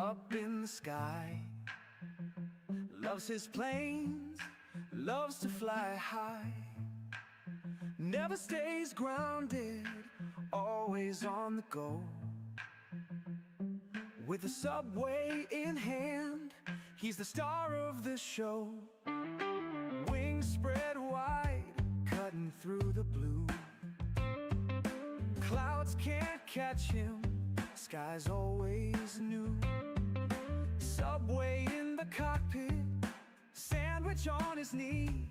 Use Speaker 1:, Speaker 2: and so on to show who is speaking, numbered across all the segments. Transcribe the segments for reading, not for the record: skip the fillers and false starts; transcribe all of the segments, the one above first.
Speaker 1: up in the sky. Loves his planes, loves to fly high. Never stays grounded, always on the go. With a subway in hand, he's the star of the show. Wings spread wide, cutting through the blue. Clouds can't catch him, sky's always new. Subway in the cockpit, sandwich on his knee.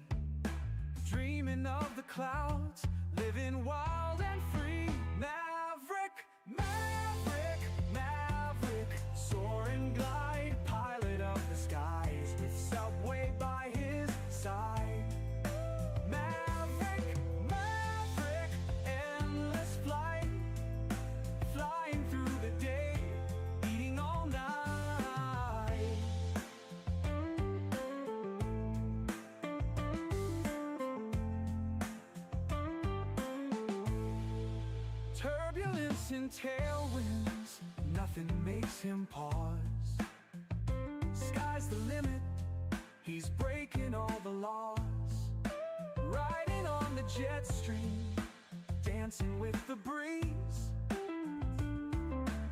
Speaker 1: Dreaming of the clouds, living wild and free. Maverick, maverick, maverick, soar and glide, pilot of the skies, with subway by his side. Maverick, maverick, endless flight, flying through the day, eating all night. Turbulence and tailwinds, nothing makes him pause. Sky's the limit, he's breaking all the laws. Riding on the jet stream, dancing with the breeze.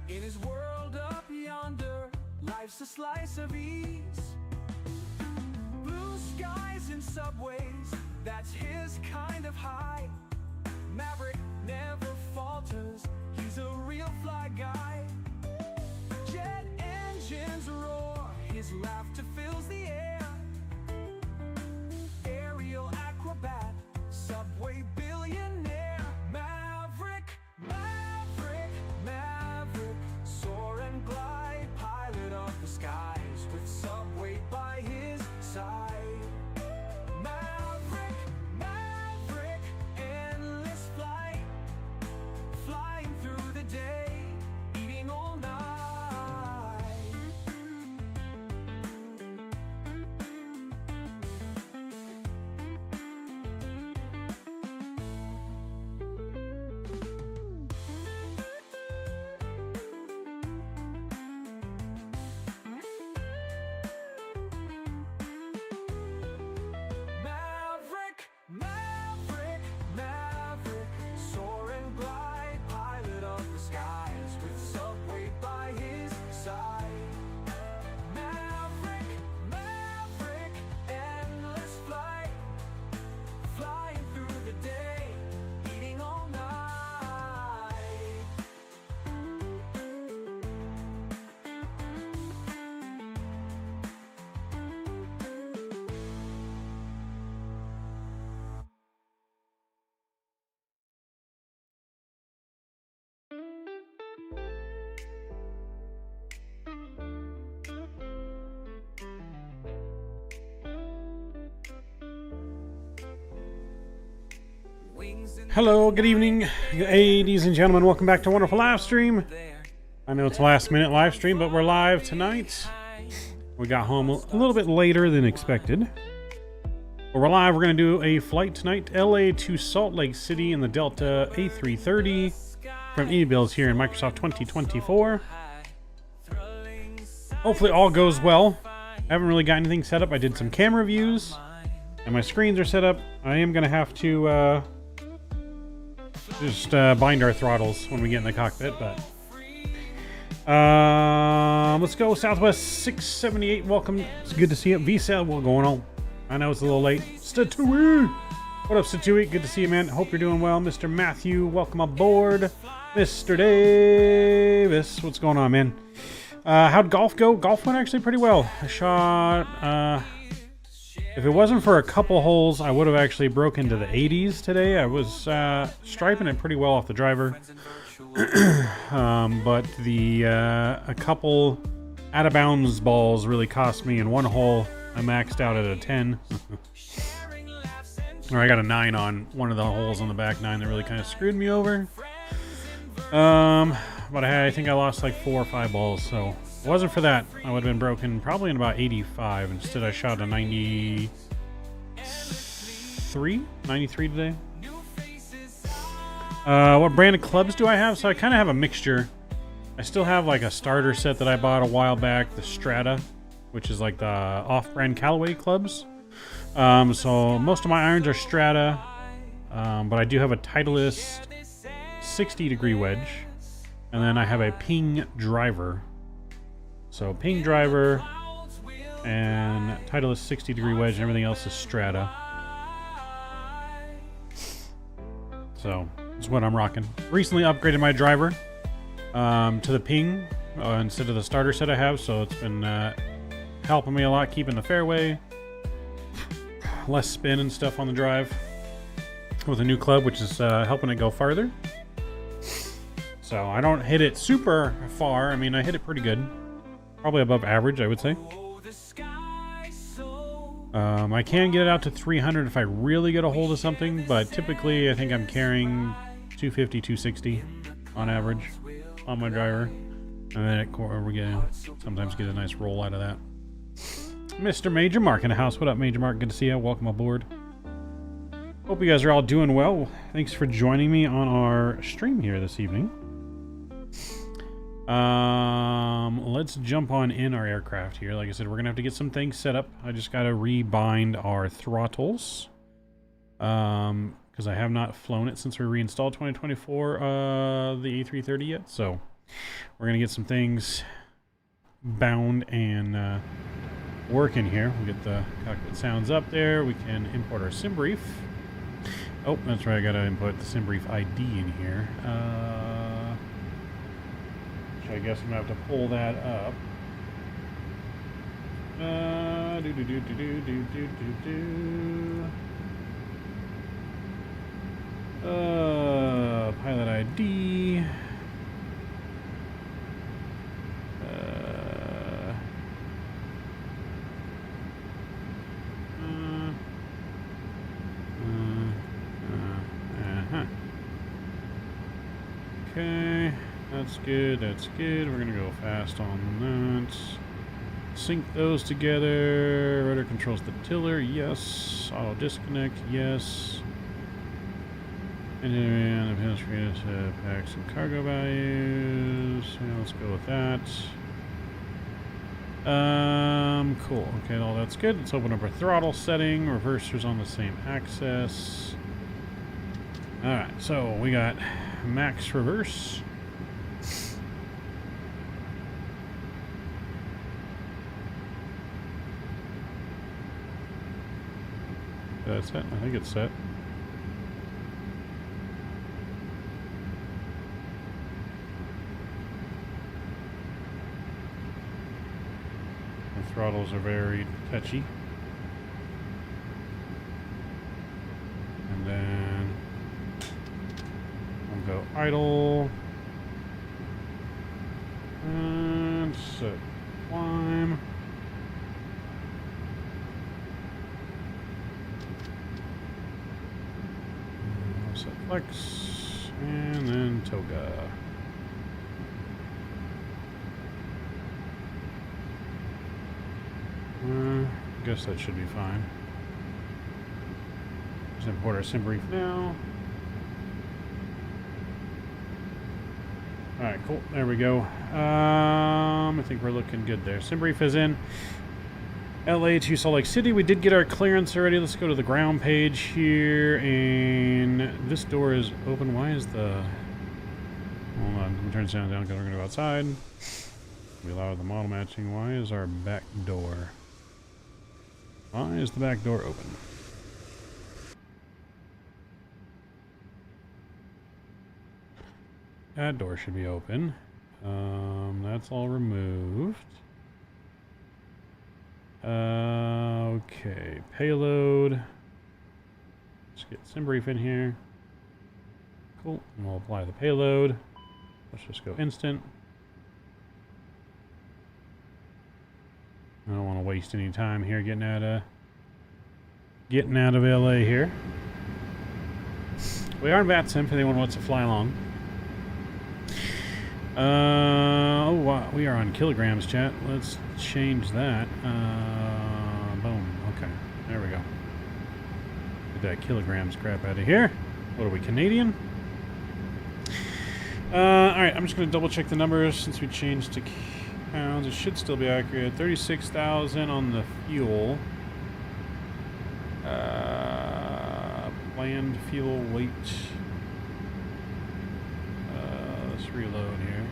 Speaker 1: In his world up yonder, life's a slice of ease. Blue skies and subways, that's his kind of high. Maverick never falters, he's a real fly guy. Jet engines roar, his laughter fills the air. Aerial acrobat, subway billionaire. Maverick, maverick, maverick, soar and glide, pilot of the skies, with subway by his side. Maverick, maverick, endless flight, flying through the day, eating all night. Maverick, maverick, maverick, soar and glide, pilot of the skies, with subway by his side. Maverick, maverick, endless flight, flying through the day, eating all night.
Speaker 2: Hello, good evening, ladies and gentlemen. Welcome back to a wonderful live stream. I know it's a last minute live stream, but we're live tonight. We got home a little bit later than expected. But we're live. We're going to do a flight tonight, LA to Salt Lake City in the Delta A330 from iniBuilds here in Microsoft 2024. Hopefully all goes well. I haven't really got anything set up. I did some camera views and my screens are set up. I am going to have to just bind our throttles when we get in the cockpit, but let's go. Southwest 678, welcome. It's good to see you. VSAL, what's going on? I know it's a little late. Statui, what up, Statui? Good to see you, man. Hope you're doing well. Mr. Matthew, welcome aboard. Mr. Davis, what's going on, man? How'd golf go? Golf went actually pretty well. I shot if it wasn't for a couple holes, I would have actually broken to the 80s today. I was striping it pretty well off the driver. But the a couple out of bounds balls really cost me. In one hole, I maxed out at a 10. Or I got a 9 on one of the holes on the back 9 that really kind of screwed me over. But I think I lost like 4 or 5 balls, so if it wasn't for that, I would have been broken probably in about 85. Instead, I shot a 93 today. What brand of clubs do I have? So I kind of have a mixture. I still have like a starter set that I bought a while back, the Strata, which is like the off-brand Callaway clubs. So most of my irons are Strata, but I do have a Titleist 60-degree wedge, and then I have a Ping driver. So Ping driver and Titleist 60-degree wedge, and everything else is Strata. So that's what I'm rocking. Recently upgraded my driver to the Ping instead of the starter set I have, so it's been helping me a lot, keeping the fairway, less spin and stuff on the drive with a new club, which is helping it go farther. So I don't hit it super far. I mean, I hit it pretty good, probably above average, I would say. I can get it out to 300 if I really get a hold of something, but typically I think I'm carrying 250, 260 on average on my driver, and then we sometimes get a nice roll out of that. Mr. Major Mark in the house. What up, Major Mark? Good to see you. Welcome aboard. Hope you guys are all doing well. Thanks for joining me on our stream here this evening. Let's jump on in our aircraft here. Like I said, we're gonna have to get some things set up. I just gotta rebind our throttles because I have not flown it since we reinstalled 2024 the A330 yet. So we're gonna get some things bound and working here. We'll get the cockpit sounds up there. We can import our sim brief. Oh, that's right. I gotta input the sim brief ID in here. I guess I'm gonna have to pull that up. Pilot ID. Okay. That's good, that's good. We're gonna go fast on that. Sync those together. Rudder controls the tiller, yes. Auto disconnect, yes. And then the pedestrian to pack some cargo values. Yeah, let's go with that. Cool. Okay, all that's good. Let's open up our throttle setting. Reversers on the same axis. Alright, so we got max reverse. That's set? I think it's set. The throttles are very touchy. And then we'll go idle. And set climb. Set flex, and then toga. I guess that should be fine. Just import our sim brief now. Alright, cool. There we go. I think we're looking good there. Sim brief is in. LA to Salt Lake City. We did get our clearance already. Let's go to the ground page here, and this door is open. Why is the... Hold on, let me turn the sound down because we're going to go outside. We allow the model matching. Why is our back door... Why is the back door open? That door should be open. That's all removed. Okay, payload. Let's get sim brief in here. Cool, and we'll apply the payload. Let's just go instant. I don't want to waste any time here getting out of LA here. We are in Vatsim if anyone wants to fly along. Oh, wow. We are on kilograms, chat. Let's change that. Boom. Okay. There we go. Get that kilograms crap out of here. What are we, Canadian? Alright, I'm just going to double check the numbers since we changed to pounds. It should still be accurate. 36,000 on the fuel. Planned fuel weight. Let's reload here.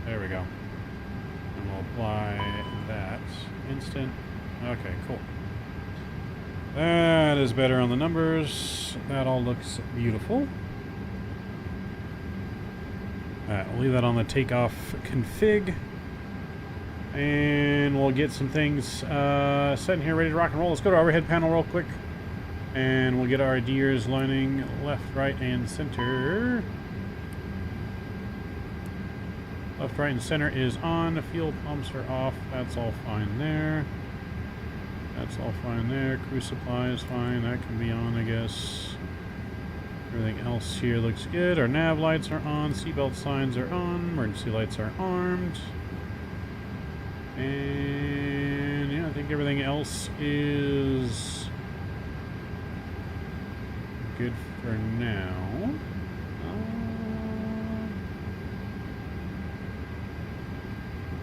Speaker 2: There we go. And we'll apply that. Instant. Okay, cool. That is better on the numbers. That all looks beautiful. Alright, we'll leave that on the takeoff config. And we'll get some things set in here, ready to rock and roll. Let's go to our overhead panel real quick. And we'll get our gears lining left, right, and center. Left, right, and center is on. The fuel pumps are off. That's all fine there. That's all fine there. Crew supply is fine. That can be on, I guess. Everything else here looks good. Our nav lights are on. Seatbelt signs are on. Emergency lights are armed. And yeah, I think everything else is good for now.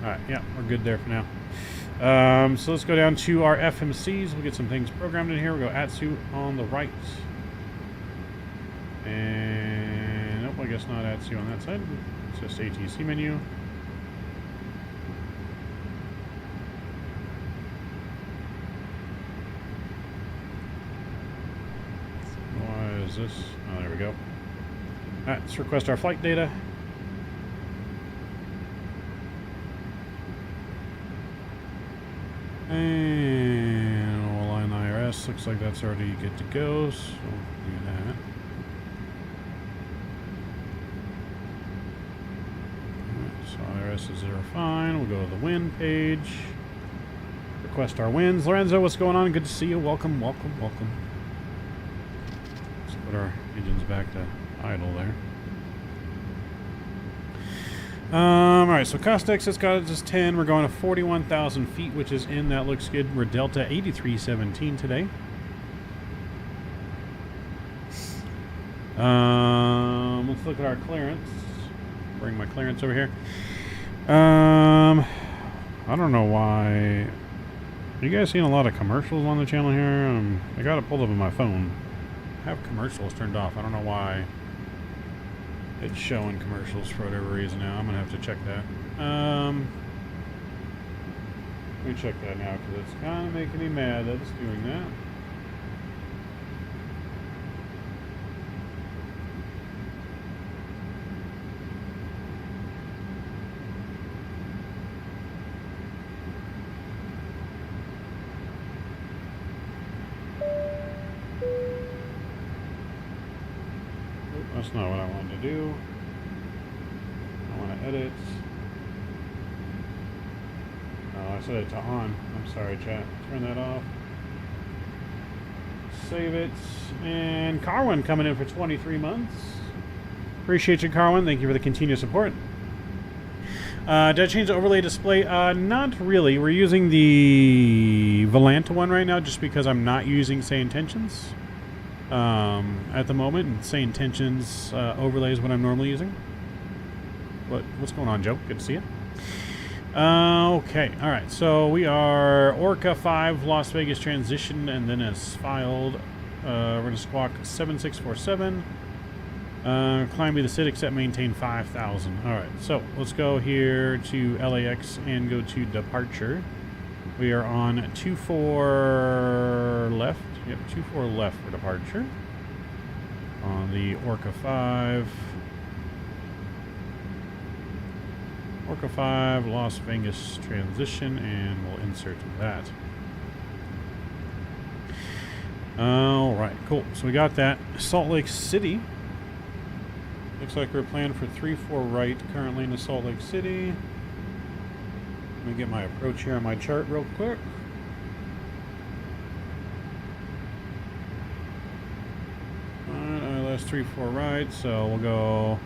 Speaker 2: Alright, yeah, we're good there for now. So let's go down to our FMCs. We'll get some things programmed in here. We'll go Atsu on the right. And nope, I guess not Atsu on that side. It's just ATC menu. Why is this? Oh, there we go. Alright, let's request our flight data. And we'll line IRS. Looks like that's already good to go, so we'll do that. So IRSs are fine. We'll go to the wind page. Request our winds. Lorenzo, what's going on? Good to see you. Welcome, welcome, welcome. Let's put our engines back to idle there. Alright, so Costex has got it just 10. We're going to 41,000 feet, which is in. That looks good. We're Delta 8317 today. Let's look at our clearance. Bring my clearance over here. I don't know why. Are you guys seeing a lot of commercials on the channel here? I got it pulled up on my phone. I have commercials turned off. I don't know why. It's showing commercials for whatever reason now. I'm going to have to check that. Let me check that now because it's kind of making me mad that it's doing that. That's not what I wanted to do. I want to edit. Oh, I set it to on. I'm sorry, chat. Turn that off. Save it. And Carwin coming in for 23 months. Appreciate you, Carwin. Thank you for the continued support. Did I change the overlay display? Not really. We're using the Volanta one right now just because I'm not using Say Intentions. At the moment, and Say Intentions overlay is what I'm normally using. What's going on, Joe? Good to see you. Okay, alright, so we are Orca 5 Las Vegas transition, and then it's filed. We're going to squawk 7647. Climb be the SID, except maintain 5,000. Alright, so let's go here to LAX and go to departure. We are on 24 left. Yep, 24 left for departure. On the Orca 5. Orca 5, Las Vegas transition, and we'll insert that. Alright, cool. So we got that. Salt Lake City. Looks like we're planned for 3-4 right currently in the Salt Lake City. Let me get my approach here on my chart real quick. Alright, ILS 3-4 right, so we'll go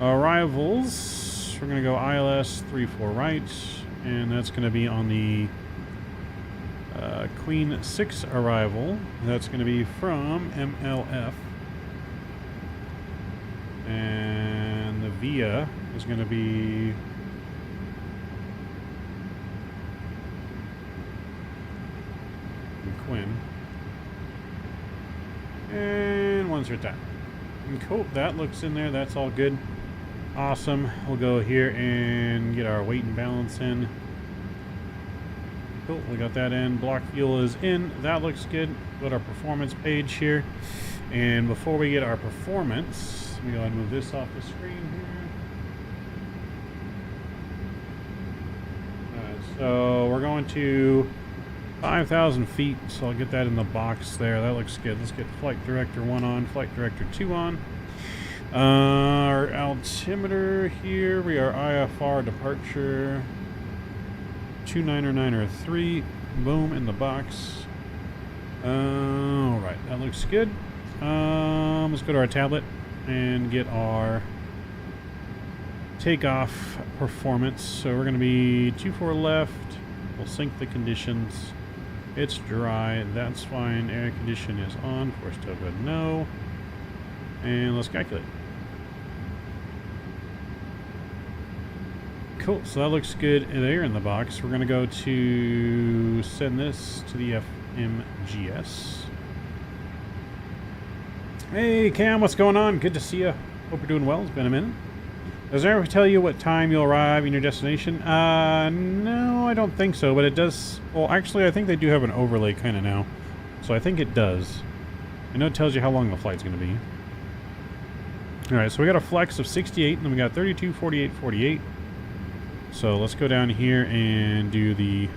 Speaker 2: arrivals. We're going to go ILS 3-4 right, and that's going to be on the Queen 6 arrival. That's going to be from MLF. And the VIA is going to be Quinn. And once we're done. And cool, that looks in there. That's all good. Awesome. We'll go here and get our weight and balance in. Cool, we got that in. Block fuel is in. That looks good. Go to our performance page here. And before we get our performance, let me go ahead and move this off the screen here. Alright, so we're going to 5,000 feet, so I'll get that in the box there. That looks good. Let's get Flight Director 1 on, Flight Director 2 on. Our altimeter here, we are IFR departure 29903. Boom, in the box. Alright, that looks good. Let's go to our tablet and get our takeoff performance. So we're going to be 24 left. We'll sync the conditions. It's dry. That's fine. Air condition is on. Force toe good. No. And let's calculate. Cool. So that looks good there in the box. We're going to go to send this to the FMGS. Hey Cam, what's going on? Good to see you. Hope you're doing well. It's been a minute. Does it ever tell you what time you'll arrive in your destination? No, I don't think so, but it does. Well, actually, I think they do have an overlay kind of now. So I think it does. I know it tells you how long the flight's going to be. Alright, so we got a flex of 68, and then we got 32, 48, 48. So let's go down here and do the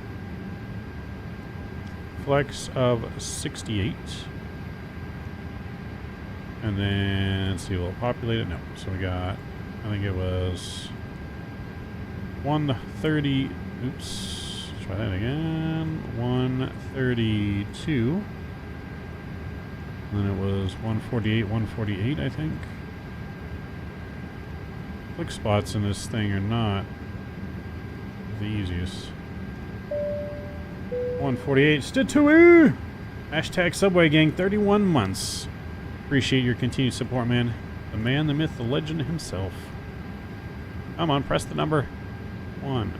Speaker 2: flex of 68. And then, let's see, we'll populate it. No. So we got, I think it was 130. Oops. Try that again. 132. And then it was 148, 148, I think. Click spots in this thing are not the easiest. 148. Stood to Hashtag Subway Gang, 31 months. Appreciate your continued support, man. The man, the myth, the legend himself. Come on, press the number. 1.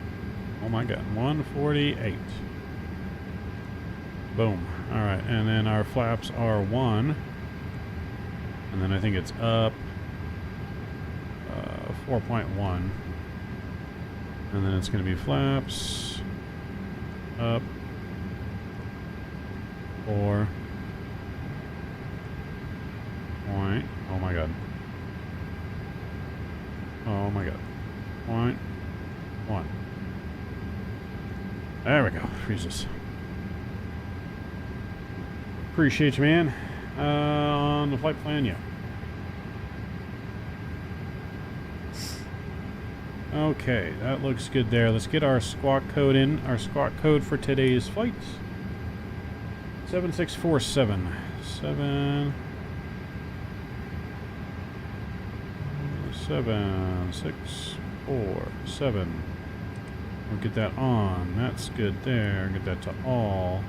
Speaker 2: Oh my god, 148. Boom. Alright, and then our flaps are 1. And then I think it's up 4.1. And then it's going to be flaps up 4. Point. Oh my god. Oh my god. 1. There we go. Freezes. Appreciate you, man. On the flight plan, yeah. Okay, that looks good there. Let's get our squawk code in. Our squawk code for today's flight. 7647. 7647. We'll get that on. That's good there. Get that to all.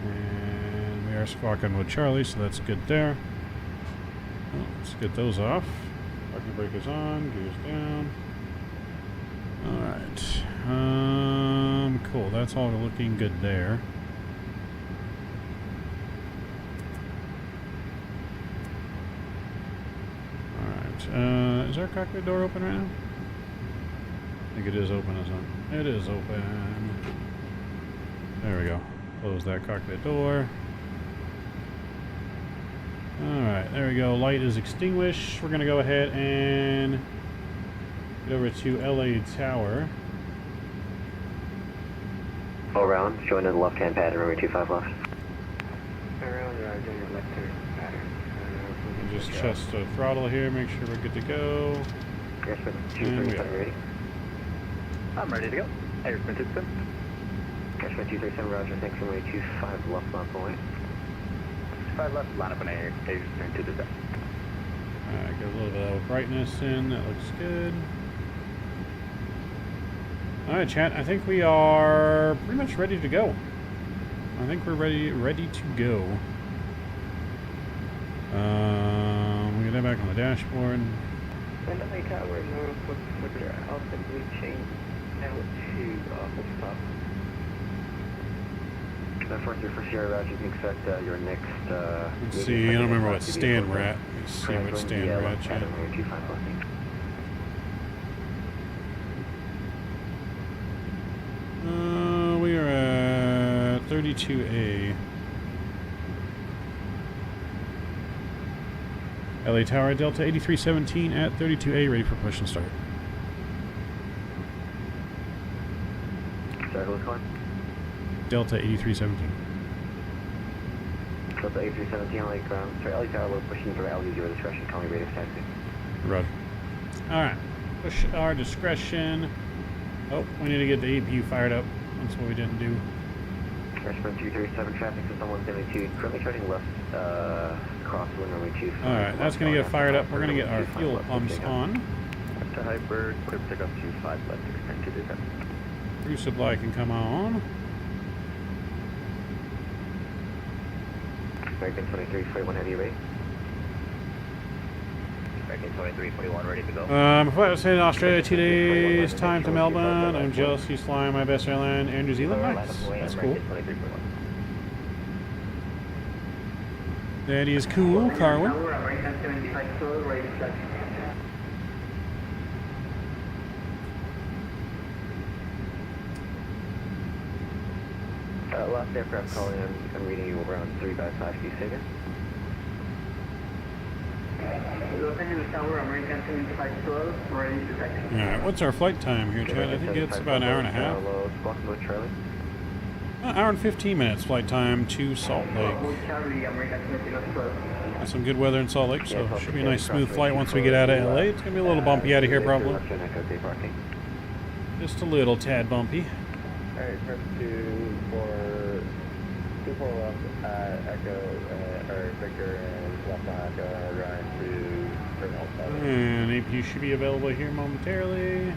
Speaker 2: And we are squawking with Charlie, so that's good there. Oh, let's get those off. Parking brake is on. Gears down. Alright. Cool. That's all looking good there. Is our cockpit door open right now? I think it is open, isn't it? It is open. There we go. Close that cockpit door. Alright, there we go. Light is extinguished. We're going to go ahead and get over to LA Tower.
Speaker 3: All around, join in the left-hand pattern, runway 25 left.
Speaker 4: Around, join your left-hand pattern.
Speaker 2: Just chest to throttle here, make sure we're good to go.
Speaker 3: Airspeed
Speaker 2: And we
Speaker 3: 237
Speaker 2: are.
Speaker 3: ready.
Speaker 4: I'm ready to go. Airspeed 237.
Speaker 3: Airspeed 237, roger, thanks, runway 25 left, on the way.
Speaker 4: 5 left, line up on Airspeed 237.
Speaker 2: Alright, get a little bit of brightness in, that looks good. Alright, chat, I think we are pretty much ready to go. I think we're ready to go. We that back on the dashboard.
Speaker 3: And LA Tower, Norfolk Footer, ultimately change out to full stop. 43 for Sierra Roger, you can expect your next...
Speaker 2: Let's see, I don't remember what stand we're at. Let's see what stand we're at, chat. We are at 32A. LA Tower, Delta 8317 at 32A, ready for push and start.
Speaker 3: Sorry, who's calling?
Speaker 2: Delta 8317.
Speaker 3: Delta 8317, LA ground. Sorry, LA Tower, we're pushing for LD your discretion, calling rate of taxi.
Speaker 2: Roger. Alright, push our discretion. Oh, we need to get the APU fired up. That's what we didn't do.
Speaker 3: Sprint 237 traffic system 172, currently charging left cross runway 2.
Speaker 2: Alright, that's going to get fired up. We're going to get our fuel pumps on.
Speaker 3: To Hyper, quick pickup 25 left, extend to the
Speaker 2: Crew supply can come on.
Speaker 3: American 2341 heavy rate. American 2341 ready to go.
Speaker 2: If I was in Australia 2 days, time to Melbourne. I'm jealous he's flying my best airline, Air New Zealand. Nice. That's cool. That is cool, Carwin.
Speaker 3: Last aircraft calling, I'm reading you around 3 by 5 feet figure.
Speaker 2: Alright, what's our flight time here, Chad? I think it's about an hour and a half. Hour and 15 minutes flight time to Salt Lake. Got some good weather in Salt Lake, so it should be a nice smooth flight once we get out of LA. It's going to be a little bumpy out of here probably. Just a little tad bumpy.
Speaker 4: Alright, press 2 for 24 left Echo, or Victor, and left on Echo, Ryan to Terminal 7.
Speaker 2: And APU should be available here momentarily.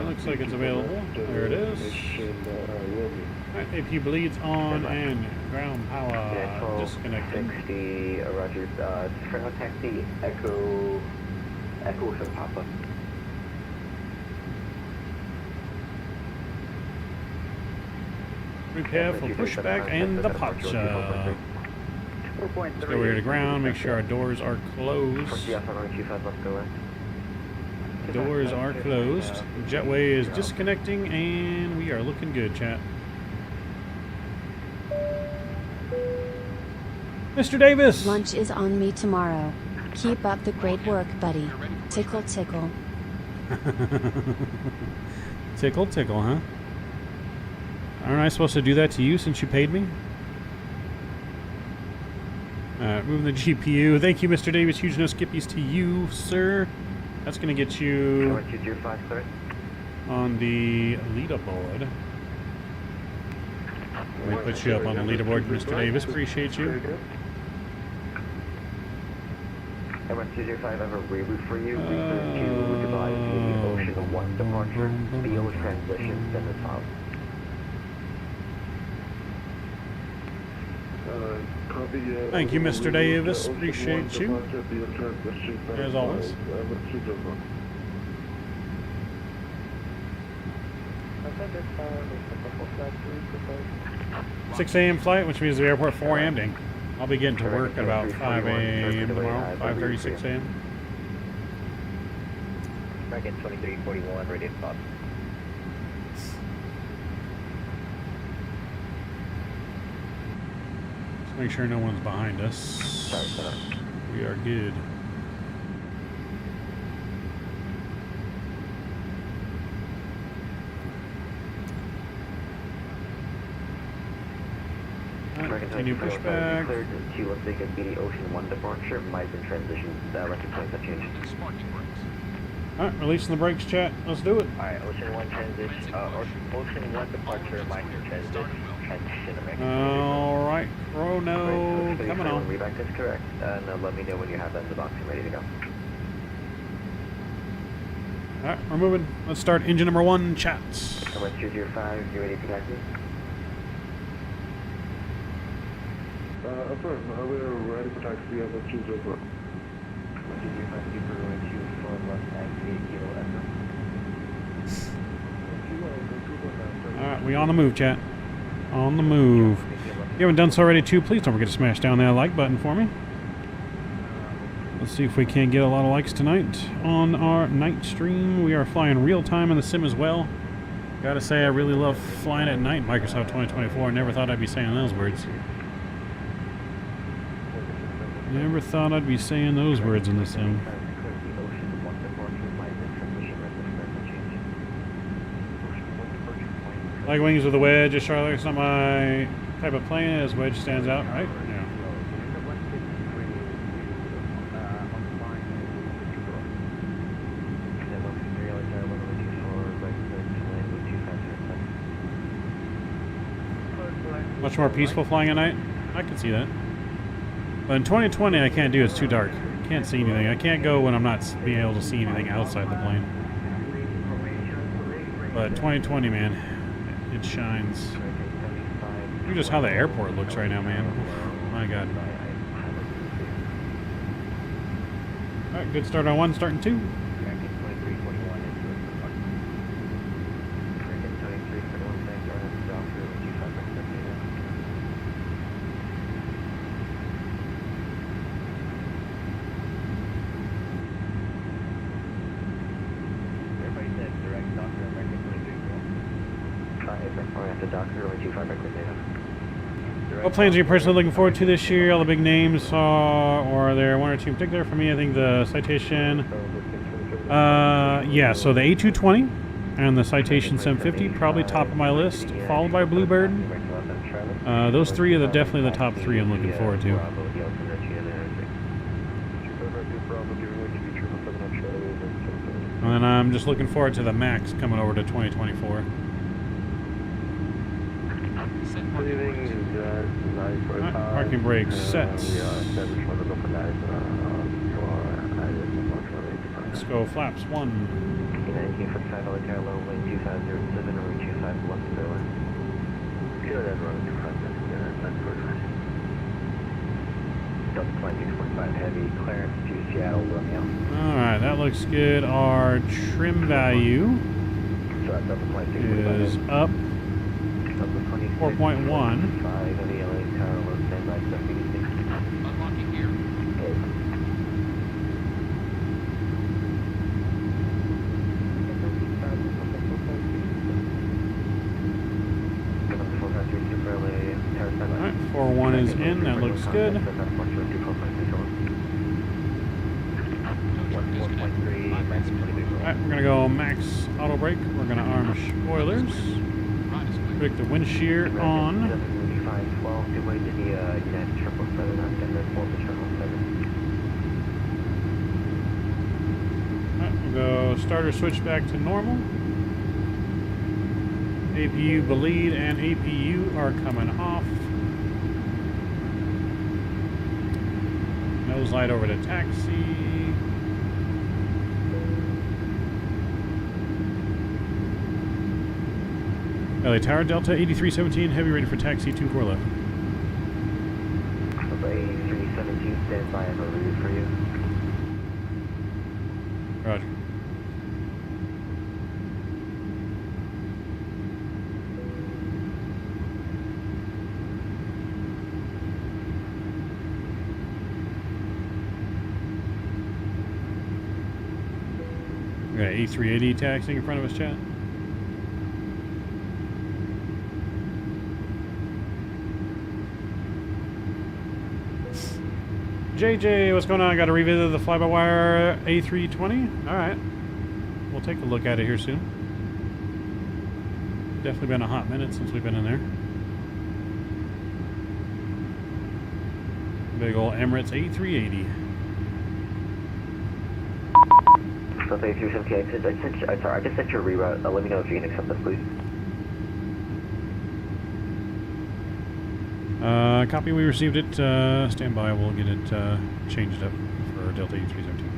Speaker 2: Looks like it's available. There it is. Alright, APU bleeds on and ground power disconnected.
Speaker 3: 60, Roger. Terminal taxi, Echo should pop up.
Speaker 2: Prepare for pushback and departure. Let's go over to ground, make sure our doors are closed. Doors are closed. Jetway is disconnecting and we are looking good, chat. Mr. Davis!
Speaker 5: Lunch is on me tomorrow. Keep up the great work, buddy. Tickle, tickle.
Speaker 2: Tickle, tickle, huh? Aren't I supposed to do that to you since you paid me? Moving the GPU. Thank you, Mr. Davis. Huge no skippies to you, sir. That's going to get you on the leaderboard. Let me put you up on the leaderboard, Mr. Davis. Appreciate you.
Speaker 3: MSFS I have a reroute for you. Reroute to Dubai to Ocean 1 departure. Field transition, then the top.
Speaker 2: Thank you, Mr. Davis. Appreciate you. As always. 6 a.m. flight, which means the airport 4 a.m. ding. I'll be getting to work at about 5 a.m. tomorrow, 5:36 a.m.
Speaker 3: American 2341, ready to stop.
Speaker 2: Let's make sure no one's behind us. We are good. Continue pushback.
Speaker 3: Cleared to Las Vegas BD Ocean 1 departure. Might have been transitioned. Electric planes have changed.
Speaker 2: Alright, releasing the brakes, chat. Let's do it.
Speaker 3: Alright, Ocean 1 transition. Ocean 1 departure. Might be transition.
Speaker 2: Alright, chrono coming on.
Speaker 3: Reback is correct. And let me know when you have that in the box and ready to go.
Speaker 2: Alright, we're moving. Let's start engine number 1, chats.
Speaker 3: Number 205, you ready for taxi?
Speaker 4: Affirm, we're ready for taxi. We have a 205.
Speaker 3: 205, super runway 24 left, 98 kilo echo.
Speaker 2: Alright, we on the move, chat. On the move. If you haven't done so already, too, please don't forget to smash down that like button for me. Let's see if we can get a lot of likes tonight on our night stream. We are flying real time in the sim as well. Gotta say, I really love flying at night in Microsoft 2024. Never thought I'd be saying those words. Never thought I'd be saying those words in the sim. Like wings with a wedge, a Charlotte. It's not my type of plane, as wedge stands out, right? Yeah. Much more peaceful flying at night. I can see that. But in 2020, I can't do it. It's too dark. Can't see anything. I can't go when I'm not being able to see anything outside the plane. But 2020, man, it shines. Look at just how the airport looks right now, man. Oh, my God. All right, good start on 1, starting 2. What planes are you personally looking forward to this year? All the big names, or are there one or two in particular? For me, I think the Citation. Yeah, so the A220 and the Citation 750 probably top of my list, followed by Bluebird. Those three are definitely the top 3 I'm looking forward to. And then I'm just looking forward to the Max coming over to 2024. Parking brakes sets. Let's go flaps 1. Alright, that looks good. Our trim value is up 4.1. Alright, 4.1 is in, that looks good. Alright, we're gonna go max auto brake. We're gonna arm spoilers. Predict the wind shear on. Alright, we'll go starter switch back to normal. APU bleed and APU are coming off. Nose light over to taxi. LA Tower, Delta 8317, heavy ready for taxi 24 left.
Speaker 3: A317, stand by, I'm over for you.
Speaker 2: Roger. We got A380 taxiing in front of us, chat. JJ, what's going on? I got to revisit the fly-by-wire A320. All right, we'll take a look at it here soon. Definitely been a hot minute since we've been in there. Big old Emirates A380.
Speaker 3: So A378, I just sent your reroute. Let me know if you can accept this, please.
Speaker 2: Copy, we received it. Stand by, we'll get it changed up for Delta 8317.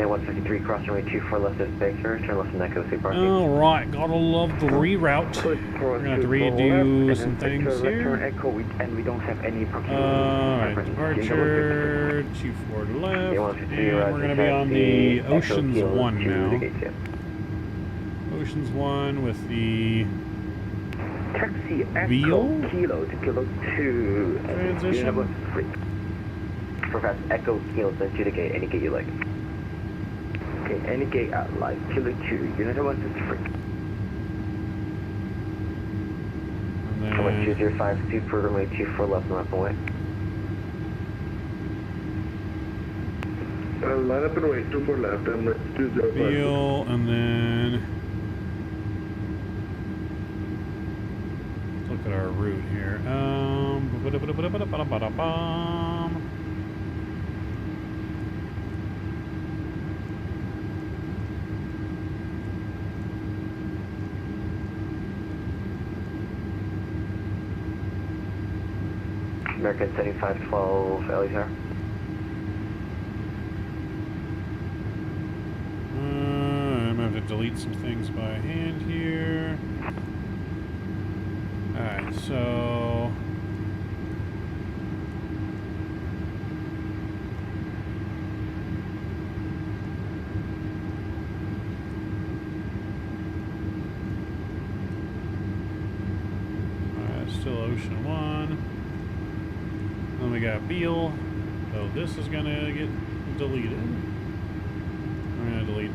Speaker 3: Okay, 153 crossing runway 24 left of Spectre, turn left and Echo Super.
Speaker 2: Alright, gotta love the reroute. We're gonna have to redo some things here.
Speaker 3: Echo, and we don't have any
Speaker 2: Alright, departure, 24 to left, and we're gonna be on the Oceans 1 now. Oceans 1 with the
Speaker 3: Taxi
Speaker 2: Veal?
Speaker 3: Echo Kilo to Kilo 2.
Speaker 2: Transition.
Speaker 3: Perhaps Echo Kilo to the gate, any gate you like. Okay, any gate at like Kilo 2, unit 153.
Speaker 2: And then
Speaker 3: 205 Super runway 24 left and left away.
Speaker 4: Line up and wait, 24 left, and 205.
Speaker 2: Veal, and then let's look at our route here.
Speaker 3: American 7512 LA Tower.
Speaker 2: I'm gonna have to delete some things by hand here. Alright, so still Ocean 1. Then we got Beale. So this is gonna get deleted. We're gonna delete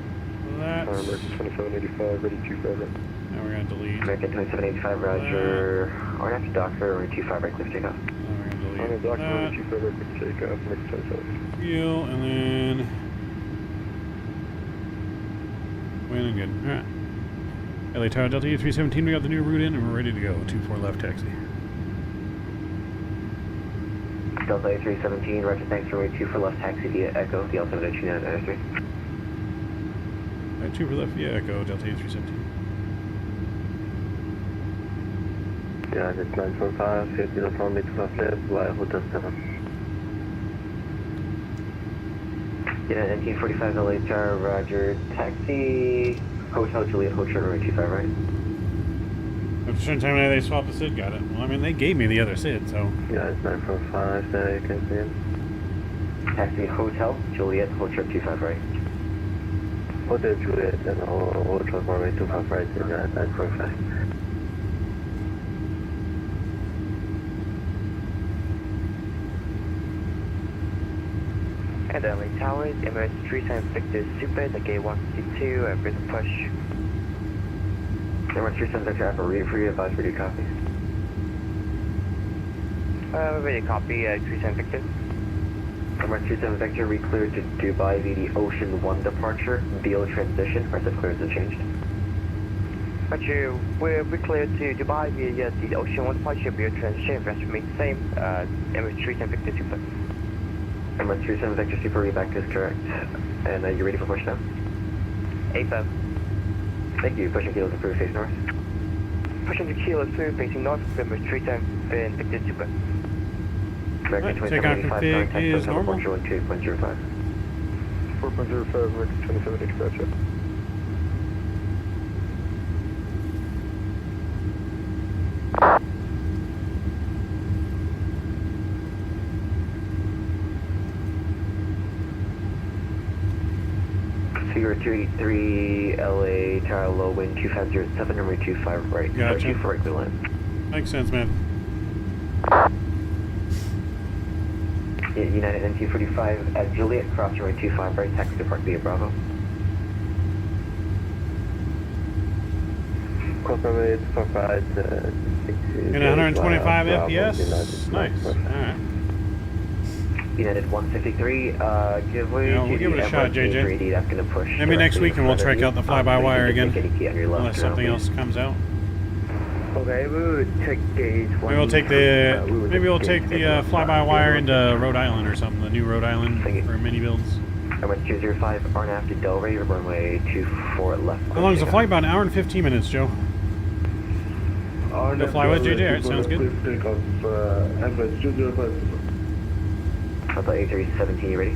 Speaker 2: that.
Speaker 4: American 2785, ready 25 right.
Speaker 2: Now we're gonna delete.
Speaker 3: American 2785, Roger. Or after Docker, runway 25 right, clear takeoff.
Speaker 2: Now we're gonna delete
Speaker 4: On the dock,
Speaker 2: that.
Speaker 4: ready 25 right, clear takeoff, American 27.
Speaker 2: Beale, and then win and good. Alright. LA Tower Delta A317, we got the new route in and we're ready to go. 24 left taxi.
Speaker 3: Delta A317, Roger, thanks for runway 24 left taxi via Echo, the L72993.
Speaker 2: Alright, 2 for left via Echo, Delta A317.
Speaker 4: Yeah, it's 945, 50 left on me to left left, via Hotel 7.
Speaker 3: Yeah, 1945 LA Tower, Roger, taxi, Hotel Juliet, Hotel runway 25 right.
Speaker 2: At a certain time they swapped the SID, got it. Well, I mean, they gave me the other SID, so.
Speaker 4: Yeah, it's 945, there you can see it.
Speaker 3: Taxi, Hotel Juliet, Hotel 25 right.
Speaker 4: Hotel Juliet and Hotel runway 25 right, and 945.
Speaker 3: And LA Towers, Emirates 37 Victor Super, the gate 152, bring the push. Emirates 37 Victor, Alpha, read for you, advise ready to copy. Ready to copy, 37 Victor. Emirates 37 Victor, re-cleared to Dubai via the Ocean 1 departure, Beale transition, rest of clearance has changed. Roger, we're re-cleared to Dubai via the Ocean 1 departure, Beale transition, rest remains the same, Emirates 37 Victor Super. Emirates 37 Victor Super, read back is correct. And you ready for push now? A5. Thank you. Pushing kilos approved, face north. Pushing the kilos approved, facing north, Emirates 37 Victor Super. American
Speaker 2: Right, takeoff
Speaker 3: 2785,
Speaker 2: config is normal.
Speaker 3: 4.02.05.
Speaker 4: 4.05, American 2785, check.
Speaker 3: Figure 283 LA Tower low wind 2507 number 25 right.
Speaker 2: Gotcha.
Speaker 3: 24 right line.
Speaker 2: Makes sense, man.
Speaker 3: United NT45 at Juliet, cross runway 25 right, taxi to Park via Bravo.
Speaker 4: Cross runway 25 right,
Speaker 2: And 125 FPS? Nice. Alright.
Speaker 3: United 153, give way
Speaker 2: Yeah,
Speaker 3: to
Speaker 2: we'll give
Speaker 3: the
Speaker 2: it a shot, JJ.
Speaker 3: M1A380, that's going to push.
Speaker 2: Maybe next week and we'll check out the fly-by-wire again. Unless something
Speaker 3: else.
Speaker 2: else comes out.
Speaker 3: Okay, we'll check gauge one.
Speaker 2: Maybe we'll take the fly-by-wire into Rhode Island or something. The new Rhode Island for iniBuilds.
Speaker 3: Emirates 205, RNAV to Delray, runway 24 left.
Speaker 2: How long is the flight? About an hour and 15 minutes, Joe. To fly with JJ, alright, sounds good.
Speaker 4: Takeoff, Emirates 205.
Speaker 3: Delta A317, you ready?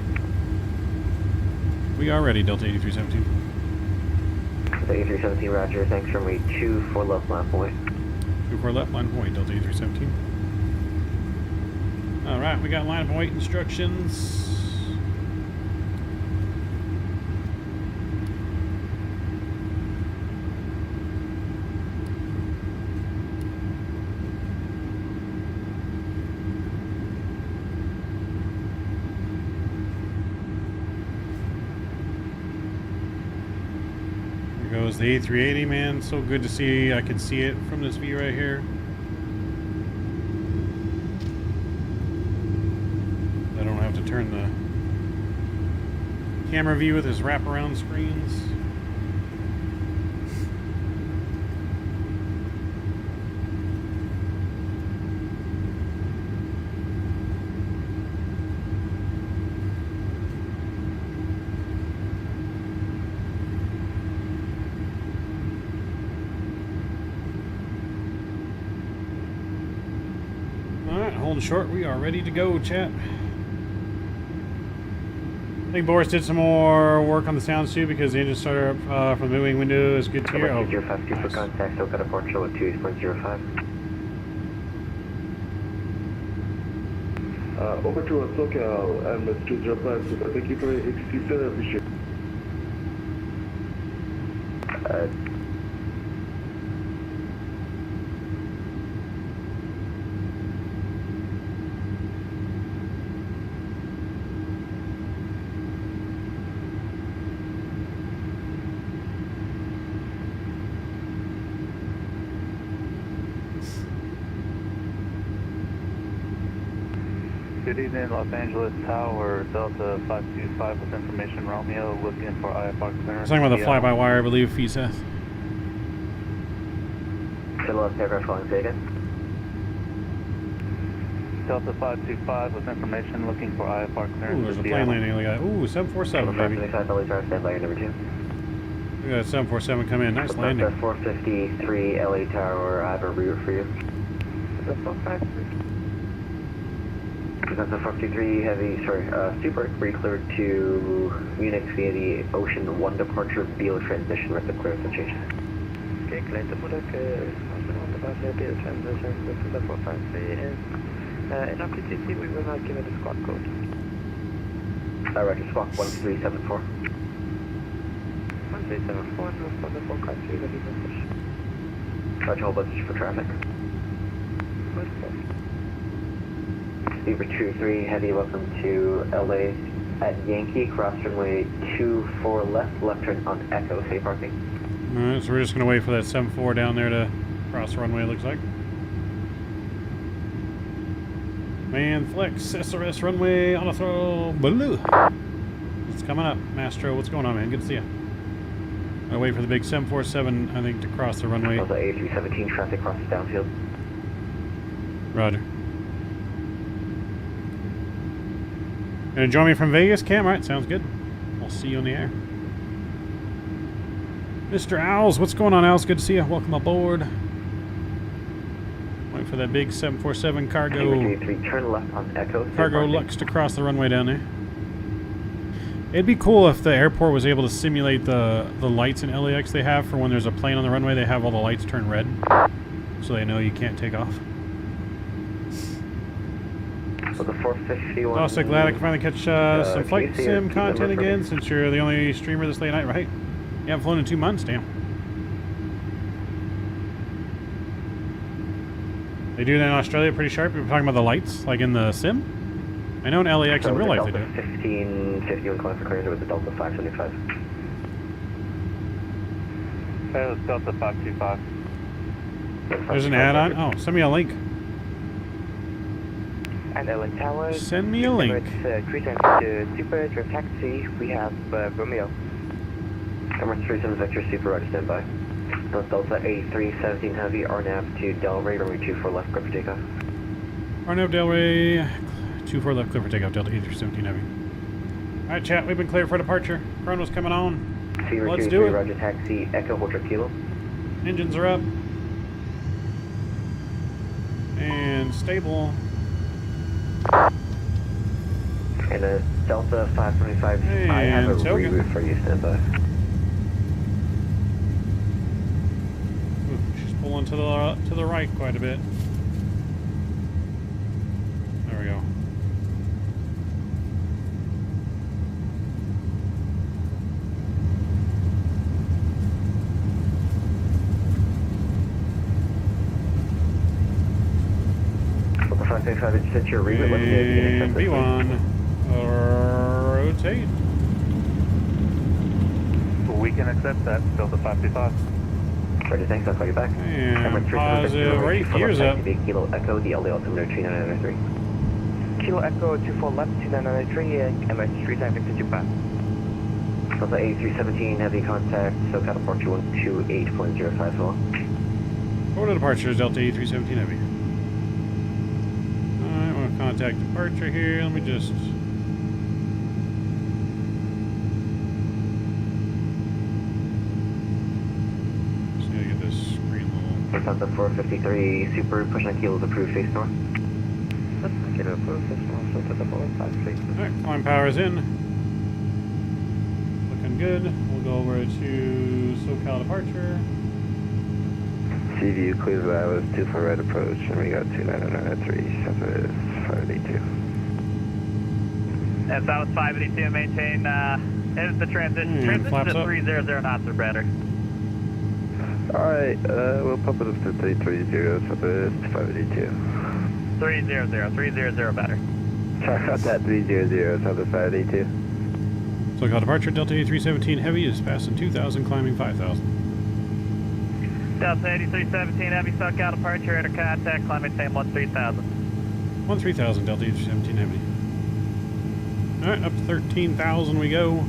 Speaker 2: We are ready, Delta 8317.
Speaker 3: The A330, roger, thanks for me, 24 left line point.
Speaker 2: 24 left, line point, Delta 8317. Alright, we got line up and wait instructions. Here goes the A380, man. So good to see. I can see it from this view right here. I don't have to turn the camera view with his wraparound screens. Alright, holding short. We are ready to go, chat. I think Boris did some more work on the sounds too because the engine starter up from the wing window is good to hear. Oh,
Speaker 3: 052 for
Speaker 2: nice.
Speaker 3: contact, so got a port show at 2.05.
Speaker 4: Over to SoCal, MS205, so thank you for your excuse, appreciate it.
Speaker 6: Good evening, Los Angeles Tower, Delta 525 with information, Romeo, looking for IFR clearance.
Speaker 2: Talking about the fly-by-wire, I believe, FISA.
Speaker 3: The last paragraph flying, say again.
Speaker 6: Delta 525 with information, looking for IFR clearance.
Speaker 2: Ooh, there's a
Speaker 6: to
Speaker 2: plane
Speaker 6: Seattle.
Speaker 2: landing. Look at that. Ooh, 747, baby.
Speaker 3: 525, LA Tower, stand by your number 2.
Speaker 2: Look at that 747 come in. Nice landing.
Speaker 3: 453 LA Tower, I have a route for you. That's 453 heavy, Super, re-cleared to Munich via the Ocean 1 departure, Beale transition with the clearance of change.
Speaker 7: Okay, clear to Munich, Ocean 1 departure, Beale transition with the 453 in RPTC, we will not give it a squawk code.
Speaker 3: Roger, squawk 1374.
Speaker 7: 1374, respond to 453, ready to push.
Speaker 3: Roger, hold message for traffic.
Speaker 7: Push, push.
Speaker 3: Beaver 23, heavy, welcome to LA at Yankee, cross runway 24 left, left turn on Echo, safe parking.
Speaker 2: Alright, so we're just going to wait for that 7-4 down there to cross the runway, it looks like. Man, flex, SRS runway on a throw, blue. It's coming up. Mastro, what's going on, man? Good to see you. I wait for the big 747, I think, to cross the runway.
Speaker 3: Also A317, traffic crosses downfield.
Speaker 2: Roger. Gonna join me from Vegas, Cam? Alright, sounds good. I'll see you on the air. Mr. Owls, what's going on, Owls? Good to see you. Welcome aboard. Wait for that big 747 cargo.
Speaker 3: Turn left on Echo.
Speaker 2: Cargo Lux to cross the runway down there. It'd be cool if the airport was able to simulate the lights in LAX they have for when there's a plane on the runway. They have all the lights turn red, so they know you can't take off.
Speaker 3: So the 451.
Speaker 2: Also glad I can finally catch some flight sim content again, since you're the only streamer this late night, right? You haven't flown in 2 months, damn. They do that in Australia pretty sharp. You're talking about the lights, like in the sim? I know in LAX in real life they do.
Speaker 3: 1551 calling for clearance with the Delta 575.
Speaker 6: Hey, it's Delta 525.
Speaker 2: There's an add-on? Oh, send me a link.
Speaker 7: And LA Tower.
Speaker 2: Send me a link.
Speaker 7: It's 372 Super, direct taxi, we have Romeo.
Speaker 3: Emirates 37 Vector Super, right, stand by. North Delta A317 Heavy, RNAV to Delray, runway 24 left, clear for takeoff.
Speaker 2: RNAV Delray, 24 left, clear for takeoff, Delta A317 Heavy. Alright, chat, we've been cleared for departure. Chrono's coming on. Let's do it.
Speaker 3: Roger, taxi, Echo, Hotel Kilo.
Speaker 2: Engines are up. And stable.
Speaker 3: And And Delta 525, I have a
Speaker 2: And token.
Speaker 3: reroute for you, stand by.
Speaker 2: Ooh, she's pulling to the right quite a bit. There we go.
Speaker 3: Delta 525, did you set your reroute? Let me know if you can
Speaker 2: And
Speaker 3: accept this,
Speaker 2: B1, rotate.
Speaker 6: We can accept that. Delta 525.
Speaker 3: please. Ready, thanks, I'll call you back.
Speaker 2: And positive right, gears up.
Speaker 3: Kilo Echo, the LD altimeter 2993.
Speaker 7: Kilo Echo 24 left, 2993, MS 3 Victor Japan.
Speaker 3: Delta A317, heavy contact, SoCal departure 128.05 long.
Speaker 2: Order departures, Delta A317 Heavy. Alright, we'll contact departure here. Let me just... Just gotta get this screen little...
Speaker 3: Delta 453, super push on kilos approved, face north.
Speaker 7: Kilo approved, this one, so to the ball, 5 feet.
Speaker 2: Alright, climb power's in. Looking good. We'll go over to SoCal departure.
Speaker 4: CVU clears that was 2 for right approach, and we got 2993, Southwest 582.
Speaker 6: And South 582, maintain, here's the transition.
Speaker 2: And
Speaker 6: Transition
Speaker 2: flaps
Speaker 6: to
Speaker 2: up.
Speaker 6: 300 knots or better.
Speaker 4: Alright, we'll pump it up to 330, Southwest 582.
Speaker 6: 300 better.
Speaker 4: Sorry about that, 300, Southwest 582.
Speaker 2: SoCal departure, Delta A317 Heavy is passing 2,000, climbing 5,000.
Speaker 6: Delta 8317 Heavy, SoCal departure, enter contact, climb maintain 13,000.
Speaker 2: 13,000, Delta H17 Heavy. Alright, up to 13,000 we go.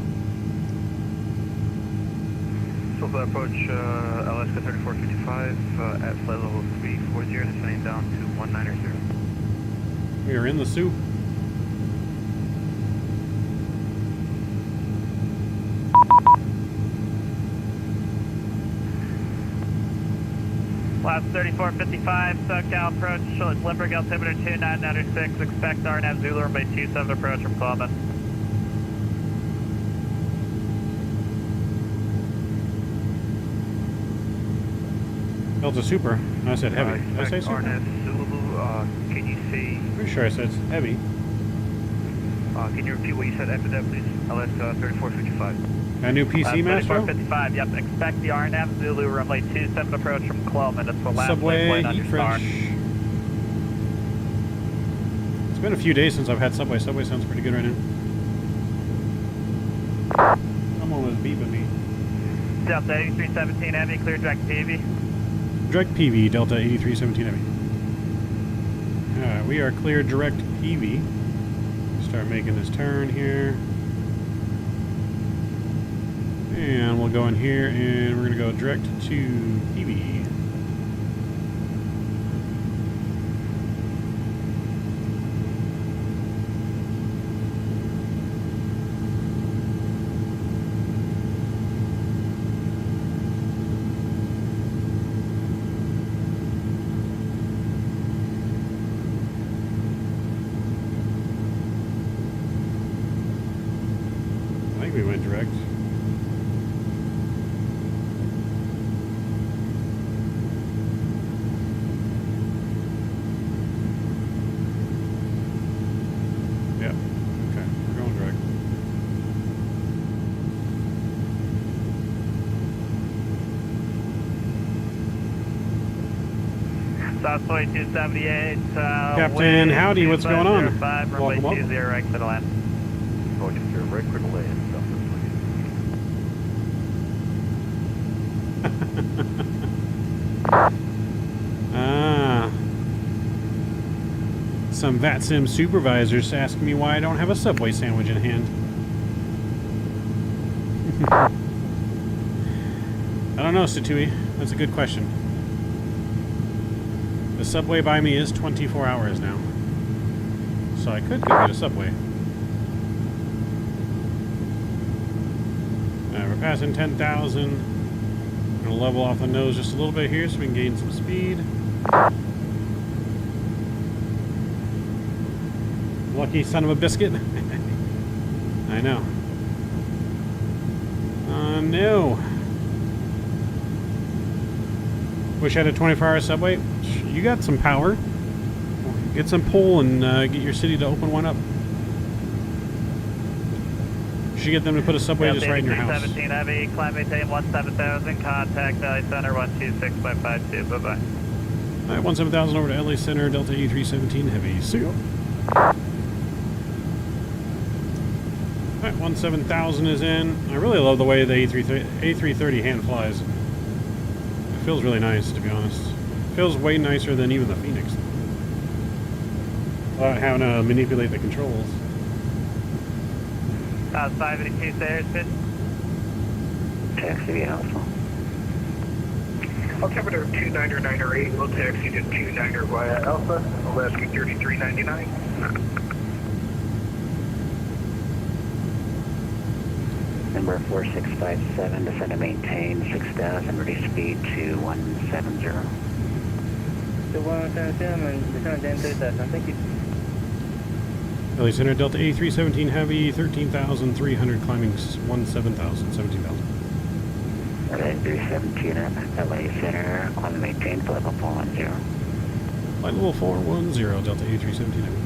Speaker 6: So the approach Alaska 3455 at flight level 340, descending down to 190.
Speaker 2: We are in the soup.
Speaker 6: Last 3455, SoCal approach, Limburg altimeter 2996, expect RNAV Zulu runway 27 approach from Coleman.
Speaker 2: Delta Super. I said heavy. Did I say super?
Speaker 6: RNAV Zulu, can you say,
Speaker 2: Pretty sure I said heavy.
Speaker 6: can you repeat what you said after that, please? Alaska 3455.
Speaker 2: A new PC Master?
Speaker 6: 3455, yep, expect the RNAV Zulu runway 27 approach from Coleman. That's the last
Speaker 2: Subway,
Speaker 6: waypoint on
Speaker 2: eat
Speaker 6: your star.
Speaker 2: fresh. It's been a few days since I've had Subway. Subway sounds pretty good right now. Someone was beeping me.
Speaker 6: Delta 8317 Heavy, clear direct PV.
Speaker 2: Direct PV, Delta 8317 Heavy. Alright, we are clear direct PV. Start making this turn here. And we'll go in here and we're going to go direct to PV. I think we went direct. Yeah, okay, we're going direct.
Speaker 6: South 2278.
Speaker 2: Captain, howdy, what's going on?
Speaker 6: Runway
Speaker 2: Welcome up.
Speaker 6: 20 right to the land.
Speaker 3: Going to steer right for the land,
Speaker 2: Ah. Some Vatsim supervisors asking me why I don't have a Subway sandwich in hand. I don't know, Satui. That's a good question. The Subway by me is 24 hours now. So I could go get a Subway. We're passing 10,000. Gonna level off the nose just a little bit here so we can gain some speed. Lucky son of a biscuit. I know. No. Wish I had a 24-hour subway. You got some power. Get some pull and get your city to open one up. You should get them to put a subway just right in your house.
Speaker 6: 17 Heavy, climb maintain 17,000, contact LA Center 126.52, bye-bye.
Speaker 2: Alright, 17,000 over to LA Center, Delta A317 Heavy. See ya. Alright, 17,000 is in. I really love the way the A330 hand flies. It feels really nice, to be honest. It feels way nicer than even the Phoenix. Without having to manipulate the controls.
Speaker 6: 582 stairs, pitch.
Speaker 7: Taxi Alpha.
Speaker 8: Altimeter 29908, we'll taxi to 29er via Alpha, Alaska 3399.
Speaker 7: Number 4657, descend and maintain 6,000, reduce speed to 170.
Speaker 4: To 170 and descend and 30,000, thank you.
Speaker 2: LA Center, Delta A317 Heavy, 13,300, climbing 17,000.
Speaker 7: LA 317 up, LA Center, climb and maintain, flight level 410.
Speaker 2: Flight level 410, Delta A317 Heavy.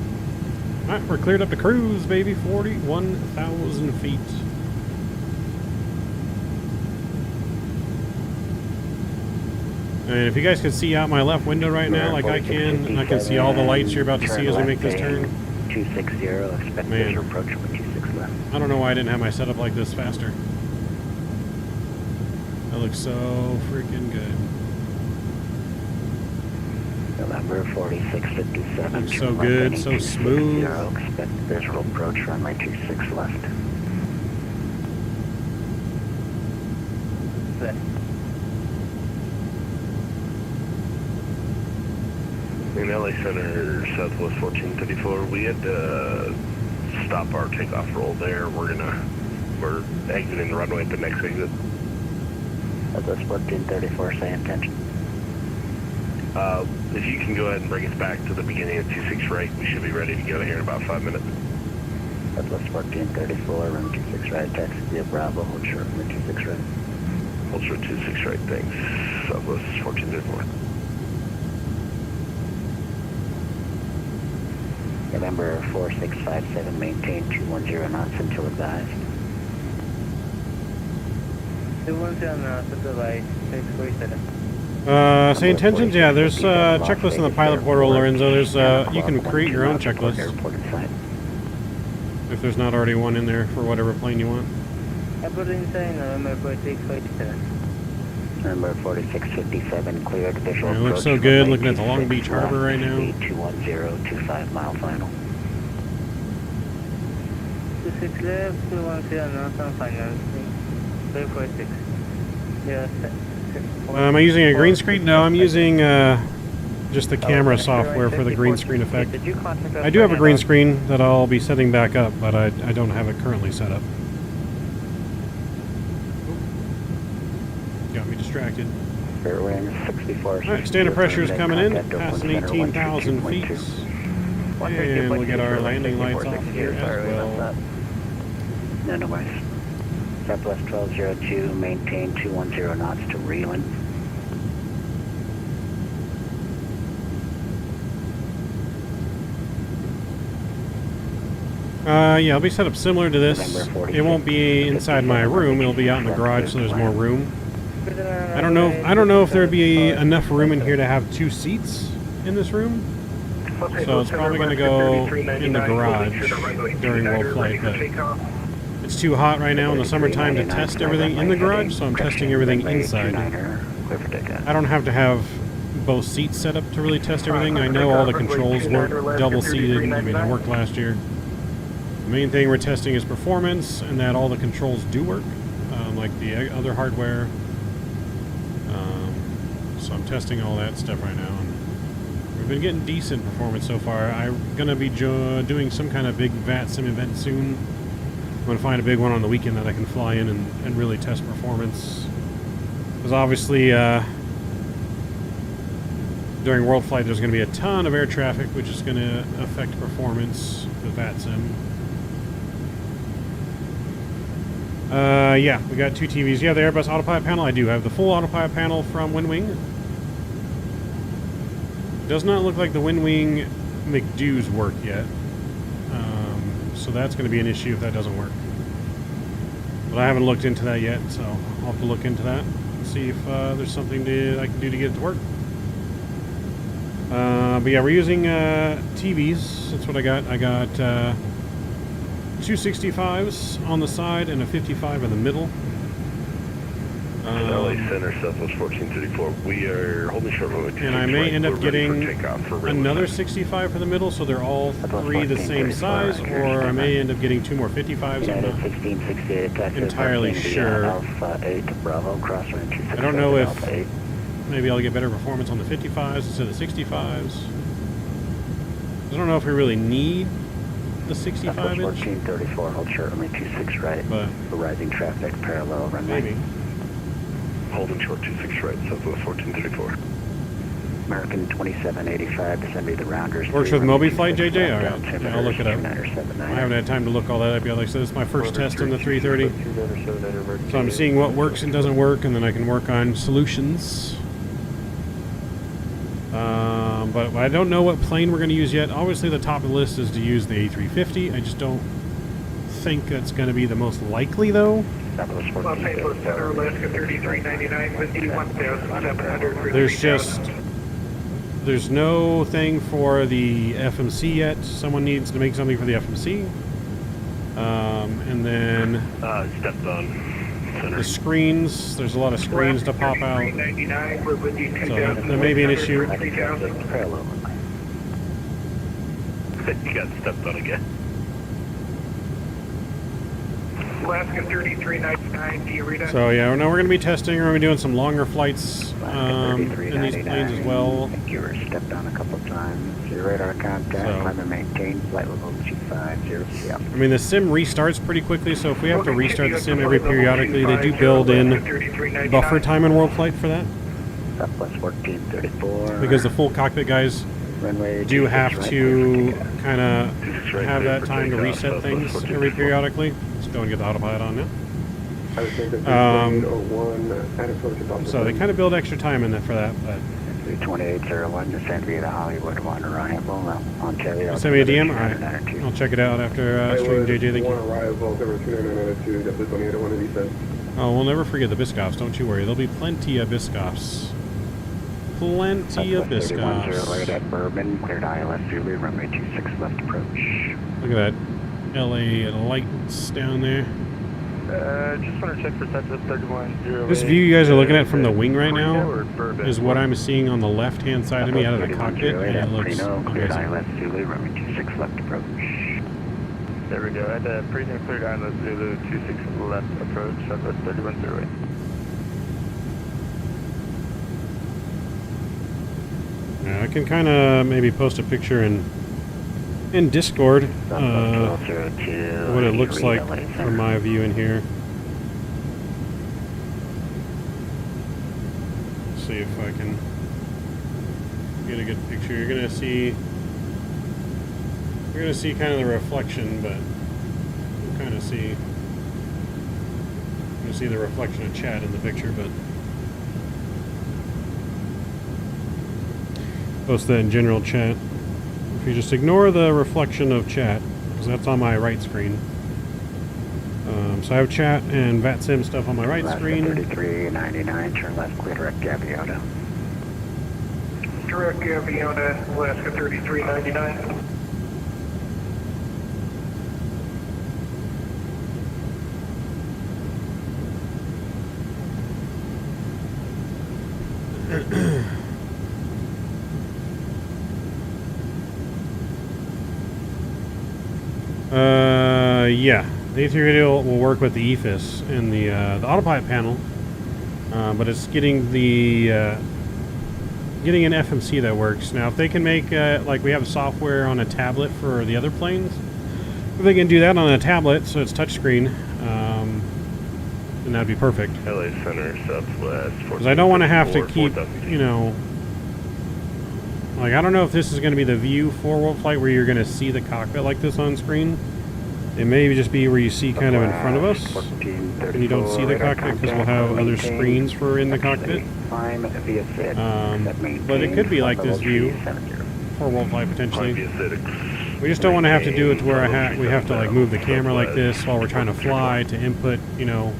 Speaker 2: Alright, we're cleared up to cruise, baby, 41,000 feet. And if you guys can see out my left window right now, like I can, and I can see all the lights you're about to see as we make this turn.
Speaker 7: 260, expect visual approach from 26 left.
Speaker 2: I don't know why I didn't have my setup like this faster. That looks so freaking good.
Speaker 7: November 4657.
Speaker 2: Looks so good, so smooth.
Speaker 7: Expect visual approach runway 26 left.
Speaker 9: In LA Center, Southwest 1434, we had to stop our takeoff roll there. We're exiting the runway at the next exit.
Speaker 7: Southwest 1434, say intention.
Speaker 9: If you can go ahead and bring us back to the beginning of 26 right, we should be ready to go here in about 5 minutes.
Speaker 7: Southwest 1434, run 26 right, taxi via Bravo, hold short, run 26 right.
Speaker 9: Hold short 26 right, thanks. Southwest 1434.
Speaker 7: November 4657, maintain 210 knots until advised.
Speaker 4: 210 knots until advised, 647.
Speaker 2: Say intentions? Yeah, there's a checklist in the pilot portal, Lorenzo. There's, you can create your own checklist. If there's not already one in there for whatever plane you want.
Speaker 4: I put inside November 4657.
Speaker 7: Number 4657, cleared visual
Speaker 2: It
Speaker 7: approach.
Speaker 2: looks so good looking at the Long Beach Harbor right now.
Speaker 7: 210, 25 mile final.
Speaker 4: 26 left, 210 knots on final. 346. Yeah.
Speaker 2: Am I using a green screen? No, I'm using just the camera software for the green screen effect. I do have a green screen that I'll be setting back up, but I don't have it currently set up. Got me distracted. Alright, standard pressure is coming in, passing 18,000 feet. And we'll get our landing lights off here as well.
Speaker 7: No worries. Southwest 1202, maintain 210 knots to Reeland.
Speaker 2: Yeah, I'll be set up similar to this. It won't be inside my room, it'll be out in the garage so there's more room. I don't know if there'd be enough room in here to have 2 seats in this room. So it's probably going to go in the garage during world flight, but it's too hot right now in the summertime to test everything in the garage, so I'm testing everything inside. I don't have to have both seats set up to really test everything. I know all the controls work double-seated. I mean, it worked last year. The main thing we're testing is performance, and that all the controls do work, like the other hardware. So I'm testing all that stuff right now. And we've been getting decent performance so far. I'm going to be doing some kind of big Vatsim event soon. I'm going to find a big one on the weekend that I can fly in and really test performance. Because obviously, during world flight, there's going to be a ton of air traffic, which is going to affect performance with Vatsim. Yeah, we got 2 TVs. Yeah, the Airbus autopilot panel. I do have the full autopilot panel from Windwing. Does not look like the Windwing McDo's work yet. So that's going to be an issue if that doesn't work. But I haven't looked into that yet, so I'll have to look into that and see if there's something I can do to get it to work. But yeah, we're using TVs. That's what I got. I got 2 65s on the side and a 55 in the middle.
Speaker 9: LA Center, Southwest 1434. We are holding short runway 26
Speaker 2: and I may
Speaker 9: right.
Speaker 2: end up
Speaker 9: We're ready for
Speaker 2: getting
Speaker 9: takeoff for
Speaker 2: another 65 for the middle, so they're all 3 the same size, or I may end up getting 2 more 55s. I'm not
Speaker 3: 1668 Texas,
Speaker 2: entirely sure.
Speaker 3: Alpha 8 Bravo, crosswind 26.
Speaker 2: I don't know if
Speaker 3: Alpha 8.
Speaker 2: maybe I'll get better performance on the 55s instead of 65s. I don't know if we really need the 65 inch.
Speaker 3: 1434, hold short runway 26 right.
Speaker 2: But
Speaker 3: rising traffic, parallel runway.
Speaker 2: maybe.
Speaker 9: Holding short 26 right, Southwest 1434.
Speaker 3: American 2785, descend me the rounders.
Speaker 2: Works with Moby Flight, JJ?
Speaker 3: Alright,
Speaker 2: Alright, yeah, I'll look it up. I haven't had time to look all that up yet. Like I said, this is my first test in the 330. So I'm seeing what works and doesn't work, and then I can work on solutions. But I don't know what plane we're going to use yet. Obviously, the top of the list is to use the A350. I just don't think that's going to be the most likely, though.
Speaker 8: Los Angeles Center, Alaska 3399 with D1700.
Speaker 2: There's no thing for the FMC yet. Someone needs to make something for the FMC. And then
Speaker 9: Stepped on center.
Speaker 2: the screens. There's a lot of screens to pop out. So there may be an issue.
Speaker 9: You got stepped on again.
Speaker 8: Alaska 3399, do you read it?
Speaker 2: So yeah, now we're going to be testing. We're going to be doing some longer flights in these planes as well.
Speaker 3: I think you were stepped on a couple of times. Your radar contact, climb and maintain, flight level 250.
Speaker 2: I mean, the sim restarts pretty quickly, so if we have to restart the sim every periodically, they do build in buffer time in World Flight for that.
Speaker 3: Southwest 1434.
Speaker 2: Because the full cockpit guys do have to kind of have that time to reset things every periodically. Let's go and get the autopilot on now. So they kind of build extra time in there for that, but
Speaker 3: 2801, descend via the Hollywood, one arrival, Ontario.
Speaker 2: send me a DM? Alright, I'll check it out after stream. JJ, thank you. Oh, we'll never forget the Biscoffs, don't you worry. There'll be plenty of Biscoffs. Plenty of Biscoffs.
Speaker 3: At Bourbon, cleared ILS Zulu, runway 26 left approach.
Speaker 2: Look at that LA lights down there.
Speaker 4: Just want to check for Southwest 3108.
Speaker 2: This view you guys are looking at from the wing right now is what I'm seeing on the left-hand side of me out of the cockpit, and it looks
Speaker 3: cleared
Speaker 2: amazing.
Speaker 3: ILS Zulu, runway 26 left approach.
Speaker 4: There we go. At the Prino cleared ILS Zulu, 26 left approach, Southwest 3108.
Speaker 2: Yeah, I can kind of maybe post a picture in Discord what it looks like from my view in here. Let's see if I can get a good picture. You're gonna see kind of the reflection, but you'll kind of see the reflection of Chad in the picture, but post that in general chat. If you just ignore the reflection of chat, because that's on my right screen. So I have chat and Vatsim stuff on my right screen.
Speaker 3: 3399, turn left, clear direct Gaviota.
Speaker 8: Direct Gaviota, Alaska 3399.
Speaker 2: Yeah, the A330 will work with the EFIS and the autopilot panel, but it's getting an FMC that works. Now, if they can make like we have software on a tablet for the other planes, if they can do that on a tablet, so it's touchscreen, then that'd be perfect.
Speaker 9: LA Center, Southwest.
Speaker 2: Because I don't want to have to keep, you know, like I don't know if this is going to be the view for World Flight where you're going to see the cockpit like this on screen. It may just be where you see kind of in front of us, and you don't see the cockpit because we'll have other screens for in the cockpit. But it could be like this view for Wolf Flight potentially. We just don't want to have to do it to where we have to like move the camera like this while we're trying to fly to input, you know,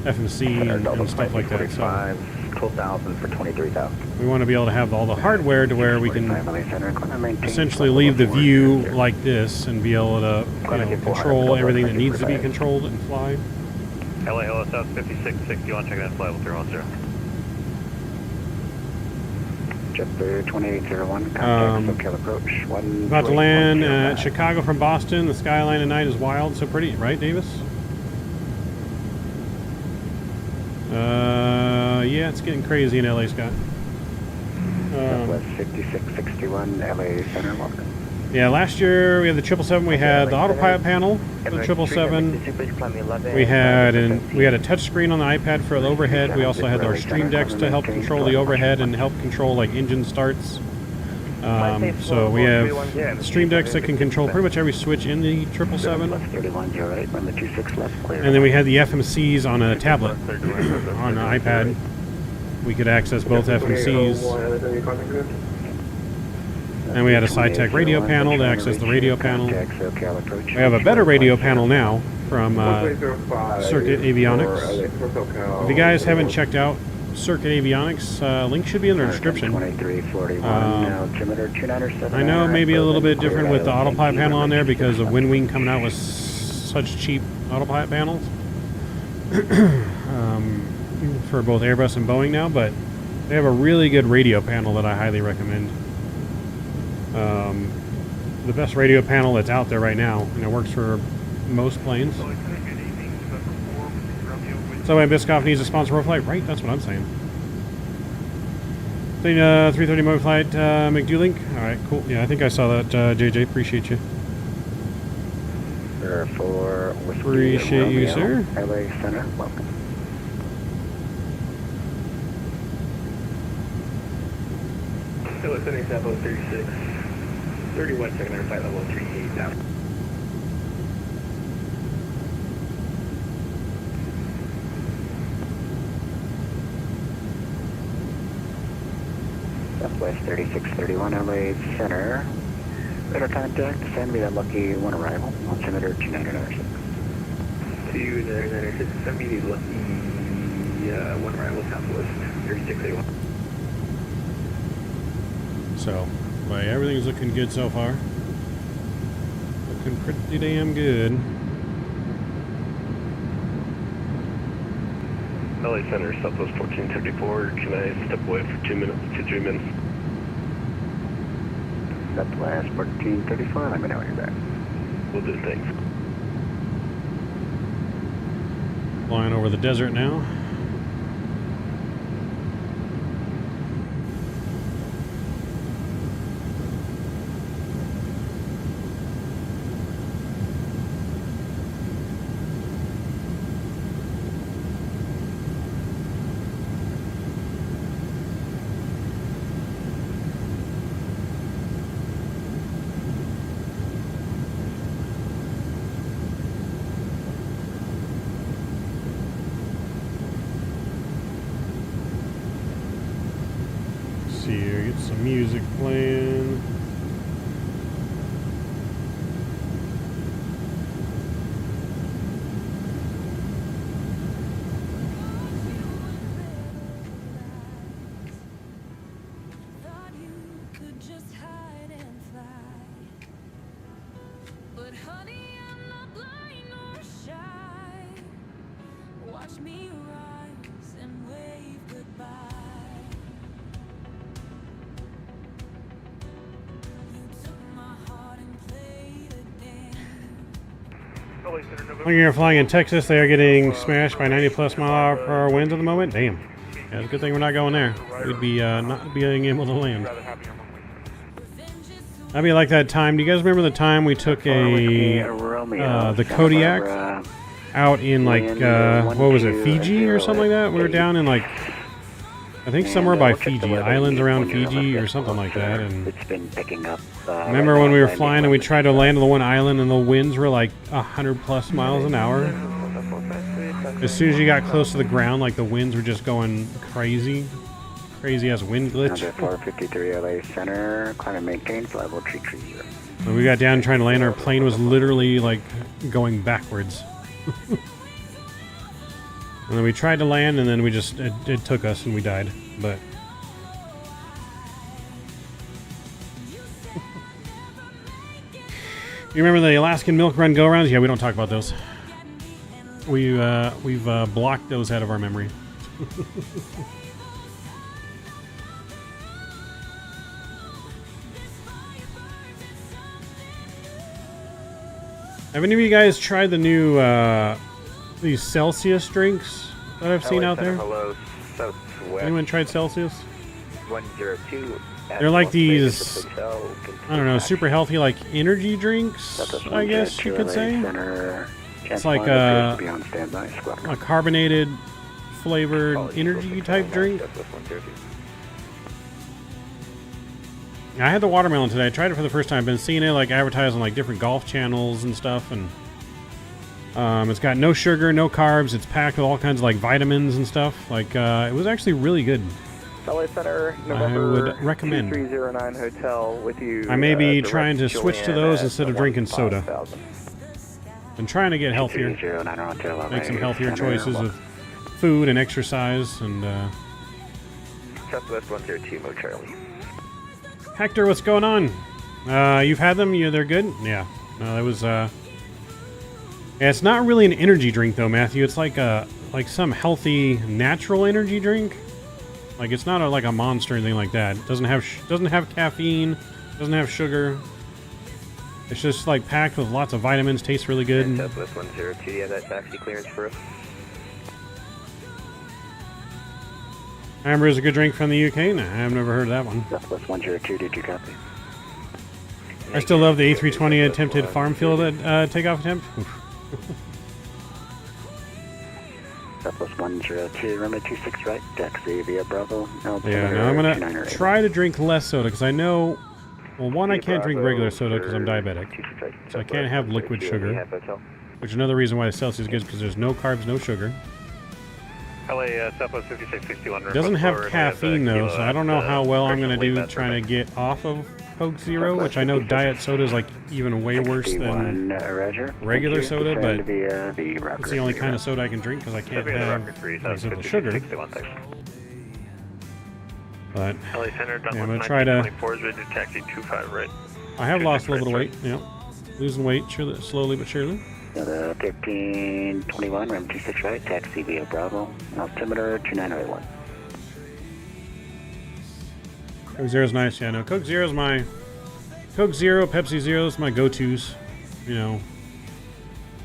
Speaker 2: FMC and stuff like that. So
Speaker 7: 12,000 for 23,000.
Speaker 2: we want to be able to have all the hardware to where we can essentially leave the view like this and be able to, you know, control everything that needs to be controlled and fly.
Speaker 6: LA OSS 5661, check that flight level 310.
Speaker 7: JetBlue 2801, contact SoCal approach.
Speaker 2: About to land at Chicago from Boston. The skyline tonight is wild, so pretty, right, Davis? Yeah, it's getting crazy in LA, Scott.
Speaker 7: Southwest 5661, LA Center, welcome.
Speaker 2: Yeah, last year we had the 777. We had the autopilot panel for the 777. We had a touch screen on the iPad for the overhead. We also had our stream decks to help control the overhead and help control like engine starts. So we have stream decks that can control pretty much every switch in the 777. And then we had the FMCs on a tablet on an iPad. We could access both FMCs. And we had a SciTech radio panel to access the radio panel. We have a better radio panel now from Circuit Avionics. If you guys haven't checked out Circuit Avionics, link should be in the description. I know maybe a little bit different with the autopilot panel on there because of Windwing coming out with such cheap autopilot panels for both Airbus and Boeing now, but they have a really good radio panel that I highly recommend. The best radio panel that's out there right now, and it works for most planes. So Biscoff needs a sponsor flight, right? That's what I'm saying. 330 mode flight, McDulink. All right, cool. Yeah, I think I saw that, JJ. Appreciate you. Appreciate you, sir.
Speaker 7: LA Center, welcome.
Speaker 4: LA Center, Southwest 36. 31 secondary flight level 38,000.
Speaker 7: Southwest 3631 LA Center. Radar contact, send me that lucky one arrival. Altimeter 2996.
Speaker 4: 2996, send me the lucky one arrival Southwest 3681.
Speaker 2: So, boy, everything's looking good so far. Looking pretty damn good.
Speaker 9: LA Center, Southwest 1434. Can I step away for 2 minutes, 2-3 minutes?
Speaker 7: Southwest 1434, let me know when you're back.
Speaker 9: We'll do, thanks.
Speaker 2: Flying over the desert now. See here, get some music playing.
Speaker 1: Watch me rise and wave goodbye. You took my heart and played a game.
Speaker 2: When you're flying in Texas, they are getting smashed by 90 plus mile per hour winds at the moment. Damn. Yeah, it's a good thing we're not going there. We'd be not being able to land. That'd be like that time. Do you guys remember the time we took the Kodiak out in like what was it, Fiji or something like that? We were down in like I think somewhere by Fiji, islands around Fiji or something like that. And
Speaker 7: it's been picking up.
Speaker 2: remember when we were flying and we tried to land on the one island and the winds were like 100+ miles an hour? As soon as you got close to the ground, like the winds were just going crazy. Crazy ass wind glitch.
Speaker 7: 453 LA Center, climate maintained, flyable 330.
Speaker 2: When we got down trying to land, our plane was literally like going backwards. And then we tried to land, and then we just it took us, and we died. But you remember the Alaskan milk run go-arounds? Yeah, we don't talk about those. We've blocked those out of our memory. Have any of you guys tried the new these Celsius drinks that I've seen out there?
Speaker 3: Hello, Southwest.
Speaker 2: Anyone tried Celsius?
Speaker 3: 102.
Speaker 2: They're like these, I don't know, super healthy like energy drinks, I guess you could say. It's like a carbonated flavored energy type drink. I had the watermelon today. I tried it for the first time. I've been seeing it like advertised on like different golf channels and stuff, and it's got no sugar, no carbs. It's packed with all kinds of like vitamins and stuff. Like it was actually really good.
Speaker 4: LA Center,
Speaker 2: I would recommend.
Speaker 4: 2309 Hotel with you.
Speaker 2: I may be trying to switch to those instead of drinking soda. I'm trying to get healthier. Make some healthier choices of food and exercise and.
Speaker 3: Southwest 102, Mo Charlie.
Speaker 2: Hector, what's going on? You've had them? Yeah, they're good? Yeah. No, that was, yeah, it's not really an energy drink, though, Matthew. It's like some healthy, natural energy drink. Like, it's not like a Monster or anything like that. It doesn't have caffeine, doesn't have sugar. It's just, like, packed with lots of vitamins, tastes really good.
Speaker 3: Southwest 102, yeah, that taxi clearance for us.
Speaker 2: Amber is a good drink from the UK? No, I've never heard of that one.
Speaker 7: Southwest 102, did you copy?
Speaker 2: I still love the A320 attempted farm field takeoff attempt.
Speaker 7: Southwest 102, runway 26 right, taxi via Bravo.
Speaker 2: Yeah, no, I'm going to try to drink less soda because I know, well, one, I can't drink regular soda because I'm diabetic. So I can't have liquid sugar. Which is another reason why the Celsius is good because there's no carbs, no sugar.
Speaker 6: LA Southwest 5661.
Speaker 2: It doesn't have caffeine though, so I don't know how well I'm going to do trying to get off of Coke Zero, which I know diet soda is like even way worse than regular soda, but it's the only kind of soda I can drink because I can't have the sugar. But yeah, I'm going to try to... I have lost a little bit of weight, yeah. Losing weight slowly but surely.
Speaker 7: 1321, runway 26 right, taxi via Bravo, altimeter 2981.
Speaker 2: Coke Zero's nice, yeah, no, Coke Zero, Pepsi Zero is my go-tos, you know,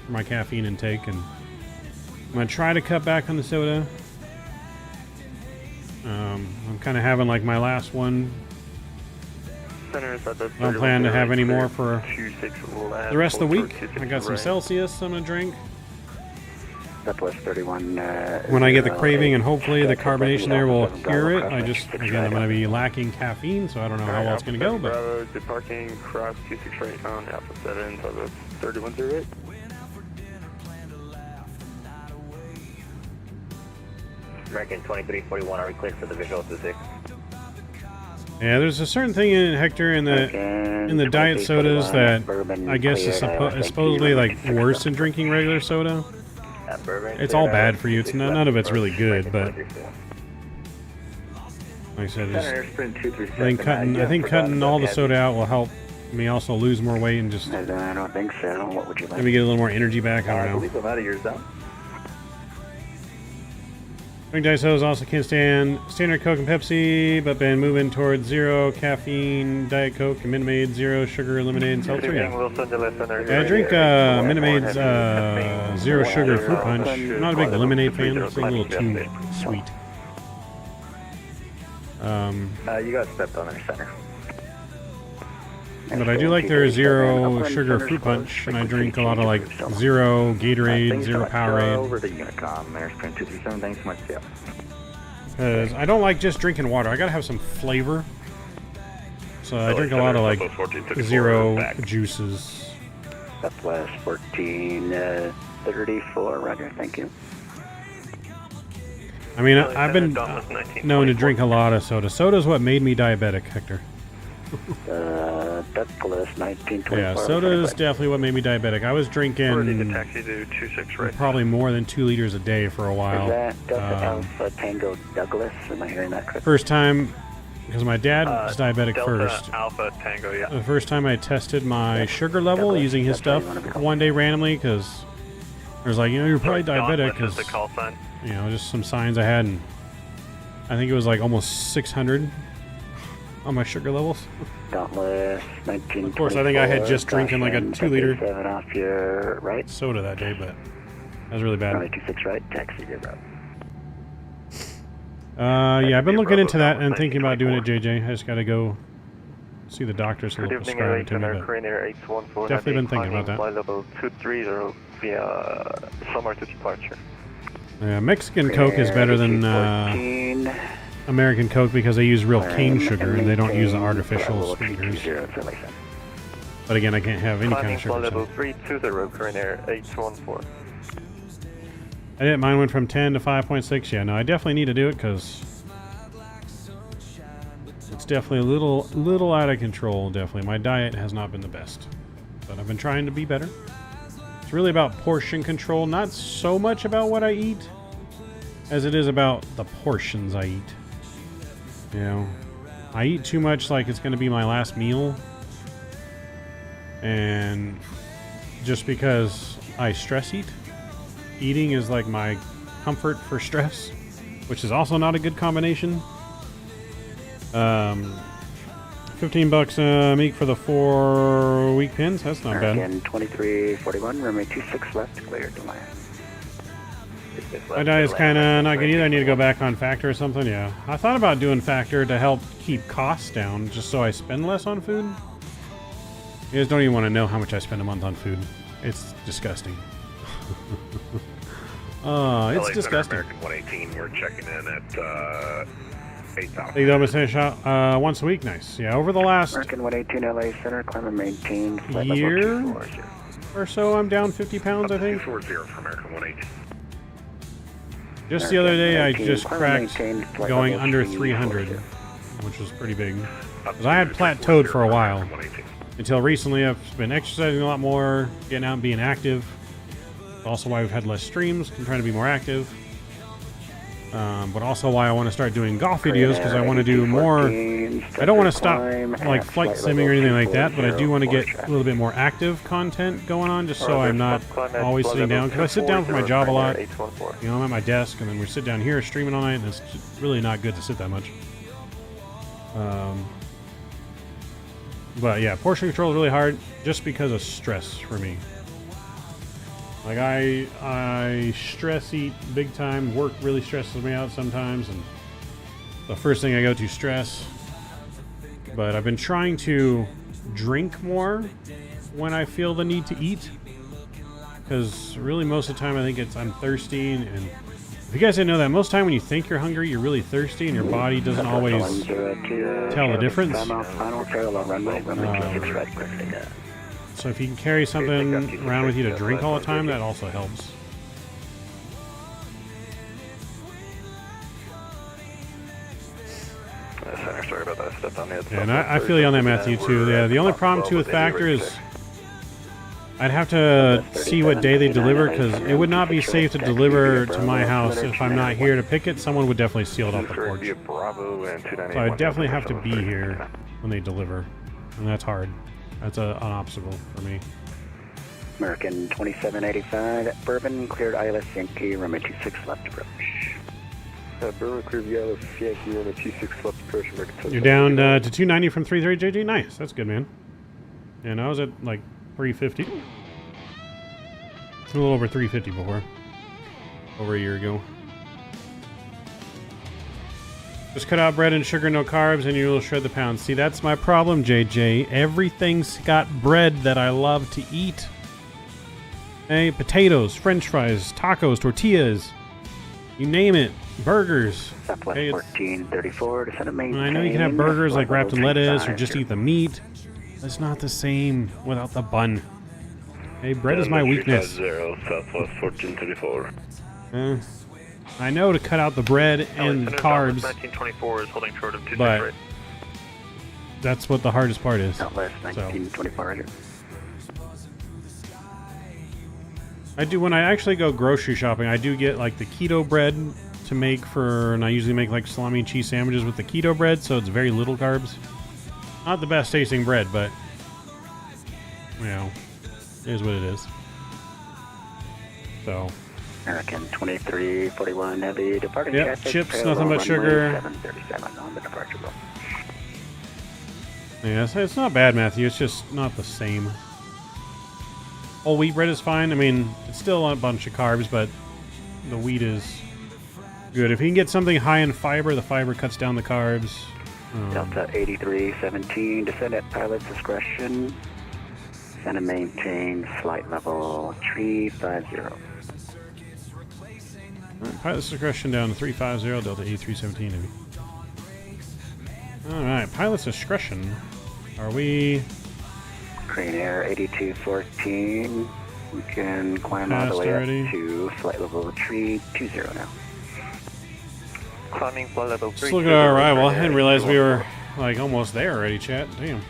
Speaker 2: for my caffeine intake, and I'm going to try to cut back on the soda. I'm kind of having like my last one. I don't plan to have any more for the rest of the week. I got some Celsius I'm going to drink.
Speaker 7: Southwest 31.
Speaker 2: When I get the craving, and hopefully the carbonation there will cure it. I just, again, I'm going to be lacking caffeine, so I don't know how well it's going to go. But
Speaker 4: departing cross 26 right on Alpha 7, Southwest 3108.
Speaker 3: American 2341, are we cleared for the visual to 6?
Speaker 2: yeah, there's a certain thing in Hector in the diet sodas that I guess is supposedly like worse than drinking regular soda. It's all bad for you. It's none of it's really good, but like I said, I think cutting all the soda out will help me also lose more weight and just
Speaker 7: I don't think so. What would you like?
Speaker 2: maybe get a little more energy back. I don't know.
Speaker 4: I'm out of your zone.
Speaker 2: Drink diet sodas also can't stand standard Coke and Pepsi, but been moving towards zero caffeine, Diet Coke, and Minute Maid, zero sugar, lemonade, and seltzer. Yeah, I drink Minute Maid's zero sugar fruit punch. I'm not a big lemonade fan. It's a little too sweet.
Speaker 4: You got stepped on our center.
Speaker 2: But I do like their zero sugar fruit punch, and I drink a lot of like zero Gatorade, zero Powerade.
Speaker 4: Over to Unicom, American 237, thanks so much, yeah.
Speaker 2: Because I don't like just drinking water. I gotta have some flavor. So I drink a lot of like zero juices.
Speaker 7: Southwest 1434, roger, thank you.
Speaker 2: I mean, I've been known to drink a lot of soda. Soda's what made me diabetic, Hector.
Speaker 7: Douglas 1924.
Speaker 2: Yeah, soda is definitely what made me diabetic. I was drinking probably more than 2 liters a day for a while.
Speaker 7: Is that Delta Alpha Tango Douglas? Am I hearing that correctly?
Speaker 2: First time, because my dad was diabetic first.
Speaker 6: Delta Alpha Tango, yeah.
Speaker 2: The first time I tested my sugar level using his stuff one day randomly, because I was like, you know, you're probably diabetic, because, you know, just some signs I had, and I think it was like almost 600 on my sugar levels.
Speaker 7: Dauntless,
Speaker 2: Of course, I think I had just drinking like a 2-liter
Speaker 7: off your right.
Speaker 2: soda that day, but that was really bad.
Speaker 7: 26 right, taxi to route.
Speaker 2: Yeah, I've been looking into that and thinking about doing it, JJ. I just got to go see the doctor so they'll prescribe it to me, but definitely been thinking about that.
Speaker 4: Flight level 230 via summer to departure.
Speaker 2: Yeah, Mexican Coke is better than American Coke because they use real cane sugar and they don't use the artificial sweeteners. But again, I can't have any kind of sugar.
Speaker 4: Flight level 320, current air 814.
Speaker 2: I didn't. Mine went from 10 to 5.6. Yeah, no, I definitely need to do it because it's definitely a little out of control. Definitely, my diet has not been the best, but I've been trying to be better. It's really about portion control, not so much about what I eat, as it is about the portions I eat. You know, I eat too much like it's going to be my last meal, and just because I stress eat. Eating is like my comfort for stress, which is also not a good combination. $15 a week for the 4-week pins. That's not bad.
Speaker 7: 2341, runway 26 left, cleared to land.
Speaker 2: My diet's kind of not good either. I need to go back on Factor or something. Yeah, I thought about doing Factor to help keep costs down, just so I spend less on food. You guys don't even want to know how much I spend a month on food. It's disgusting. It's disgusting.
Speaker 9: American 118, we're checking in at 8,000.
Speaker 2: They almost finish out once a week. Nice. Yeah, over the last
Speaker 7: American 118 LA Center, climb and maintain flight
Speaker 2: year
Speaker 7: level 240.
Speaker 2: or so, I'm down 50 pounds, I think.
Speaker 9: 240 for American 118.
Speaker 2: Just the other day, I just
Speaker 7: climb
Speaker 2: cracked
Speaker 7: and maintain flight
Speaker 2: going
Speaker 7: level
Speaker 2: under
Speaker 7: 240.
Speaker 2: 300, which was pretty big. Because I had plateaued for a while. Until recently, I've been exercising a lot more, getting out and being active. Also why we've had less streams. I'm trying to be more active. But also why I want to start doing golf videos, because I want to do more. I don't want to stop like flight simming or anything like that, but I do want to get a little bit more active content going on, just so I'm not always sitting down. Because I sit down for my job a lot. You know, I'm at my desk, and then we sit down here streaming all night, and it's really not good to sit that much. But yeah, portion control is really hard just because of stress for me. Like I stress eat big time. Work really stresses me out sometimes, and the first thing I go to stress. But I've been trying to drink more when I feel the need to eat, because really most of the time I think I'm thirsty, and if you guys didn't know that, most of the time when you think you're hungry, you're really thirsty, and your body doesn't always tell the difference. So if you can carry something around with you to drink all the time, that also helps.
Speaker 4: Sorry about that. Stepped on the
Speaker 2: Yeah, and I feel you on that, Matthew, too. Yeah, the only problem, too, with Factor is I'd have to see what day they deliver, because it would not be safe to deliver to my house if I'm not here to pick it. Someone would definitely seal it off the porch. So I definitely have to be here when they deliver, and that's hard. That's an obstacle for me.
Speaker 7: American 2785, Bourbon, cleared ILS Yankee, runway 26 left approach.
Speaker 4: Bourbon, cleared ILS Yankee, runway 26 left approach.
Speaker 2: You're down to 290 from 330, JJ? Nice, that's good, man. And I was at like 350. A little over 350 before. Over a year ago. Just cut out bread and sugar, no carbs, and you'll shred the pounds. See, that's my problem, JJ. Everything's got bread that I love to eat. Hey, potatoes, french fries, tacos, tortillas. You name it. Burgers.
Speaker 7: Southwest
Speaker 2: Okay,
Speaker 7: 1434, descend and maintain.
Speaker 2: I know you can have burgers like wrapped in lettuce or
Speaker 7: 35.
Speaker 2: just eat the meat. It's not the same without the bun. Hey, bread is my weakness.
Speaker 9: 350, Southwest 1434.
Speaker 2: I know to cut out the bread and the carbs,
Speaker 6: 1924 is holding short of 2
Speaker 2: but that's what the hardest part is.
Speaker 7: Southwest
Speaker 2: So
Speaker 7: 1924, right here.
Speaker 2: I do, when I actually go grocery shopping, I do get like the keto bread to make for, and I usually make like salami and cheese sandwiches with the keto bread, so it's very little carbs. Not the best tasting bread, but you know, it is what it is. So
Speaker 7: American 2341 heavy departing
Speaker 2: Yep,
Speaker 7: traffic.
Speaker 2: chips,
Speaker 7: parallel
Speaker 2: nothing but
Speaker 7: runway
Speaker 2: sugar.
Speaker 7: 737 on the departure roll.
Speaker 2: yeah, it's not bad, Matthew. It's just not the same. Whole wheat bread is fine. I mean, it's still a bunch of carbs, but the wheat is good. If you can get something high in fiber, the fiber cuts down the carbs.
Speaker 7: Delta 8317, descend at pilot's discretion. Descend and maintain flight level 350.
Speaker 2: Alright, pilot's discretion down to 350, Delta A317. Alright, pilot's discretion. Are we...
Speaker 7: Crane Air 8214. We can climb all the
Speaker 2: Passed
Speaker 7: way
Speaker 2: already.
Speaker 7: up to flight level 320 now.
Speaker 6: Climbing flight level 3.
Speaker 2: Let's look at our arrival. I didn't realize we were like almost there already, chat. Damn. I'm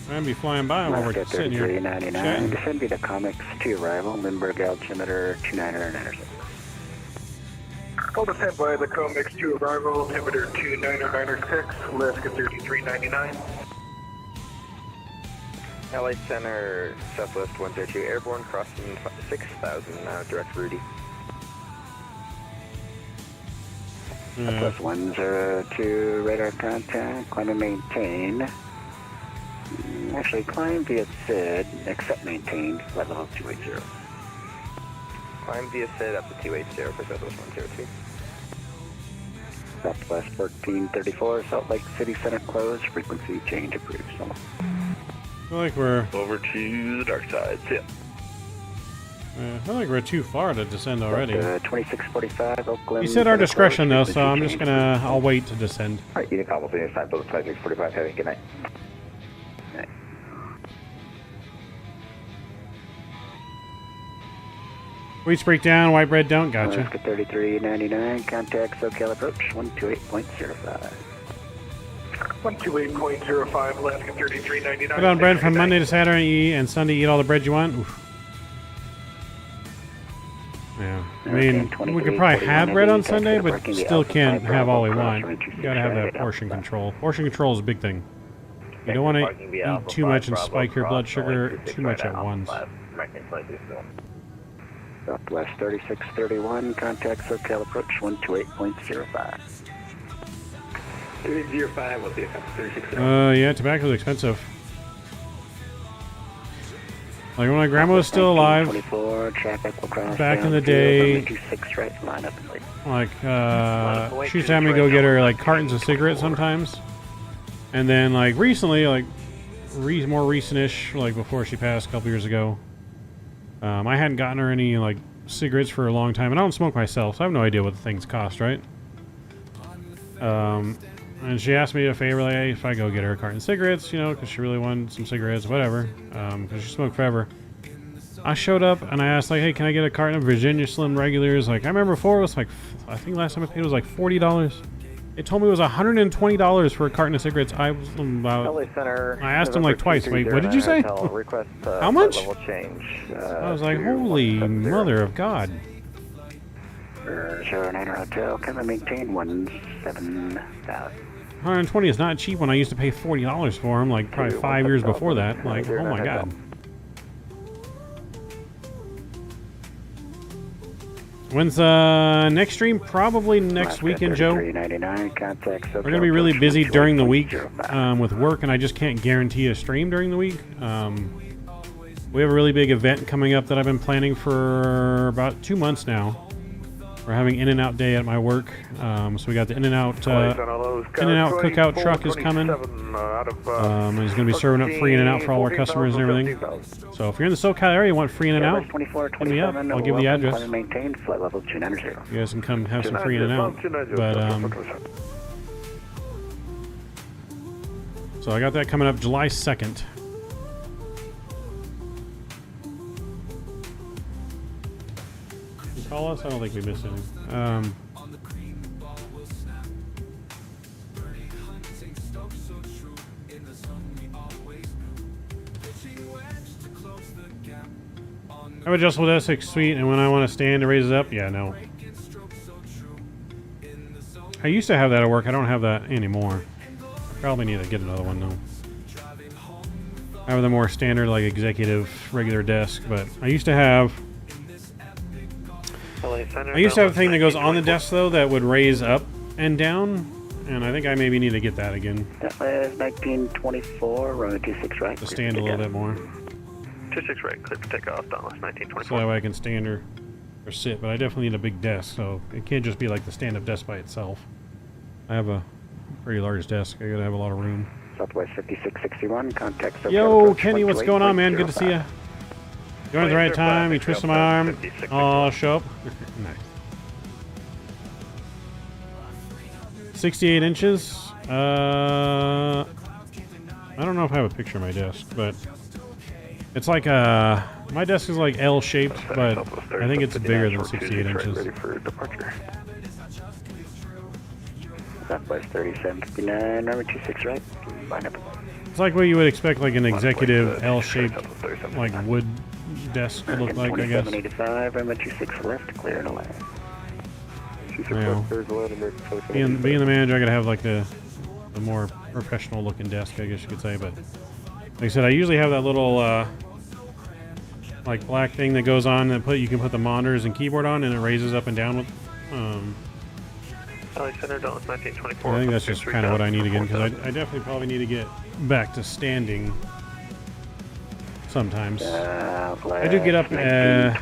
Speaker 2: gonna be flying by while we're
Speaker 7: Alaska
Speaker 2: sitting here
Speaker 7: 3399.
Speaker 2: chatting.
Speaker 7: Descend via comics to arrival. Lindbergh altimeter 29996.
Speaker 8: Full descent by the Comex to arrival, altimeter 29996, Alaska 3399.
Speaker 3: LA Center, Southwest 102, airborne crossing 6000, direct Rudy.
Speaker 7: Southwest 102, radar contact, climb and maintain. Actually, climb via SID, except maintain, flight level 280.
Speaker 3: Climb via SID up to 280 for Southwest 102.
Speaker 7: Southwest 1434, Salt Lake City Center closed, frequency change approved. So,
Speaker 2: I feel like we're
Speaker 9: Over to the dark side. Yeah.
Speaker 2: I feel like we're too far to descend already.
Speaker 7: 2645, Oakland.
Speaker 2: You said our
Speaker 7: Center
Speaker 2: discretion though,
Speaker 7: closed,
Speaker 2: so I'm
Speaker 7: frequency
Speaker 2: just
Speaker 7: change
Speaker 2: I'll wait to descend.
Speaker 7: Alright, unit call, we'll time, both 2645, heavy, good night.
Speaker 2: Wheats break down, white bread don't. Gotcha.
Speaker 7: Alaska 3399, contact SoCal approach 128.05.
Speaker 8: 128.05, Alaska 3399.
Speaker 2: Put on bread from Monday to Saturday and Sunday. Eat all the bread you want. Oof. Yeah, I mean, we could probably have bread on Sunday, but still can't have all we want. You gotta have that portion control. Portion control is a big thing. You don't want to eat too much and spike your blood sugar too much at once.
Speaker 7: Southwest 3631, contact SoCal approach 128.05.
Speaker 8: 305 will be 36.
Speaker 2: Yeah, tobacco's expensive. Like when my grandma was still alive,
Speaker 7: 24, traffic will cross
Speaker 2: back
Speaker 7: down
Speaker 2: in the
Speaker 7: field,
Speaker 2: day,
Speaker 7: 26 right, line up and leave.
Speaker 2: like, she used to have me go get her, like, cartons of cigarettes sometimes. And then, like, recently, like, more recent-ish, like, before she passed a couple years ago, I hadn't gotten her any, like, cigarettes for a long time. And I don't smoke myself, so I have no idea what the things cost, right? And she asked me a favor, like, hey, if I go get her a carton of cigarettes, you know, because she really wanted some cigarettes, whatever, because she smoked forever. I showed up, and I asked, like, hey, can I get a carton of Virginia Slim Regulars? Like, I remember before it was, like, I think last time I paid it was, like, $40. It told me it was $120 for a carton of cigarettes. I was about... I asked him, like, twice. Wait, what did you say? How much? I was like, holy mother of God.
Speaker 7: Sure, Niner Hotel, come and maintain 17,000.
Speaker 2: 120 is not cheap when I used to pay $40 for them, like probably 5 years before that. Like, oh my God. When's next stream? Probably next weekend, Joe. We're gonna be really busy during the week with work, and I just can't guarantee a stream during the week. We have a really big event coming up that I've been planning for about 2 months now. We're having in and out day at my work, so we got the in and out cookout truck is coming. And he's going to be serving up free in and out for all our customers and everything. So if you're in the SoCal area, you want free in and out, hit me up. I'll give you the address.
Speaker 7: Maintained flight level 290.
Speaker 2: You guys can come have some free in and out. But so I got that coming up July 2nd. Call us? I don't think we missed anything. I have adjustable desk, sweet, and when I want to stand to raise it up, yeah, no. I used to have that at work. I don't have that anymore. Probably need to get another one though. I have the more standard, like executive, regular desk, but I used to have. I used to have a thing that goes on the desk though that would raise up and down, and I think I maybe need to get that again.
Speaker 7: That was 1924, runway 26 right.
Speaker 2: To stand a little bit more.
Speaker 6: 26 right, clear for takeoff, Dallas 1924.
Speaker 2: So that way I can stand or sit, but I definitely need a big desk, so it can't just be like the stand-up desk by itself. I have a pretty large desk. I gotta have a lot of room.
Speaker 7: Southwest 5661, contact.
Speaker 2: Yo, Kenny, what's going on, man? Good to see you. Going at the right time. You twisted my arm. I'll show up. Nice. 68 inches. I don't know if I have a picture of my desk, but it's like my desk is like L-shaped, but I think it's bigger than 68 inches.
Speaker 4: Ready for departure.
Speaker 7: Southwest 3759, runway 26 right. Line up.
Speaker 2: It's like what you would expect, like an executive L-shaped, like wood desk to look like, I guess.
Speaker 7: 2785, runway 26 left, clear and land.
Speaker 2: Being the manager, I gotta have like the more professional looking desk, I guess you could say. But like I said, I usually have that little like black thing that goes on that you can put the monitors and keyboard on, and it raises up and down with.
Speaker 6: Center, Dallas 1924.
Speaker 2: I think that's just kind of what I need again, because I definitely probably need to get back to standing sometimes. I do get up. I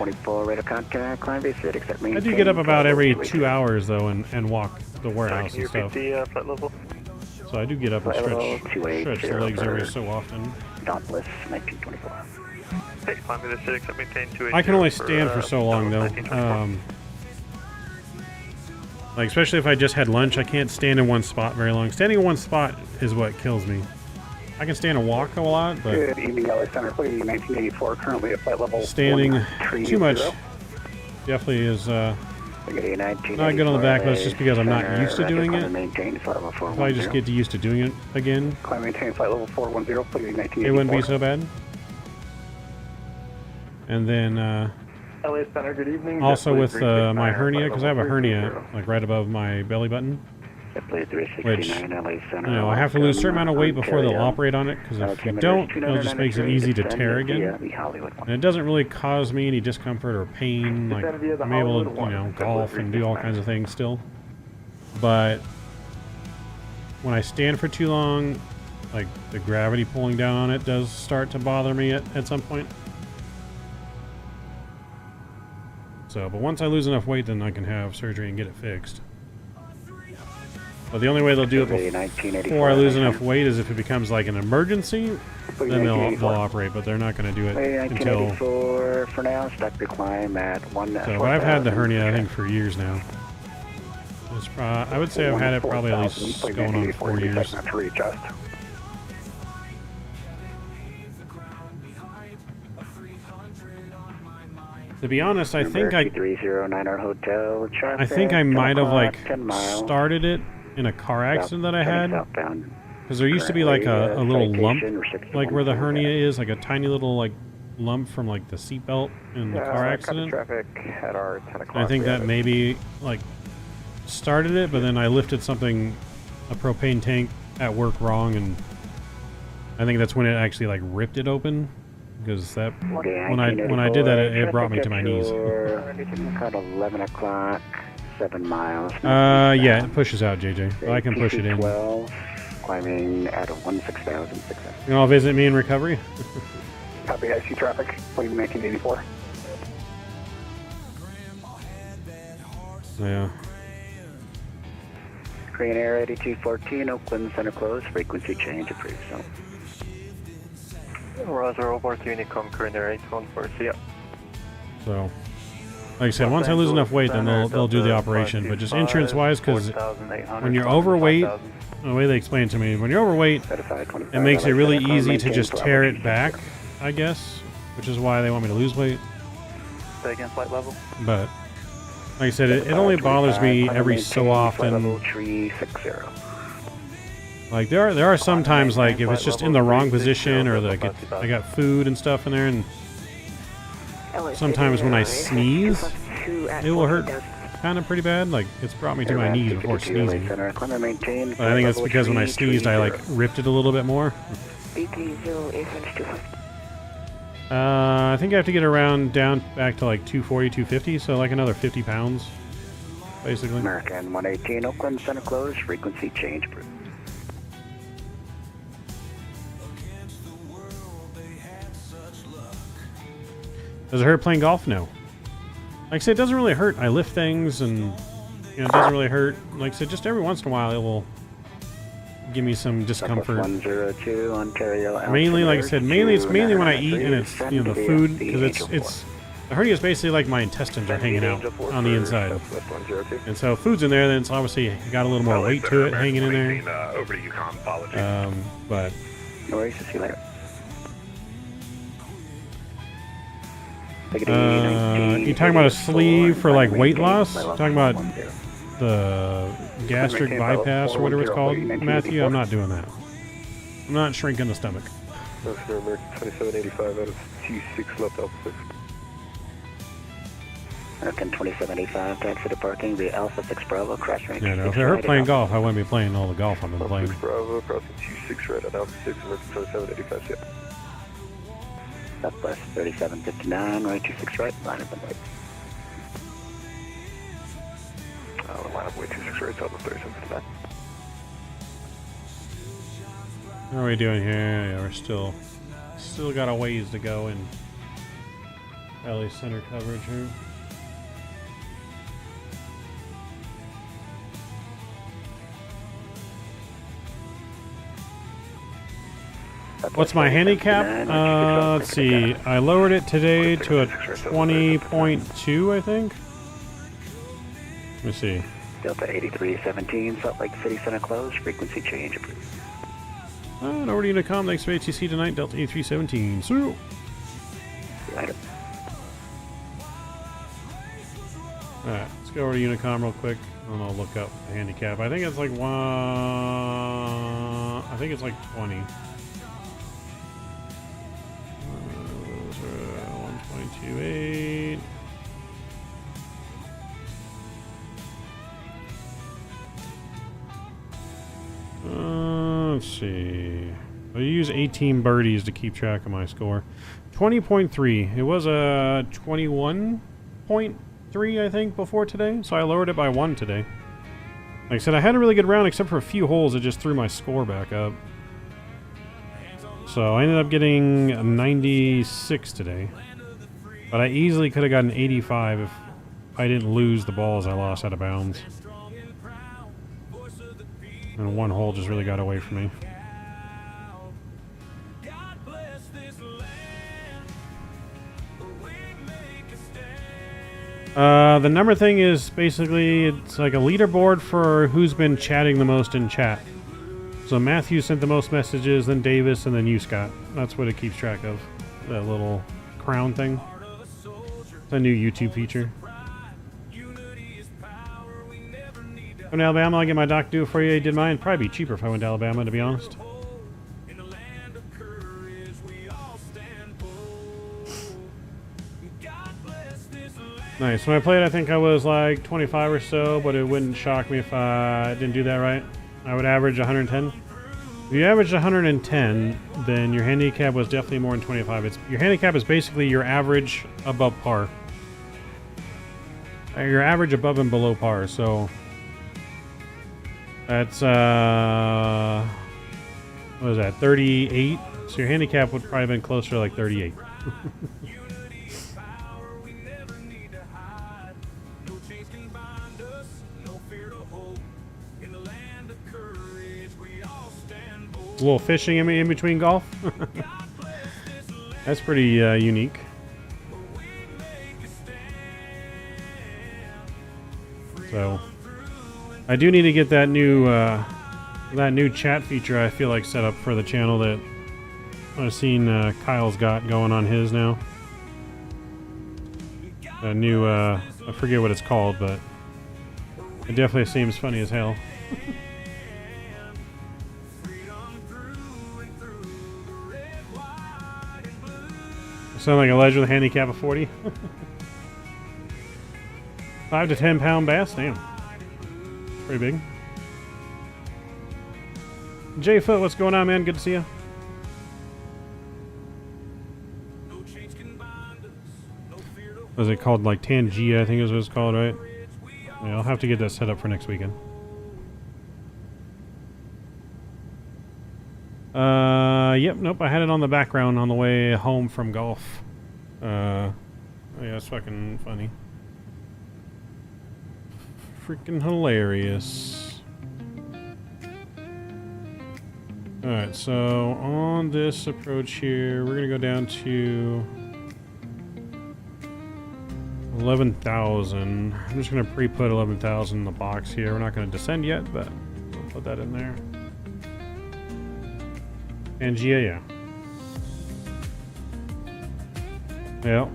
Speaker 2: do get up about every 2 hours though, and walk the warehouse and stuff. So I do get up and stretch the legs every so often. I can only stand for so long though. Like especially if I just had lunch, I can't stand in one spot very long. Standing in one spot is what kills me. I can stand and walk a lot, but
Speaker 7: good evening, LA Center, 1984, currently at flight level
Speaker 2: standing too much definitely is not good on the back, but it's just because I'm not used to doing it. If I just get used to doing it again,
Speaker 7: maintain flight level 410,
Speaker 2: it wouldn't be so bad. And then
Speaker 4: LA Center, good evening.
Speaker 2: Also with my hernia, because I have a hernia like right above my belly button, which, you know, I have to lose a certain amount of weight before they'll operate on it, because if you don't, it just makes it easy to tear again. And it doesn't really cause me any discomfort or pain. Like, I'm able to, you know, golf and do all kinds of things still. But when I stand for too long, like the gravity pulling down on it does start to bother me at some point. So, but once I lose enough weight, then I can have surgery and get it fixed. But the only way they'll do it before I lose enough weight is if it becomes like an emergency, then they'll operate, but they're not going to do it until...
Speaker 7: for now, stuck to climb at 1.
Speaker 2: So I've had the hernia, I think, for years now. It's I would say I've had it probably at least going on 4 years. To be honest, I think I might have like started it in a car accident that I had, because there used to be like a little lump, like where the hernia is, like a tiny little like lump from like the seatbelt in the car accident. I think that maybe like started it, but then I lifted something, a propane tank at work wrong, and I think that's when it actually like ripped it open. Because that when I did that, it brought me to my knees.
Speaker 7: 11 o'clock, 7 miles.
Speaker 2: Yeah, it pushes out, JJ. I can push it in.
Speaker 7: 12, climbing at 16,600.
Speaker 2: You want to visit me in recovery?
Speaker 7: Copy, I see traffic. 1984.
Speaker 2: Yeah.
Speaker 7: Green Air 8214, Oakland Center closed, frequency change approved. So.
Speaker 4: Roger, over to Unicom, Green Air 814, see ya.
Speaker 2: So, like I said, once I lose enough weight, then they'll do the operation. But just insurance-wise, because when you're overweight, the way they explain it to me, when you're overweight, it makes it really easy to just tear it back, I guess, which is why they want me to lose weight.
Speaker 4: Stay again, flight level.
Speaker 2: But, like I said, it only bothers me every so often. Like, there are some times, like, if it's just in the wrong position, or like I got food and stuff in there, and sometimes when I sneeze, it will hurt kind of pretty bad. Like, it's brought me to my knees before sneezing. But I think that's because when I sneezed, I, like, ripped it a little bit more. I think I have to get around down back to, like, 240, 250, so, like, another 50 pounds, basically.
Speaker 7: American 118, Oakland Center closed, frequency change approved.
Speaker 2: Does it hurt playing golf? No. Like I said, it doesn't really hurt. I lift things, and you know, it doesn't really hurt. Like I said, just every once in a while, it will give me some discomfort.
Speaker 7: 102, Ontario,
Speaker 2: mainly, like I said, it's mainly when I eat, and it's, you know, the food, because it's the hernia is basically like my intestines are hanging out on the inside, and so if food's in there, then it's obviously got a little more weight to it hanging in there.
Speaker 9: Over to Yukon, apologies.
Speaker 2: But
Speaker 7: no worries, see you later.
Speaker 2: you talking about a sleeve for like weight loss? Talking about the gastric bypass or whatever it's called, Matthew? I'm not doing that. I'm not shrinking the stomach.
Speaker 4: Officer American 2785 out of 26 left Alpha 6.
Speaker 7: American 2785, taxi to parking, the Alpha 6 Bravo, cross range.
Speaker 2: Yeah, no, if I hurt playing golf, I wouldn't be playing all the golf I've been playing.
Speaker 4: Alpha 6 Bravo, crossing 26 right on Alpha 6, American 2785, yeah.
Speaker 7: Southwest 3759, right 26 right, line up and wait.
Speaker 4: Line up way 26 right, Southwest 3759.
Speaker 2: How are we doing here? Yeah, we're still got a ways to go in LA center coverage here. What's my handicap? Let's see. I lowered it today to a 20.2, I think. Let me see.
Speaker 7: Delta 8317, Salt Lake City Center closed, frequency change approved.
Speaker 2: And over to Unicom, thanks for ATC tonight, Delta 8317. So.
Speaker 7: Later.
Speaker 2: Alright, let's go over to Unicom real quick, and I'll look up the handicap. I think it's like 20. 122.8. Let's see. I use 18 birdies to keep track of my score. 20.3. It was a 21.3, I think, before today, so I lowered it by 1 today. Like I said, I had a really good round, except for a few holes that just threw my score back up. So I ended up getting a 96 today. But I easily could have gotten 85 if I didn't lose the balls I lost out of bounds. And one hole just really got away from me. The number thing is basically, it's like a leaderboard for who's been chatting the most in chat. So Matthew sent the most messages, then Davis, and then you, Scott. That's what it keeps track of. That little crown thing. It's a new YouTube feature. Going to Alabama, I'll get my doc to do it for you. He did mine. Probably be cheaper if I went to Alabama, to be honest. Nice. When I played, I think I was like 25 or so, but it wouldn't shock me if I didn't do that right. I would average 110. If you averaged 110, then your handicap was definitely more than 25. Your handicap is basically your average above par. Your average above and below par, so that's what is that, 38? So your handicap would probably have been closer to like 38. A little fishing in between golf. That's pretty unique. So I do need to get that new chat feature I feel like set up for the channel that I've seen Kyle's got going on his now. A new I forget what it's called, but it definitely seems funny as hell. Sound like a ledge with a handicap of 40. 5 to 10 pound bass, damn. Pretty big. J Foot, what's going on, man? Good to see you. Was it called like Tangia? I think is what it's called, right? Yeah, I'll have to get that set up for next weekend. Yep, nope, I had it on the background on the way home from golf. Yeah, it's fucking funny. Freaking hilarious. Alright, so on this approach here, we're gonna go down to 11,000. I'm just gonna pre-put 11,000 in the box here. We're not gonna descend yet, but we'll put that in there. And yeah. Yeah,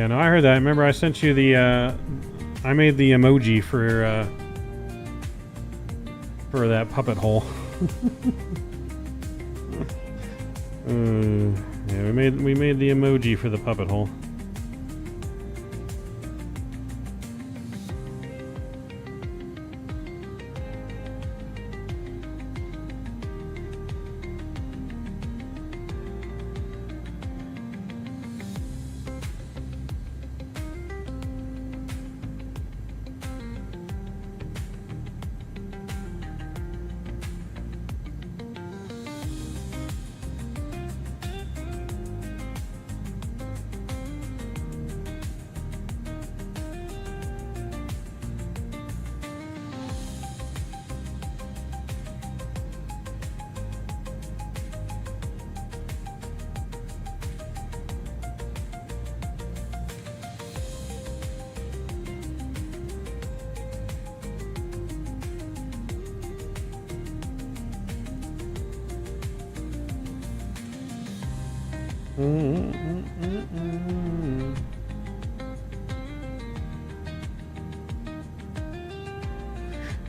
Speaker 2: no, I heard that. Remember I sent you the, I made the emoji for that puppet hole. Yeah, we made the emoji for the puppet hole.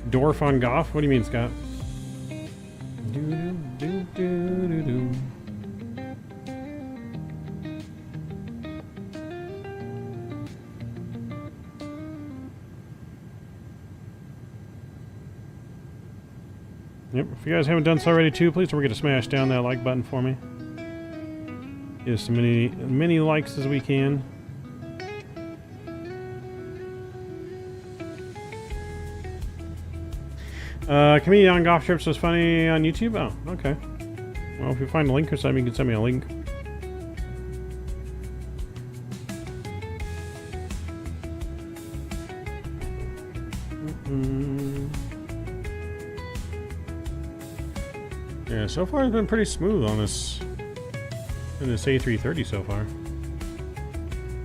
Speaker 2: Dwarf on Goff? What do you mean, Scott? Yep, if you guys haven't done so already too, please don't forget to smash down that like button for me. Give us as many likes as we can. Comedian on golf trips was funny on YouTube? Oh, okay. Well, if you find a link or something, you can send me a link. Yeah, so far it's been pretty smooth on this in this A330 so far.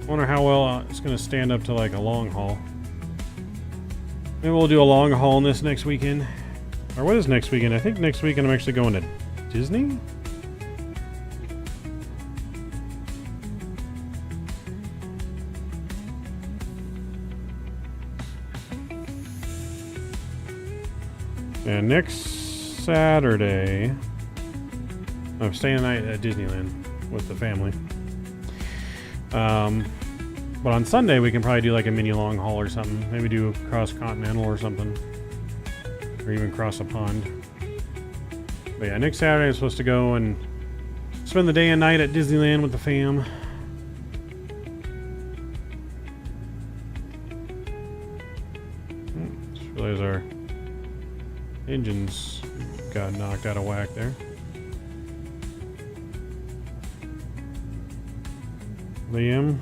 Speaker 2: Wonder how well it's going to stand up to like a long haul. Maybe we'll do a long haul on this next weekend. Or what is next weekend? I think next weekend I'm actually going to Disney? Yeah, next Saturday I'm staying the night at Disneyland with the family. But on Sunday we can probably do like a mini long haul or something. Maybe do a cross-continental or something. Or even cross a pond. But yeah, next Saturday I'm supposed to go and spend the day and night at Disneyland with the fam. Just realized our engines got knocked out of whack there. Liam.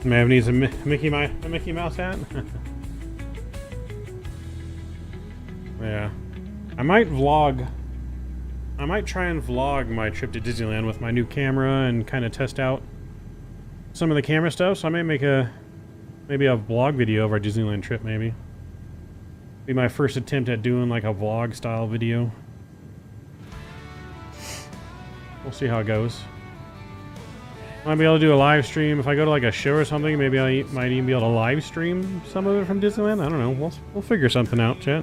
Speaker 2: Mav needs a Mickey Mouse hat. Yeah, I might vlog. I might try and vlog my trip to Disneyland with my new camera and kind of test out some of the camera stuff. So I might make maybe a vlog video of our Disneyland trip. Maybe be my first attempt at doing like a vlog style video. We'll see how it goes. Might be able to do a live stream if I go to like a show or something. Maybe I might even be able to live stream some of it from Disneyland. I don't know. We'll figure something out, chat.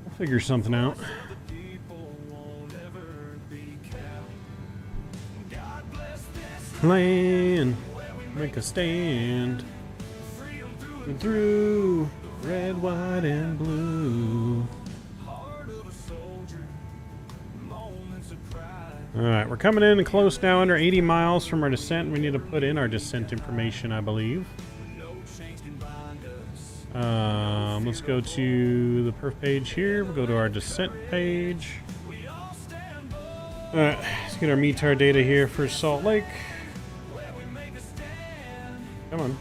Speaker 2: We'll figure something out. Land, make a stand. And through red, white, and blue. Alright, we're coming in close now, under 80 miles from our descent. We need to put in our descent information, I believe. Let's go to the perf page here. We'll go to our descent page. Alright, let's get our METAR data here for Salt Lake. Come on.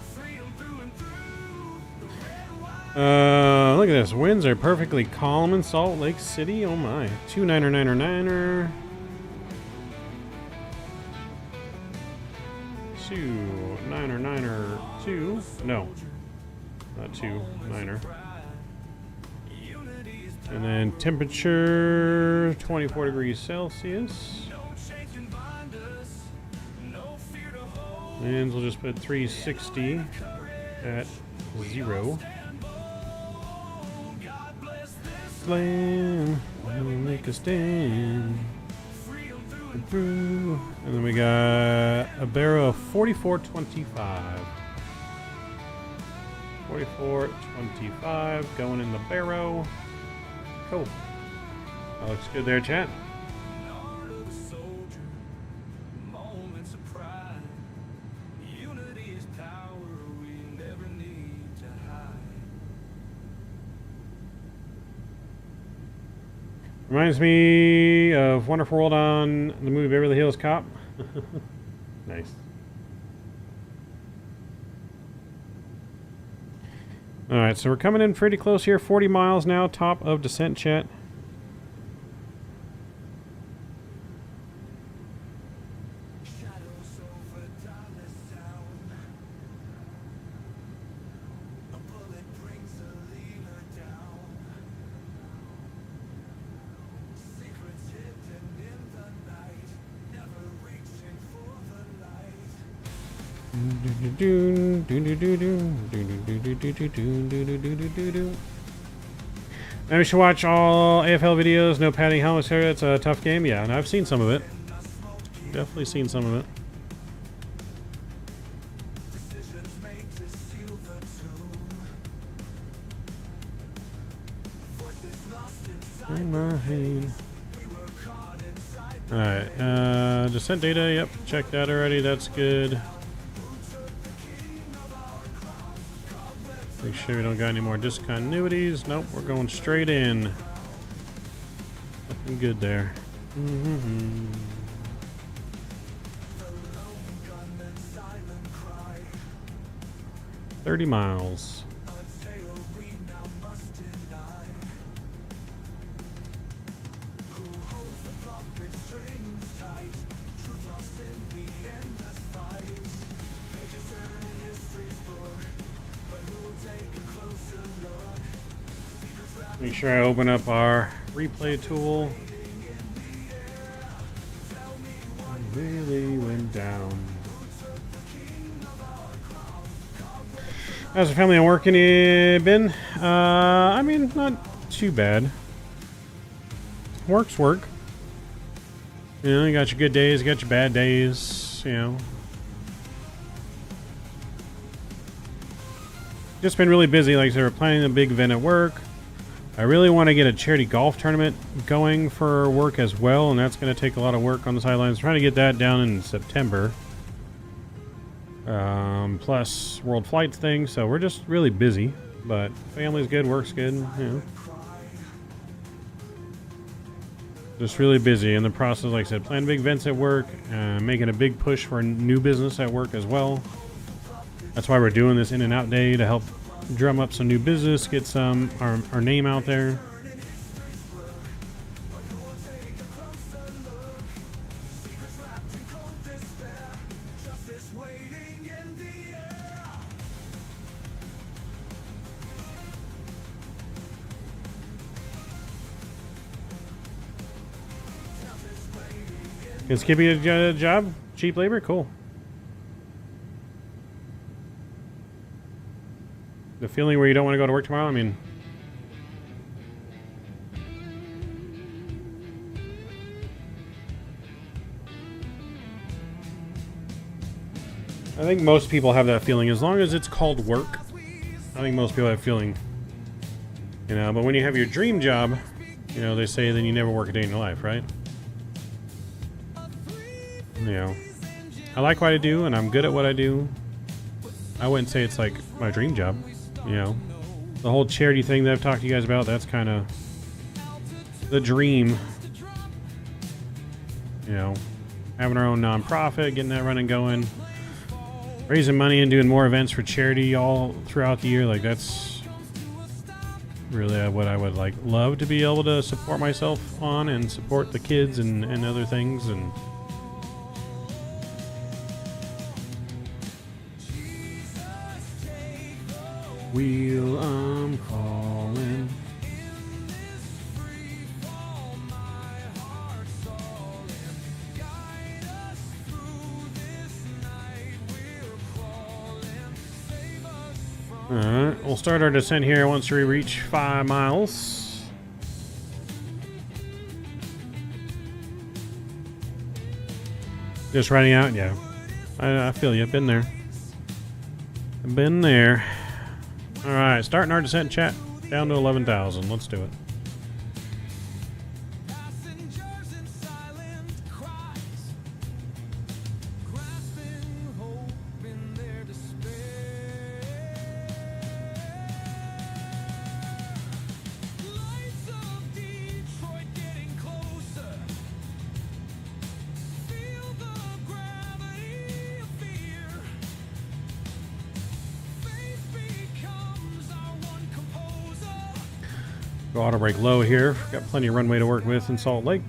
Speaker 2: Look at this. Winds are perfectly calm in Salt Lake City. Oh my. 29er. 2 no, not 2 9er, and then temperature 24 degrees Celsius. Winds, we'll just put 360 at 0. Land, we'll make a stand. Through, and then we got a barrel of 44.25. 44.25 going in the barrel. Cool. That looks good there, chat. Reminds me of Wonderful World on the movie Beverly Hills Cop. Nice. Alright, so we're coming in pretty close here. 40 miles now, top of descent, chat. Maybe we should watch all AFL videos, no padding helmets here. It's a tough game. Yeah, and I've seen some of it. Definitely seen some of it. Alright, descent data, yep, checked that already, that's good. Make sure we don't got any more discontinuities. Nope, we're going straight in. Looking good there. 30 miles. Make sure I open up our replay tool. Really went down. How's the family and working been? I mean, not too bad. Work's work. You know, you got your good days, you got your bad days, you know. Just been really busy. Like I said, we're planning a big event at work. I really want to get a charity golf tournament going for work as well, and that's going to take a lot of work on the sidelines. Trying to get that down in September. plus world flights thing. So we're just really busy, but family's good, work's good, you know. Just really busy in the process, like I said, planning big events at work, making a big push for new business at work as well. That's why we're doing this in and out day, to help drum up some new business, get some our name out there. Is Skippy a job? Cheap labor? Cool. The feeling where you don't want to go to work tomorrow? I mean... I think most people have that feeling. As long as it's called work, I think most people have that feeling. You know, but when you have your dream job, you know, they say then you never work a day in your life, right? You know, I like what I do and I'm good at what I do. I wouldn't say it's like my dream job, you know. The whole charity thing that I've talked to you guys about, that's kind of the dream. You know, having our own nonprofit, getting that running going, raising money and doing more events for charity all throughout the year. Like, that's really what I would like love to be able to support myself on and support the kids and other things. And wheel, I'm calling. Alright, we'll start our descent here once we reach 5 miles. Just running out? Yeah. I feel you. I've been there. I've been there. Alright, starting our descent, chat. Down to 11,000. Let's do it. Go auto brake low here. Got plenty of runway to work with in Salt Lake.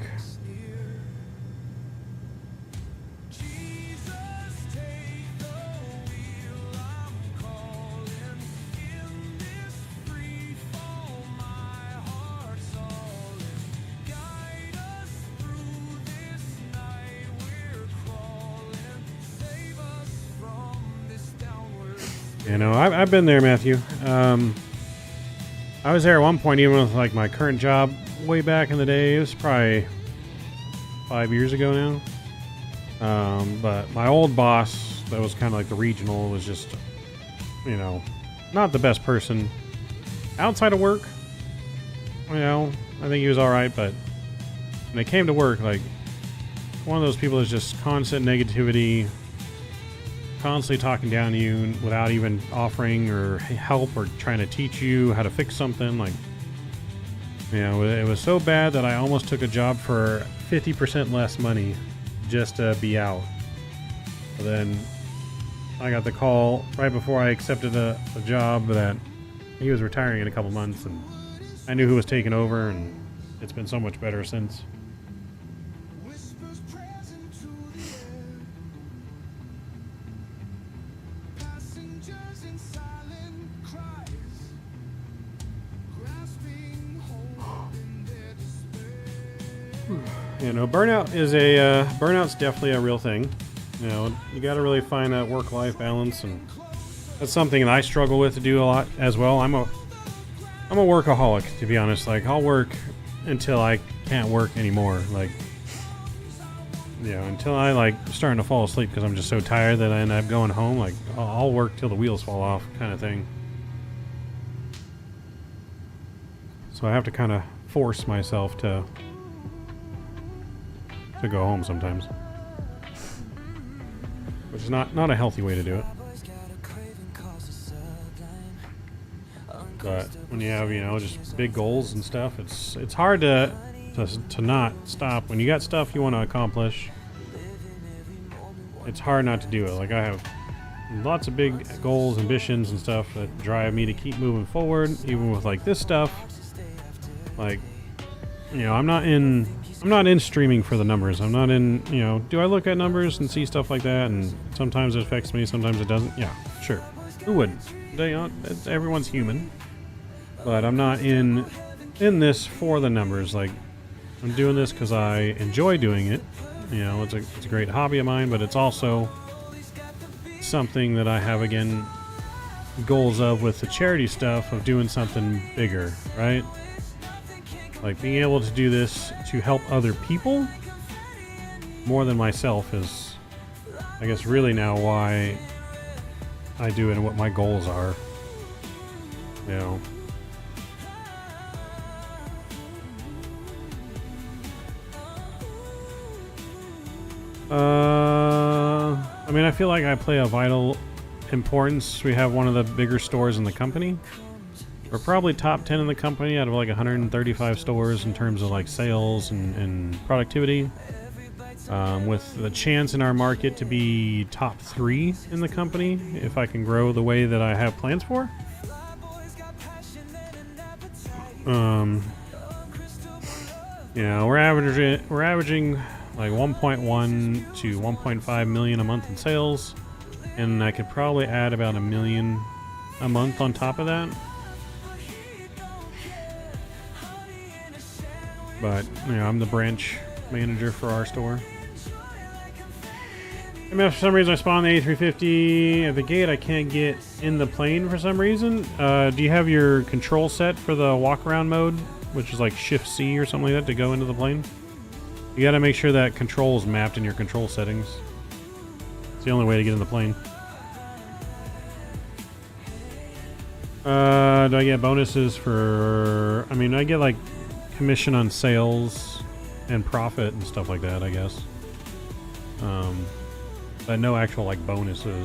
Speaker 2: You know, I've been there, Matthew. I was there at one point, even with like my current job way back in the day. It was probably 5 years ago now. But my old boss, that was kind of like the regional, was just, you know, not the best person. Outside of work, you know, I think he was alright, but when it came to work, like, one of those people is just constant negativity, constantly talking down to you without even offering or help or trying to teach you how to fix something. Like, you know, it was so bad that I almost took a job for 50% less money just to be out. But then I got the call right before I accepted a job that he was retiring in a couple months, and I knew who was taking over, and it's been so much better since. You know, burnout's definitely a real thing. You know, you got to really find that work-life balance, and that's something that I struggle with to do a lot as well. I'm a workaholic, to be honest. Like, I'll work until I can't work anymore. Like, you know, until I like starting to fall asleep because I'm just so tired that I end up going home. Like, I'll work till the wheels fall off, kind of thing. So I have to kind of force myself to go home sometimes. which is not a healthy way to do it. But when you have, you know, just big goals and stuff, it's hard to not stop. When you got stuff you want to accomplish, it's hard not to do it. Like I have lots of big goals, ambitions and stuff that drive me to keep moving forward, even with like this stuff. Like, you know, I'm not in streaming for the numbers. I'm not in, you know, do I look at numbers and see stuff like that, and sometimes it affects me, sometimes it doesn't? Yeah, sure. Who wouldn't? Everyone's human. But I'm not in this for the numbers. Like, I'm doing this because I enjoy doing it. You know, it's a great hobby of mine, but it's also something that I have, again, goals of with the charity stuff of doing something bigger, right? Like being able to do this to help other people more than myself is, I guess, really now why I do it and what my goals are. You know. I mean, I feel like I play a vital importance. We have one of the bigger stores in the company. We're probably top 10 in the company out of like 135 stores in terms of like sales and productivity. With the chance in our market to be top 3 in the company if I can grow the way that I have plans for. You know, we're averaging like 1.1 to 1.5 million a month in sales, and I could probably add about $1 million a month on top of that. But, you know, I'm the branch manager for our store. I mean, for some reason I spawned the A330 at the gate. I can't get in the plane for some reason. Do you have your control set for the walk around mode, which is like Shift C or something like that to go into the plane? You gotta make sure that control is mapped in your control settings. It's the only way to get in the plane. Do I get bonuses for... I mean, I get like commission on sales and profit and stuff like that, I guess. But no actual like bonuses.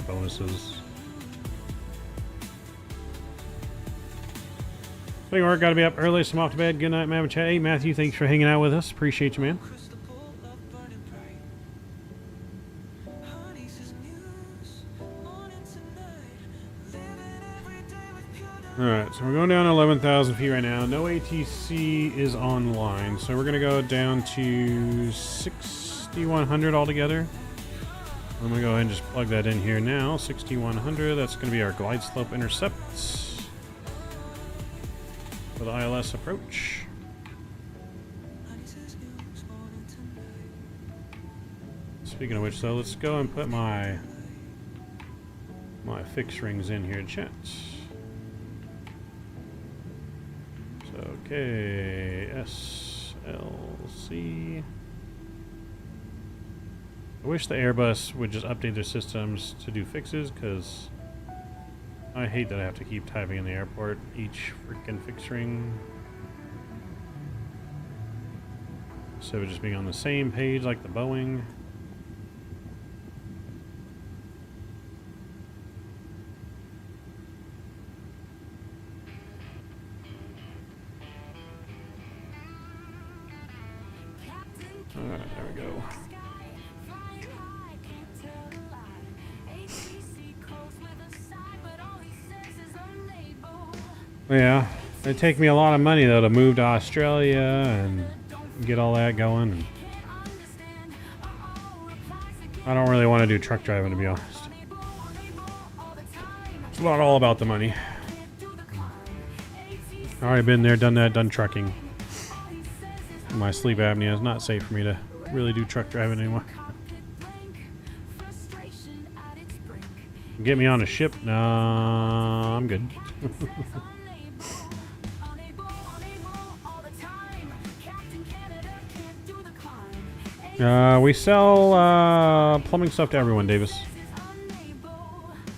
Speaker 2: Putting work, gotta be up early, so I'm off to bed. Good night, man. Chat. Hey, Matthew, thanks for hanging out with us. Appreciate you, man. Alright, so we're going down to 11,000 feet right now. No ATC is online, so we're going to go down to 6,100 altogether. I'm going to go ahead and just plug that in here now. 6,100, that's going to be our glide slope intercept for the ILS approach. Speaking of which, so let's go and put my fixed rings in here, chat. Okay, SLC. I wish the Airbus would just update their systems to do fixes, because I hate that I have to keep typing in the airport each freaking fix ring. So we're just being on the same page like the Boeing. Alright, there we go. Yeah, it'd take me a lot of money though to move to Australia and get all that going. And I don't really want to do truck driving, to be honest. It's not all about the money. I've already been there, done that, done trucking. My sleep apnea is not safe for me to really do truck driving anymore. Get me on a ship? No, I'm good. We sell plumbing stuff to everyone, Davis.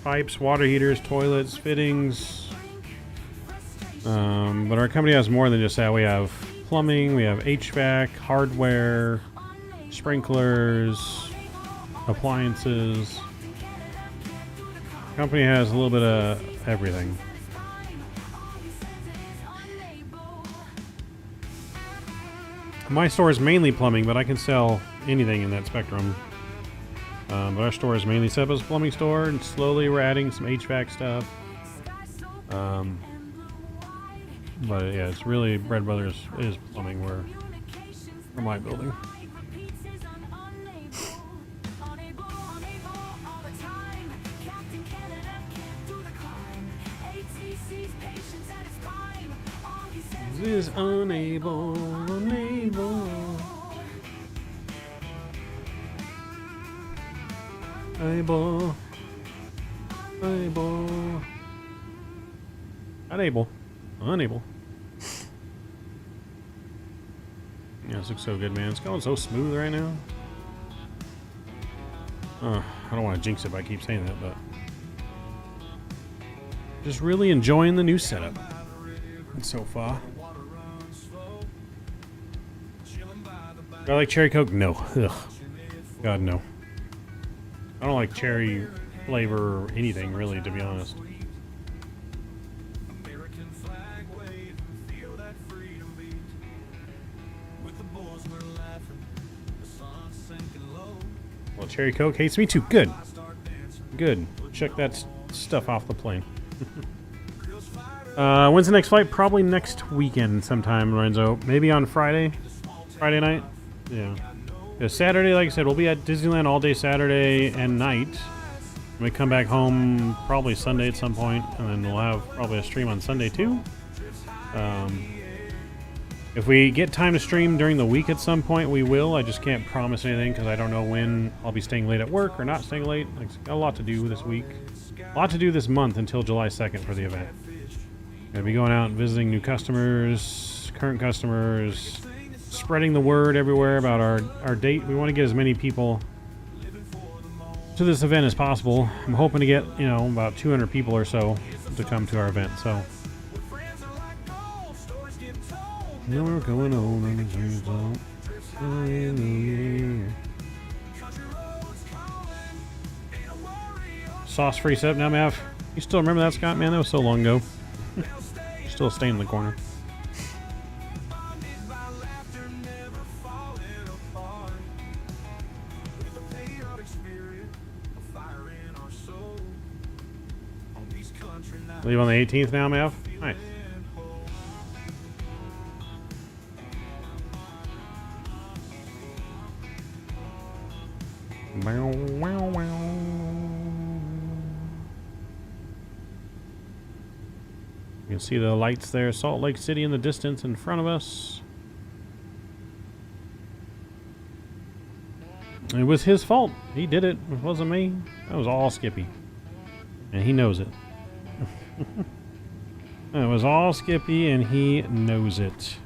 Speaker 2: Pipes, water heaters, toilets, fittings. But our company has more than just that. We have plumbing, we have HVAC, hardware, sprinklers, appliances. Company has a little bit of everything. My store is mainly plumbing, but I can sell anything in that spectrum. But our store is mainly set up as a plumbing store, and slowly we're adding some HVAC stuff. But yeah, it's really Bread Brothers is plumbing for my building. Is unable. Unable. Yeah, this looks so good, man. It's going so smooth right now. I don't want to jinx it by keep saying that, but just really enjoying the new setup so far. Do I like cherry Coke? No. Ugh. God, no. I don't like cherry flavor or anything, really, to be honest. Well, cherry Coke hates me too. Good. Good. Check that stuff off the plane. When's the next flight? Probably next weekend sometime, Lorenzo. Maybe on Friday. Friday night. Yeah. Saturday, like I said, we'll be at Disneyland all day Saturday and night. We come back home probably Sunday at some point, and then we'll have probably a stream on Sunday too. If we get time to stream during the week at some point, we will. I just can't promise anything because I don't know when I'll be staying late at work or not staying late. I've got a lot to do this week. A lot to do this month until July 2nd for the event. Gonna be going out and visiting new customers, current customers, spreading the word everywhere about our date. We want to get as many people to this event as possible. I'm hoping to get, about 200 people or so to come to our event. So, we're going on. Sauce-free setup now, Mav. You still remember that, Scott? Man, that was so long ago. Still staying in the corner. Leave on the 18th now, Mav? Nice. You can see the lights there, Salt Lake City in the distance in front of us. It was his fault. He did it. It wasn't me. That was all Skippy. And he knows it. It was all Skippy, and he knows it.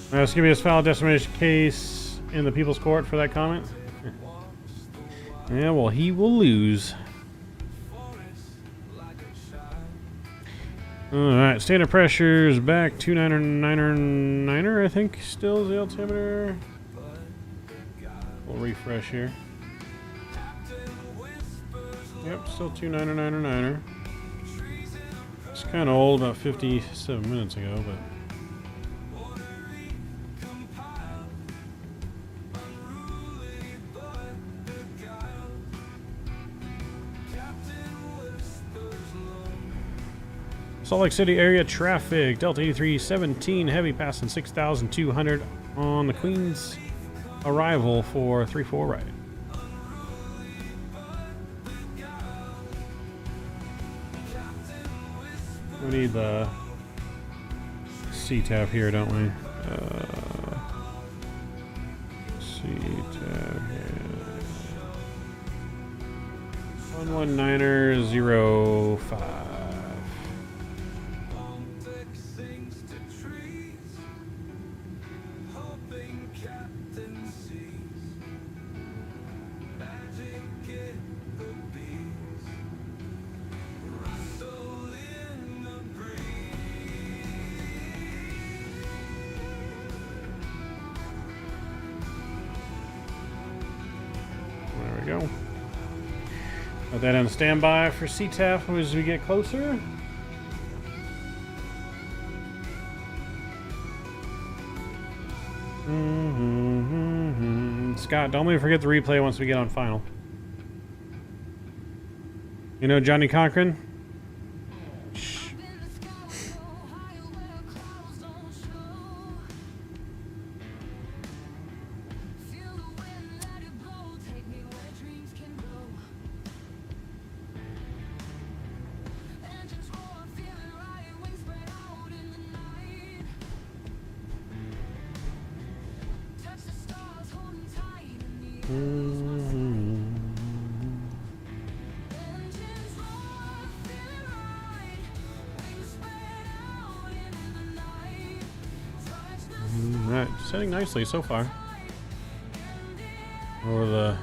Speaker 2: Let's give me his final destination case in the People's Court for that comment. Yeah, well, he will lose. Alright, standard pressures back 299er, I think, still is the altimeter. We'll refresh here. Yep, still 299er. It's kind of old, about 57 minutes ago, but. Salt Lake City area traffic. Delta 8317 heavy passing 6,200 on the Queens arrival for 3-4 right. We need the C-tab here, don't we? C-tab here. 119er05. There we go. Put that on standby for CTAF as we get closer. Scott, don't let me forget the replay once we get on final. You know Johnny Cochran? Shh. Alright, setting nicely so far. Over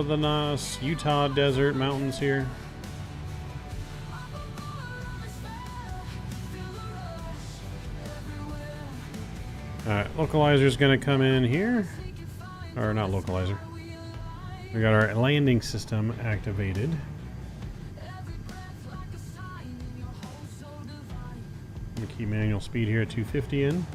Speaker 2: the nice Utah desert mountains here. Alright, localizer's gonna come in here. Or not localizer. We got our landing system activated. I'm gonna keep manual speed here at 250 in.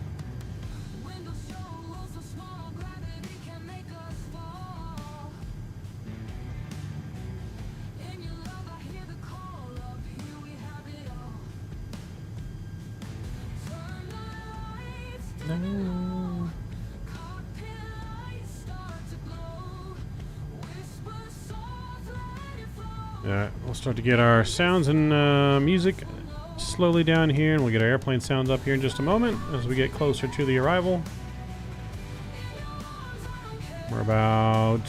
Speaker 2: Alright, we'll start to get our sounds and music slowly down here, and we'll get our airplane sounds up here in just a moment as we get closer to the arrival. We're about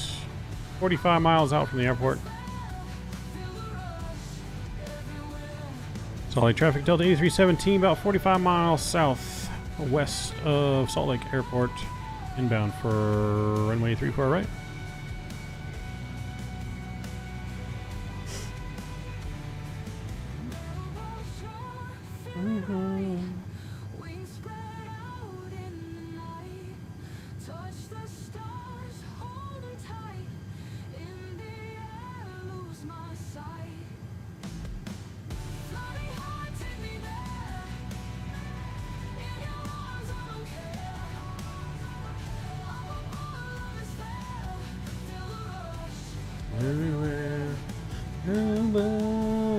Speaker 2: 45 miles out from the airport. Salt Lake traffic, Delta 8317, about 45 miles south west of Salt Lake Airport, inbound for runway 34 right. Everywhere, birds.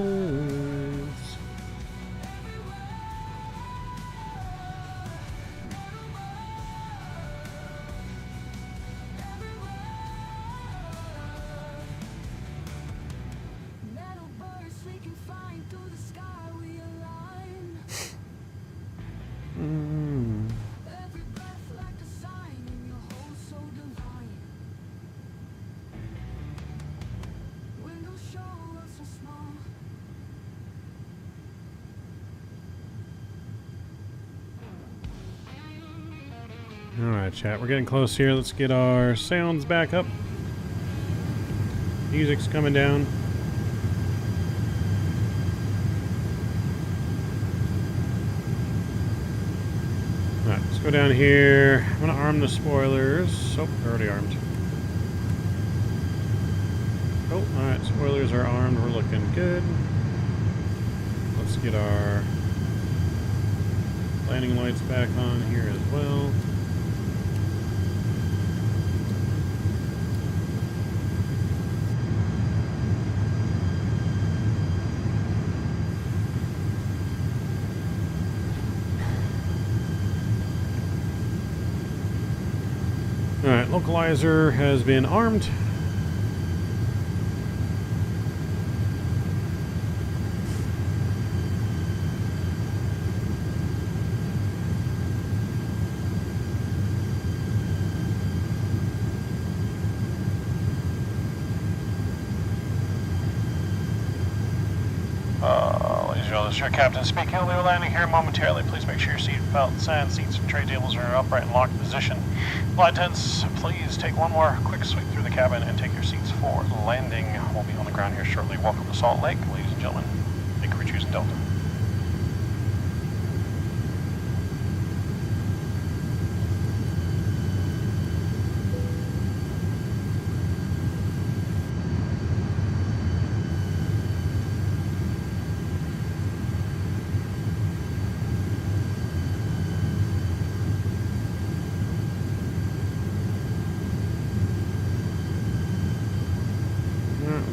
Speaker 2: Alright, chat, we're getting close here. Let's get our sounds back up. Music's coming down. Alright, let's go down here. I'm going to arm the spoilers. Oh, they're already armed. Oh, alright, spoilers are armed. We're looking good. Let's get our landing lights back on here as well. Alright, localizer has been armed. Ladies and gentlemen, this is your captain speaking. We are landing here momentarily. Please make sure your seat belts and seats and tray tables are upright and locked position. Flight attendants, please take one more quick sweep through the cabin and take your seats for landing. We'll be on the ground here shortly. Welcome to Salt Lake, ladies and gentlemen. Thank you for choosing Delta.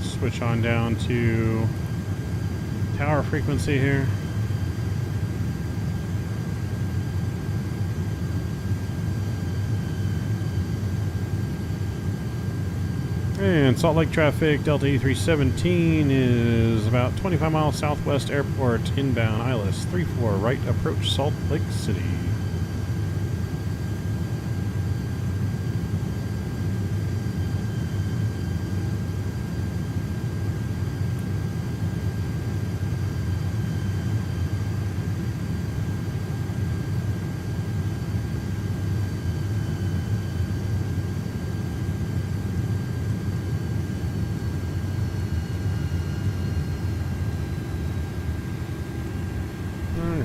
Speaker 2: Switch on down to tower frequency here. And Salt Lake traffic, Delta A317 is about 25 miles southwest airport, inbound ILS 34, right approach Salt Lake City.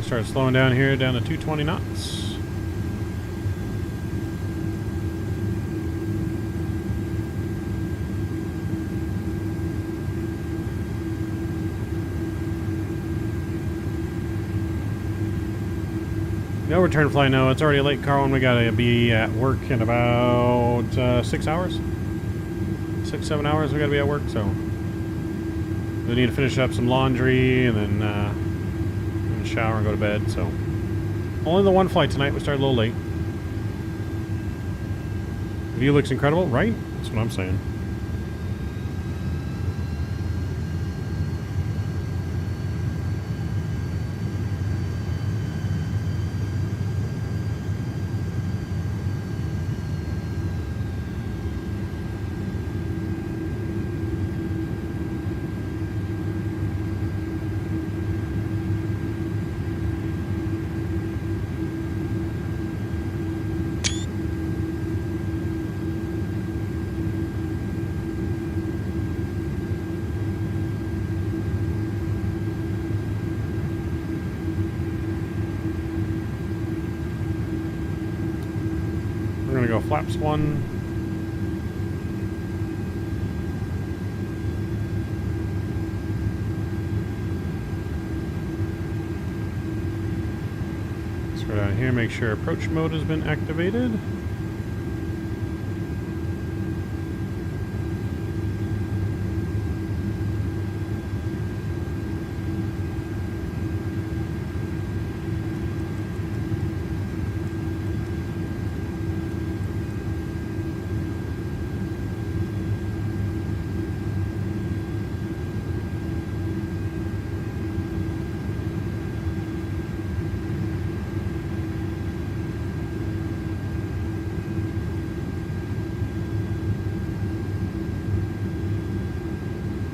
Speaker 2: Start slowing down here, down to 220 knots. No return flight, no. It's already late, Carlin. We gotta be at work in about 6 hours. 6-7 hours we gotta be at work, so we need to finish up some laundry and then shower and go to bed. So only the one flight tonight. We started a little late. The view looks incredible, right? That's what I'm saying. We're gonna go flaps 1. Let's go down here, make sure approach mode has been activated.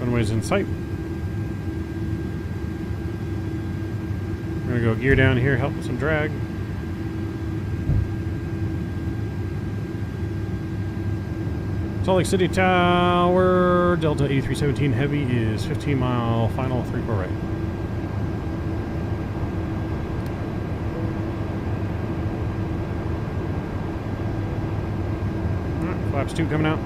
Speaker 2: Runway's in sight. We're gonna go gear down here, help with some drag. Salt Lake City Tower, Delta A317 Heavy is 15 mile final 3-4 right. Alright, flaps 2 coming out.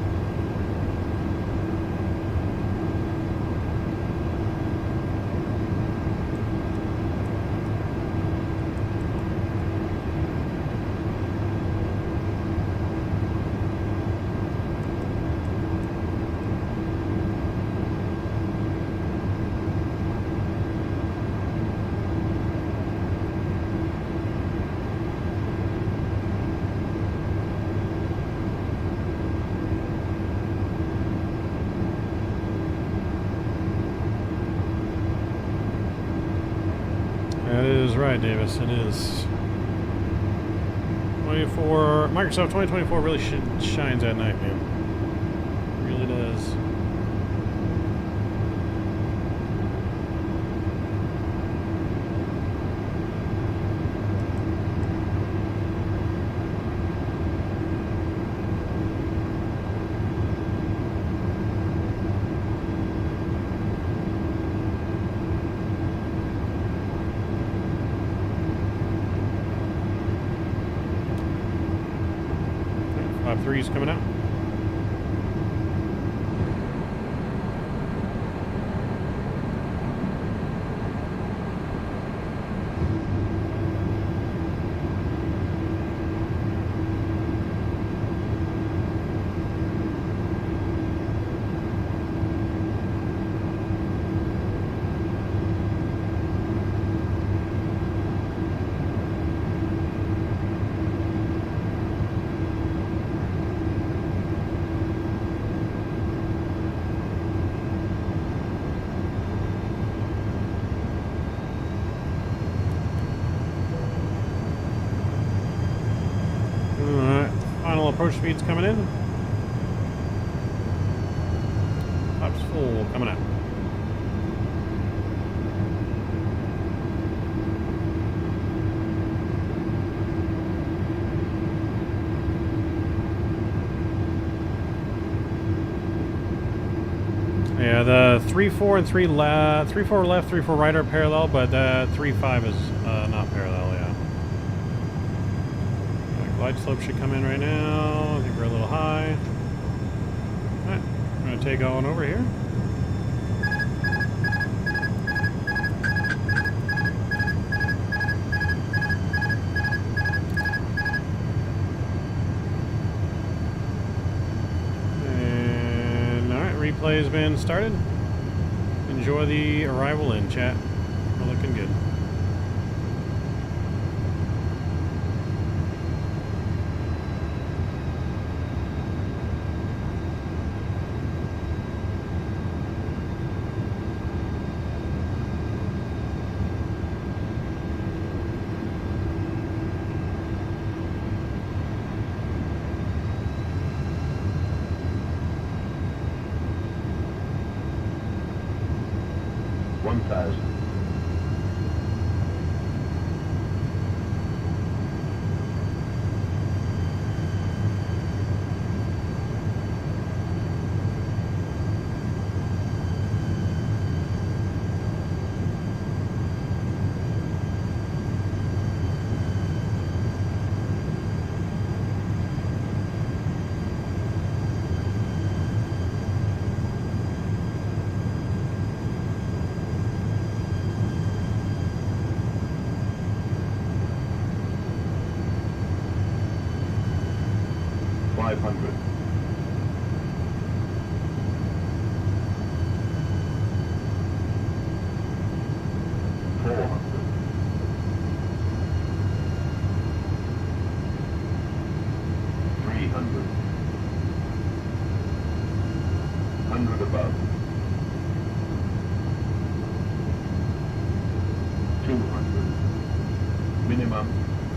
Speaker 2: right, Davis. It is. 24. Microsoft 2024 really shines at night, man. It really does. Three's coming out. Approach speed's coming in. Top's full coming out. Yeah, the 3-4 and 3-4 left, 3-4 right are parallel, but 3-5 is not parallel. Yeah. Glide slope should come in right now. I think we're a little high. Alright, I'm going to take on over here. And alright, replay has been started. Enjoy the arrival in, chat. We're looking good.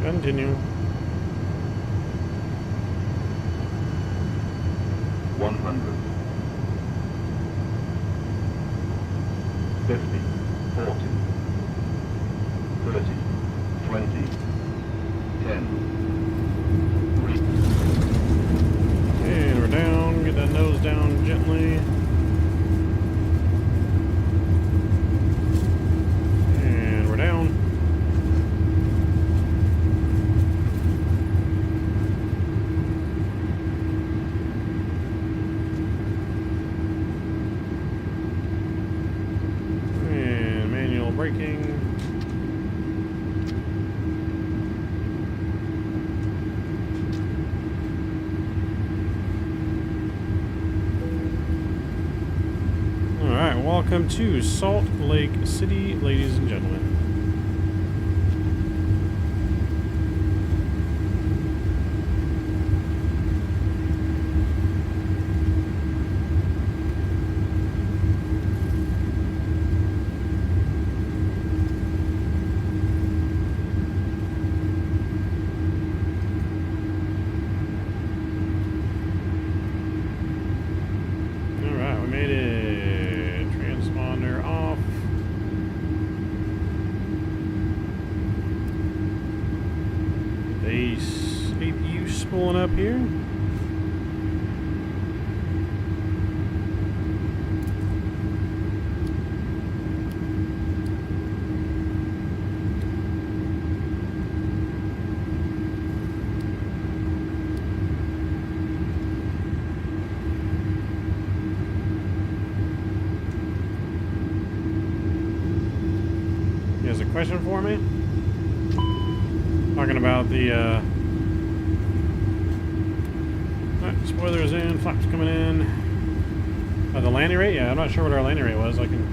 Speaker 2: Continue.
Speaker 10: 100. 50. 40. 30. 20. 10.
Speaker 2: And we're down. Get that nose down gently. And we're down. Braking. All right, welcome to Salt Lake City, ladies and gentlemen. here. He has a question for me? Talking about the spoilers in, flaps coming in. The landing rate? Yeah, I'm not sure what our landing rate was. I can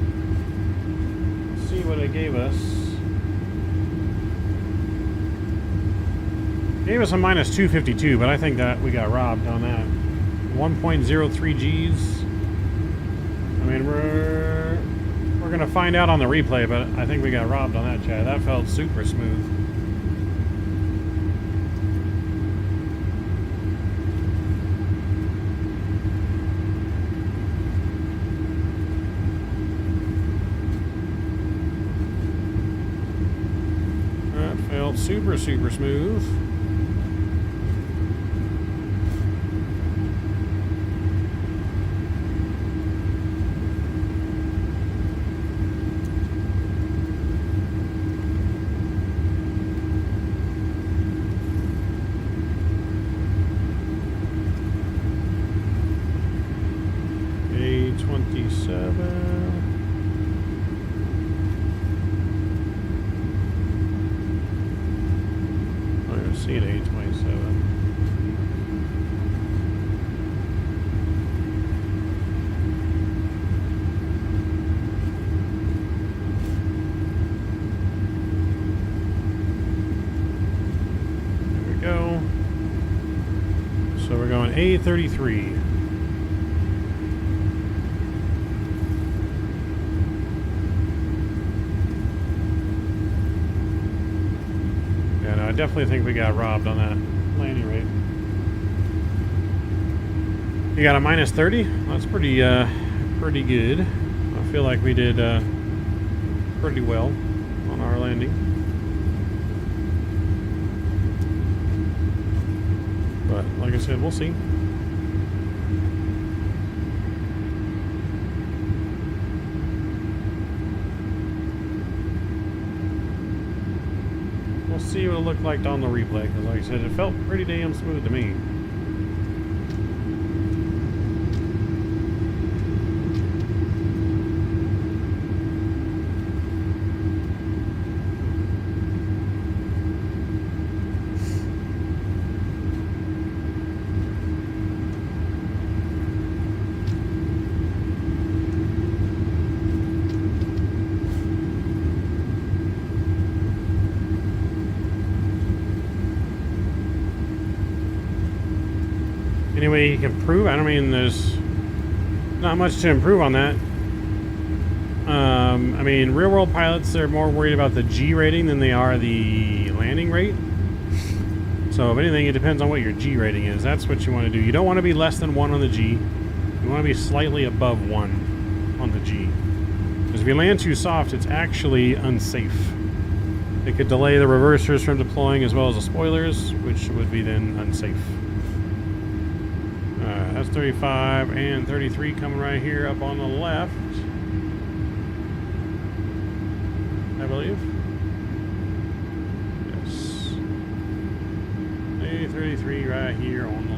Speaker 2: see what it gave us. It gave us a minus 252, but I think that we got robbed on that. 1.03 Gs. I mean, we're gonna find out on the replay, but I think we got robbed on that, Chad. That felt super smooth. That felt super smooth. A330. Yeah, no, I definitely think we got robbed on that landing rate. You got a minus 30? That's pretty good. I feel like we did pretty well on our landing. But like I said, we'll see. We'll see what it looked like on the replay, because like I said, it felt pretty damn smooth to me. Any way you can improve? I don't mean there's not much to improve on that. I mean, real world pilots, they're more worried about the G rating than they are the landing rate. So if anything, it depends on what your G rating is. That's what you want to do. You don't want to be less than 1 on the G. You want to be slightly above 1 on the G. Because if you land too soft, it's actually unsafe. It could delay the reversers from deploying as well as the spoilers, which would be then unsafe. That's 35 and 33 coming right here up on the left, I believe. Yes. A33 right here on the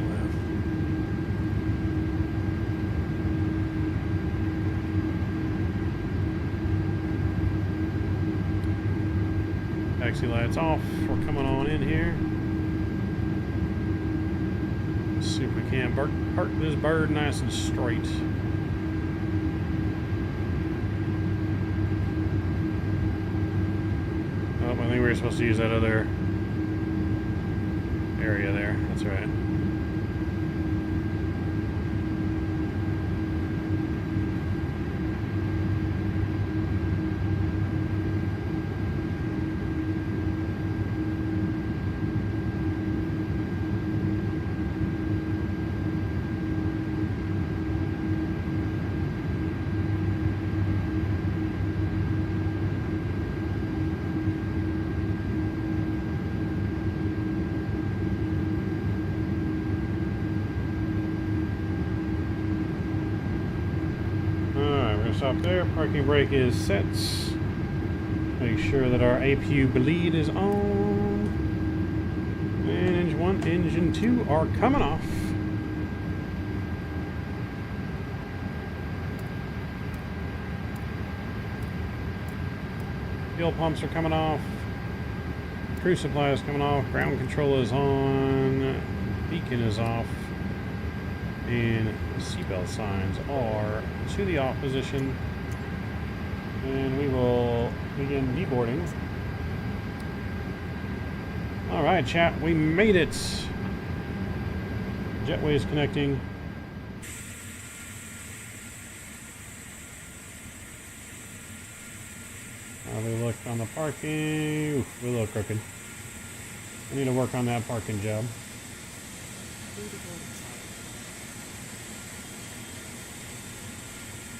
Speaker 2: left. Taxi lights off. We're coming on in here. See if we can park this bird nice and straight. Oh, I think we were supposed to use that other area there. That's right. stop there. Parking brake is set. Make sure that our APU bleed is on. And engine 1, engine 2 are coming off. Fuel pumps are coming off. Crew supply is coming off. Ground control is on. Beacon is off. And seatbelt signs are to the off position. And we will begin deboarding. Alright, chat, we made it. Jetway is connecting. We looked on the parking. Oof, we're a little crooked. I need to work on that parking job.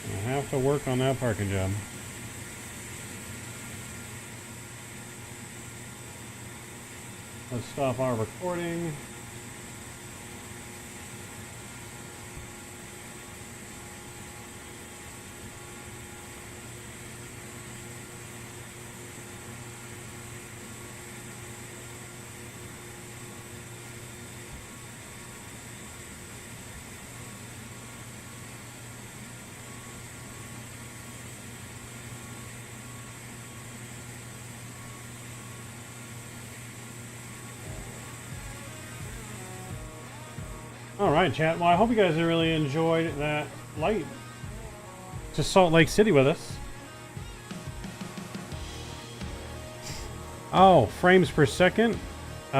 Speaker 2: I have to work on that parking job. Let's stop our recording. Alright, chat. Well, I hope you guys really enjoyed that flight to Salt Lake City with us. Oh, frames per second? Oh.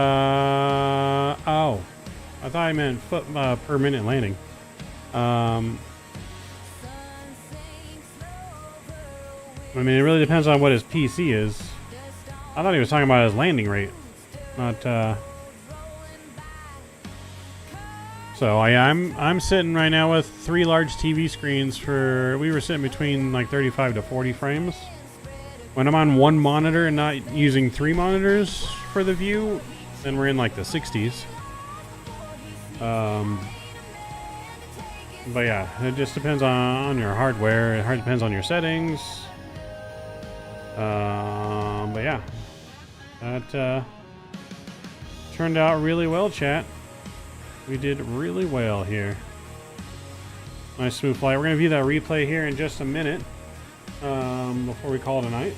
Speaker 2: I thought I meant foot per minute landing. I mean, it really depends on what his PC is. I thought he was talking about his landing rate. Not, So I'm sitting right now with 3 large TV screens for, we were sitting between like 35 to 40 frames. When I'm on one monitor and not using 3 monitors for the view, then we're in like the 60s. But yeah, it just depends on your hardware. It depends on your settings. But yeah, that turned out really well, chat. We did really well here. Nice smooth flight. We're going to view that replay here in just a minute before we call it a night.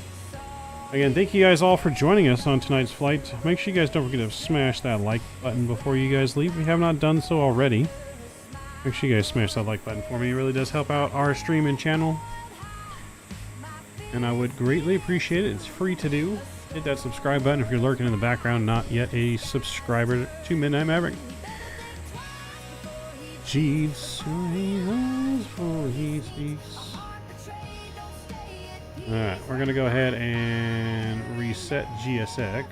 Speaker 2: Again, thank you guys all for joining us on tonight's flight. Make sure you guys don't forget to smash that like button before you guys leave. If you have not done so already, make sure you guys smash that like button for me. It really does help out our stream and channel. And I would greatly appreciate it. It's free to do. Hit that subscribe button if you're lurking in the background, not yet a subscriber to Midnight Maverick. Jeeves, for he speaks. Alright, we're going to go ahead and reset GSX.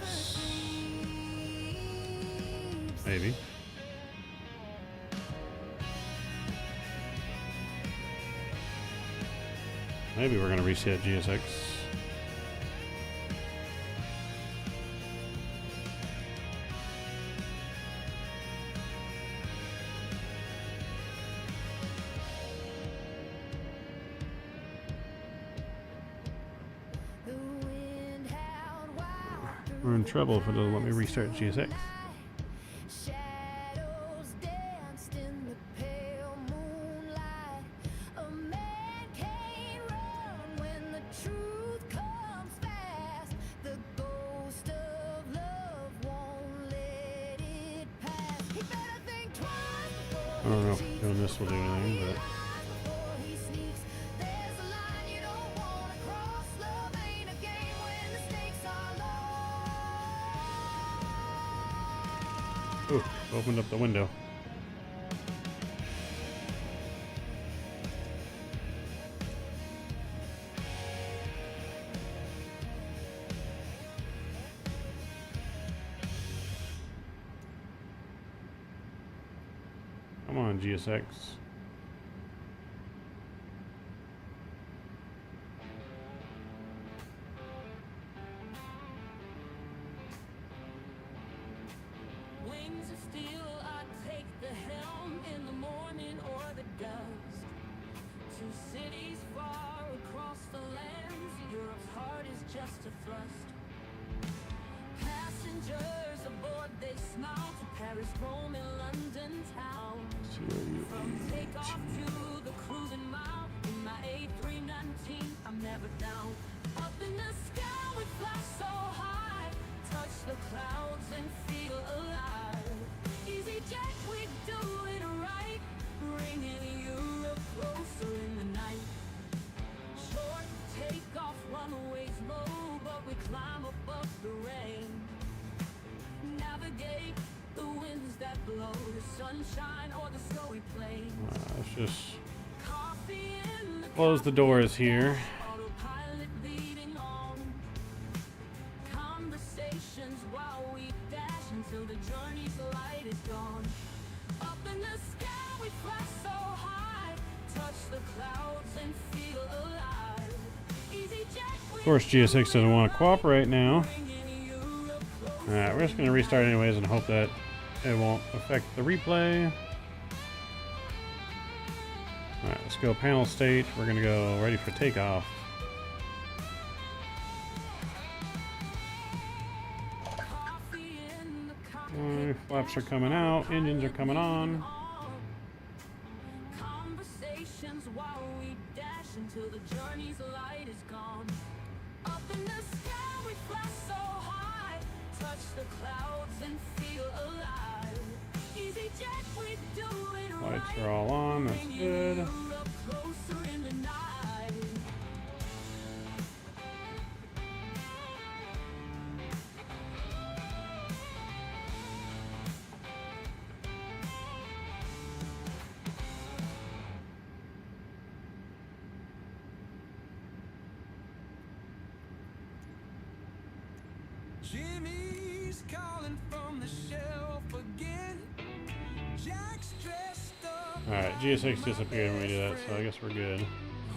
Speaker 2: Maybe. Maybe we're going to reset GSX. We're in trouble if it doesn't let me restart GSX. I don't know if doing this will do anything, but... Ooh, opened up the window. Come on, GSX.
Speaker 11: Wings of steel, I take the helm in the morning or the dust. To cities far just roaming London town. From takeoff to the cruising mile. In my A330, I'm never down. Up in the sky we fly so high. Touch the clouds and feel alive. Easy jet, we do it right. Bringing Europe closer in the night. Short takeoff, runways low, but we climb above the rain. Navigate the winds that blow, the sunshine or the snowy plain.
Speaker 2: Let's just
Speaker 11: Coffee in the
Speaker 2: close the doors here.
Speaker 11: autopilot leading on. Conversations while we dash until the journey's light is gone. Up in the sky we fly so high, touch the clouds and feel alive. Easy jet, we
Speaker 2: Of course, GSX doesn't want to cooperate now. Alright, we're just going to restart anyways and hope that it won't affect the replay. Alright, let's go panel state. We're going to go ready for takeoff. Flaps are coming out, engines are coming on.
Speaker 11: conversations while we dash until the journey's light is gone. Up in the sky we fly so high, touch the clouds and feel alive. Easy jet, we do it right.
Speaker 2: Lights are all on, that's good.
Speaker 11: Europe closer in the night.
Speaker 1: Jimmy's calling from the shelf again. Jack's dressed up.
Speaker 2: Alright, GSX disappeared when we did that, so I guess we're good.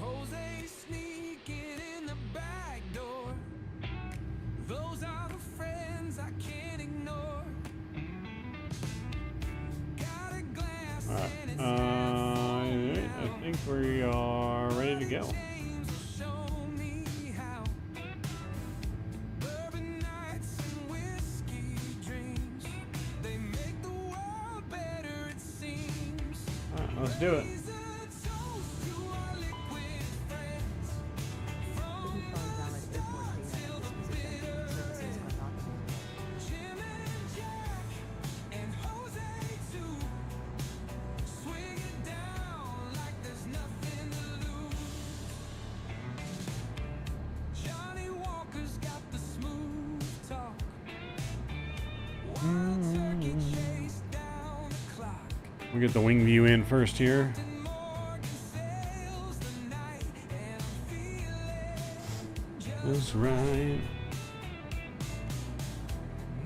Speaker 1: Jose sneaking in the back door. Those are the friends I can't ignore. Got a glass and it's
Speaker 2: I think we are ready to go.
Speaker 1: James will show me how. Bourbon nights and whiskey dreams. They make the world better, it seems.
Speaker 2: Alright, let's do it.
Speaker 1: These are toast to our liquid friends. From the start till the bitter end. Jim and Jack and Jose too. Swing it down like there's nothing to lose. Johnny Walker's got the smooth talk. Wild turkey chase down the clock.
Speaker 2: We'll get the wing view in first here.
Speaker 1: And Morgan sails the night, and I'm feeling just
Speaker 2: That's right.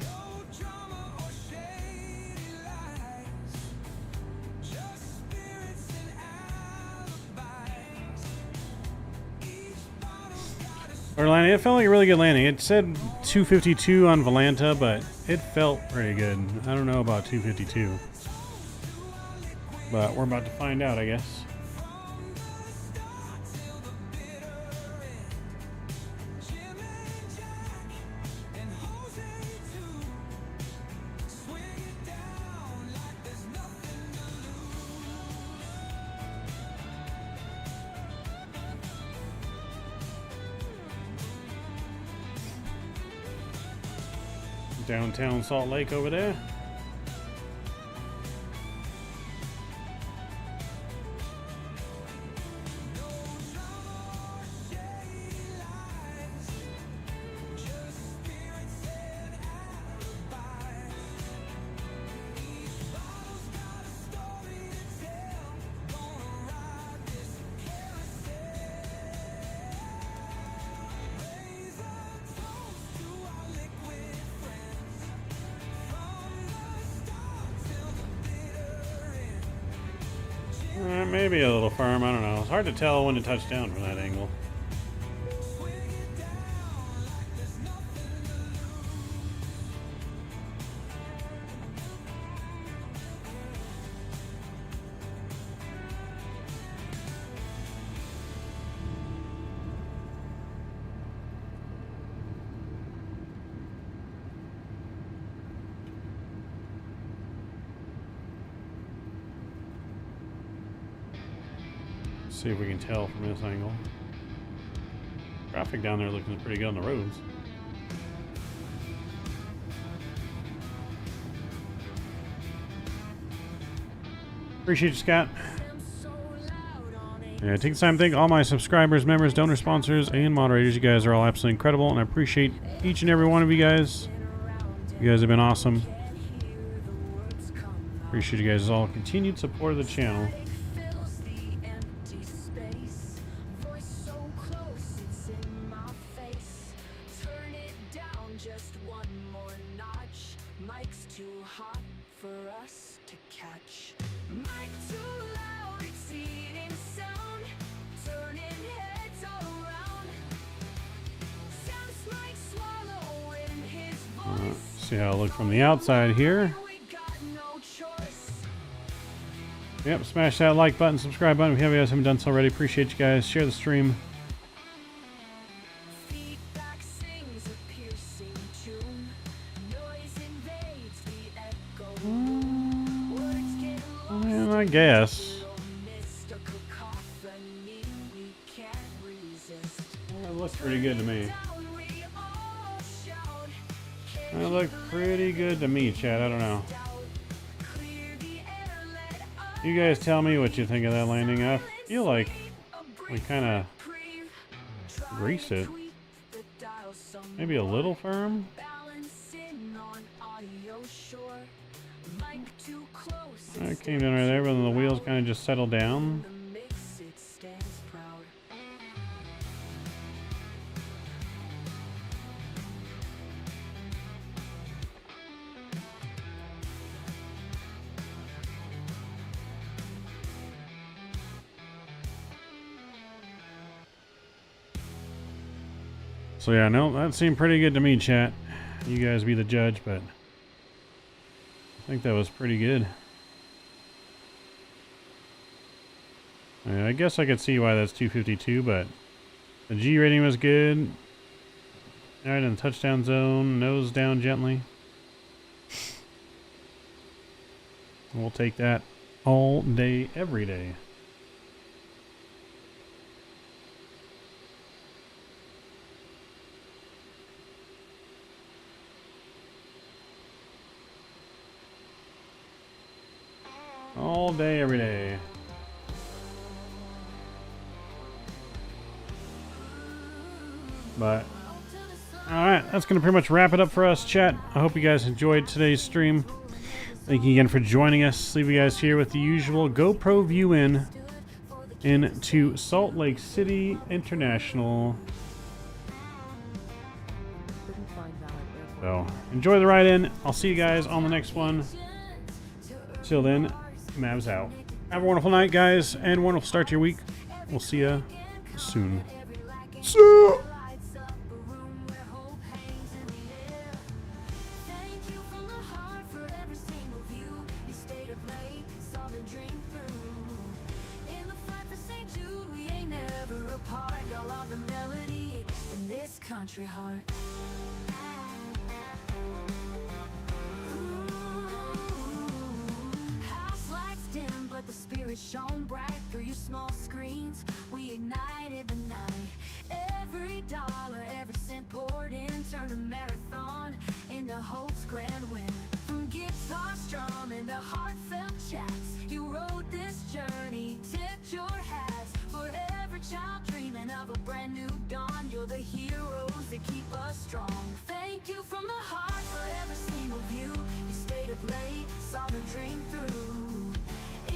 Speaker 1: no drama or shady lies, just spirits and alibis. Each bottle's got a
Speaker 2: Our landing, it felt like a really good landing. It said 252 on Volanta, but it felt pretty good. I don't know about 252. But we're about to find out, I guess.
Speaker 1: from the start till the bitter end. Jim and Jack and Jose too. Swing it down like there's nothing to lose.
Speaker 2: Downtown Salt Lake over there.
Speaker 1: No drama or shady lies, just spirits and alibis. Each bottle's got a story to tell. Gonna ride this carousel. Raise a toast to our liquid friends. From the start till the bitter end.
Speaker 2: Maybe a little firm. I don't know. It's hard to tell when to touch down from that angle.
Speaker 1: Swing it down like there's nothing to lose.
Speaker 2: See if we can tell from this angle. Traffic down there looking pretty good on the roads. Appreciate you, Scott. Yeah, take the time to thank all my subscribers, members, donor sponsors, and moderators. You guys are all absolutely incredible, and I appreciate each and every one of you guys. You guys have been awesome. Appreciate you guys' all continued support of the channel. See how it looks from the outside here. Yep, smash that like button, subscribe button if you guys haven't done so already. Appreciate you guys. Share the stream. And I guess. Well, it looks pretty good to me. That looked pretty good to me, Chad. I don't know. You guys tell me what you think of that landing. I feel like we kind of greased it. Maybe a little firm. I came down right there, but then the wheels kind of just settled down. So yeah, no, that seemed pretty good to me, chat. You guys be the judge, but I think that was pretty good. Yeah, I guess I could see why that's 252, but the G rating was good. Alright, in the touchdown zone, nose down gently. We'll take that all day, every day. All day, every day. But, alright, that's going to pretty much wrap it up for us, chat. I hope you guys enjoyed today's stream. Thank you again for joining us. Leave you guys here with the usual GoPro view into Salt Lake City International. So, enjoy the ride in. I'll see you guys on the next one. Till then, Mavs out. Have a wonderful night, guys, and a wonderful start to your week. We'll see you soon. See ya!
Speaker 11: Country heart. House lights dim, but the spirit shone bright through your small screens. We ignited the night. Every dollar, every cent poured in, turned a marathon into hope's grand win. From guitar strumming to heartfelt chats, you rode this journey, tipped your hats for every child dreaming of a brand new dawn. You're the heroes that keep us strong. Thank you from the heart for every single view. You stayed up late, saw the dream through.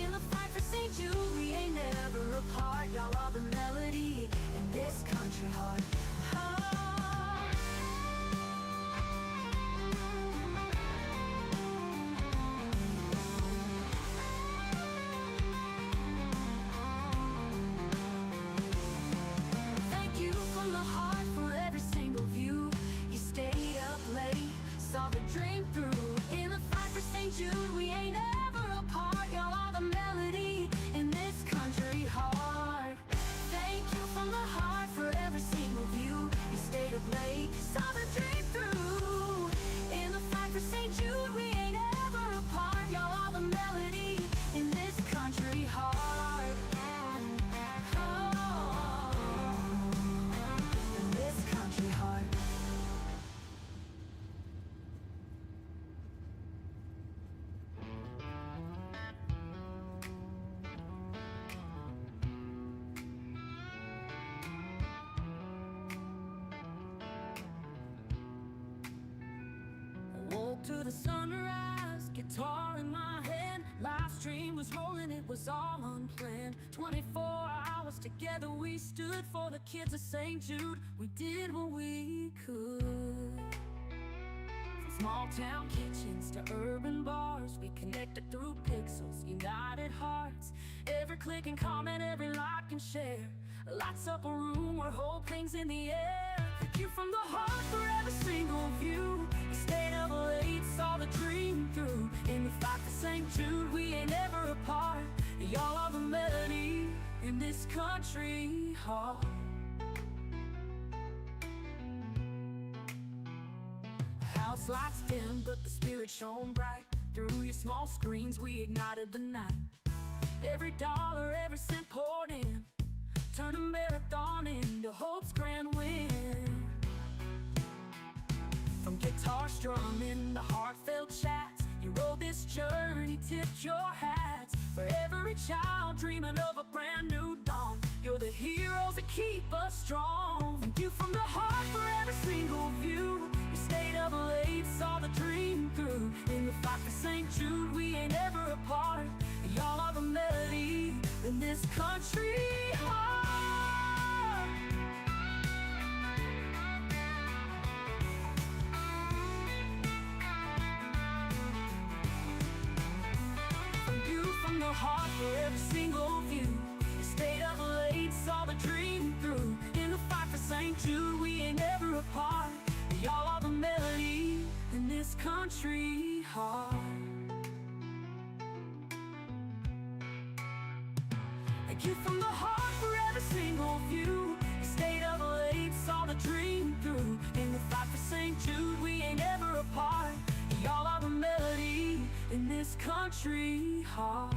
Speaker 11: In the fight for St. Jude, we ain't never apart. Y'all are the melody in this country heart. Saw the dream through. In the fight for St. Jude, we ain't ever apart. the sunrise, guitar in my hand. Live stream was rolling, it was all unplanned. 24 hours together we stood for the kids of St. Jude. We did what we could. From small town kitchens to urban bars, we connected through pixels, united hearts. Every click and comment, every like and share lights up a room where hope hangs in the air. Thank you from the heart for every single view. We stayed up late, saw the dream through. In the fight for St. Jude, we ain't ever apart. Y'all are the melody in this country heart. House lights dim, but the spirit shone bright. Through your small screens, we ignited the night. Every dollar, every cent poured in, turned a marathon into hope's grand win. From guitar strumming to heartfelt chats, you rode this journey, tipped your hats. For every child dreaming of a brand new dawn, you're the heroes that keep us strong. Thank you from the heart for every single view. You stayed up late, saw the dream through. In the fight for St. Jude, we ain't ever apart. Y'all are the melody in this country heart. From you, from the heart for every single view. You stayed up late, saw the dream through. In the fight for St. Jude, we ain't ever apart. Y'all are the melody in this country heart. Thank you from the heart for every single view. You stayed up late, saw the dream through. In the fight for St. Jude, we ain't ever apart. Y'all are the melody in this country heart.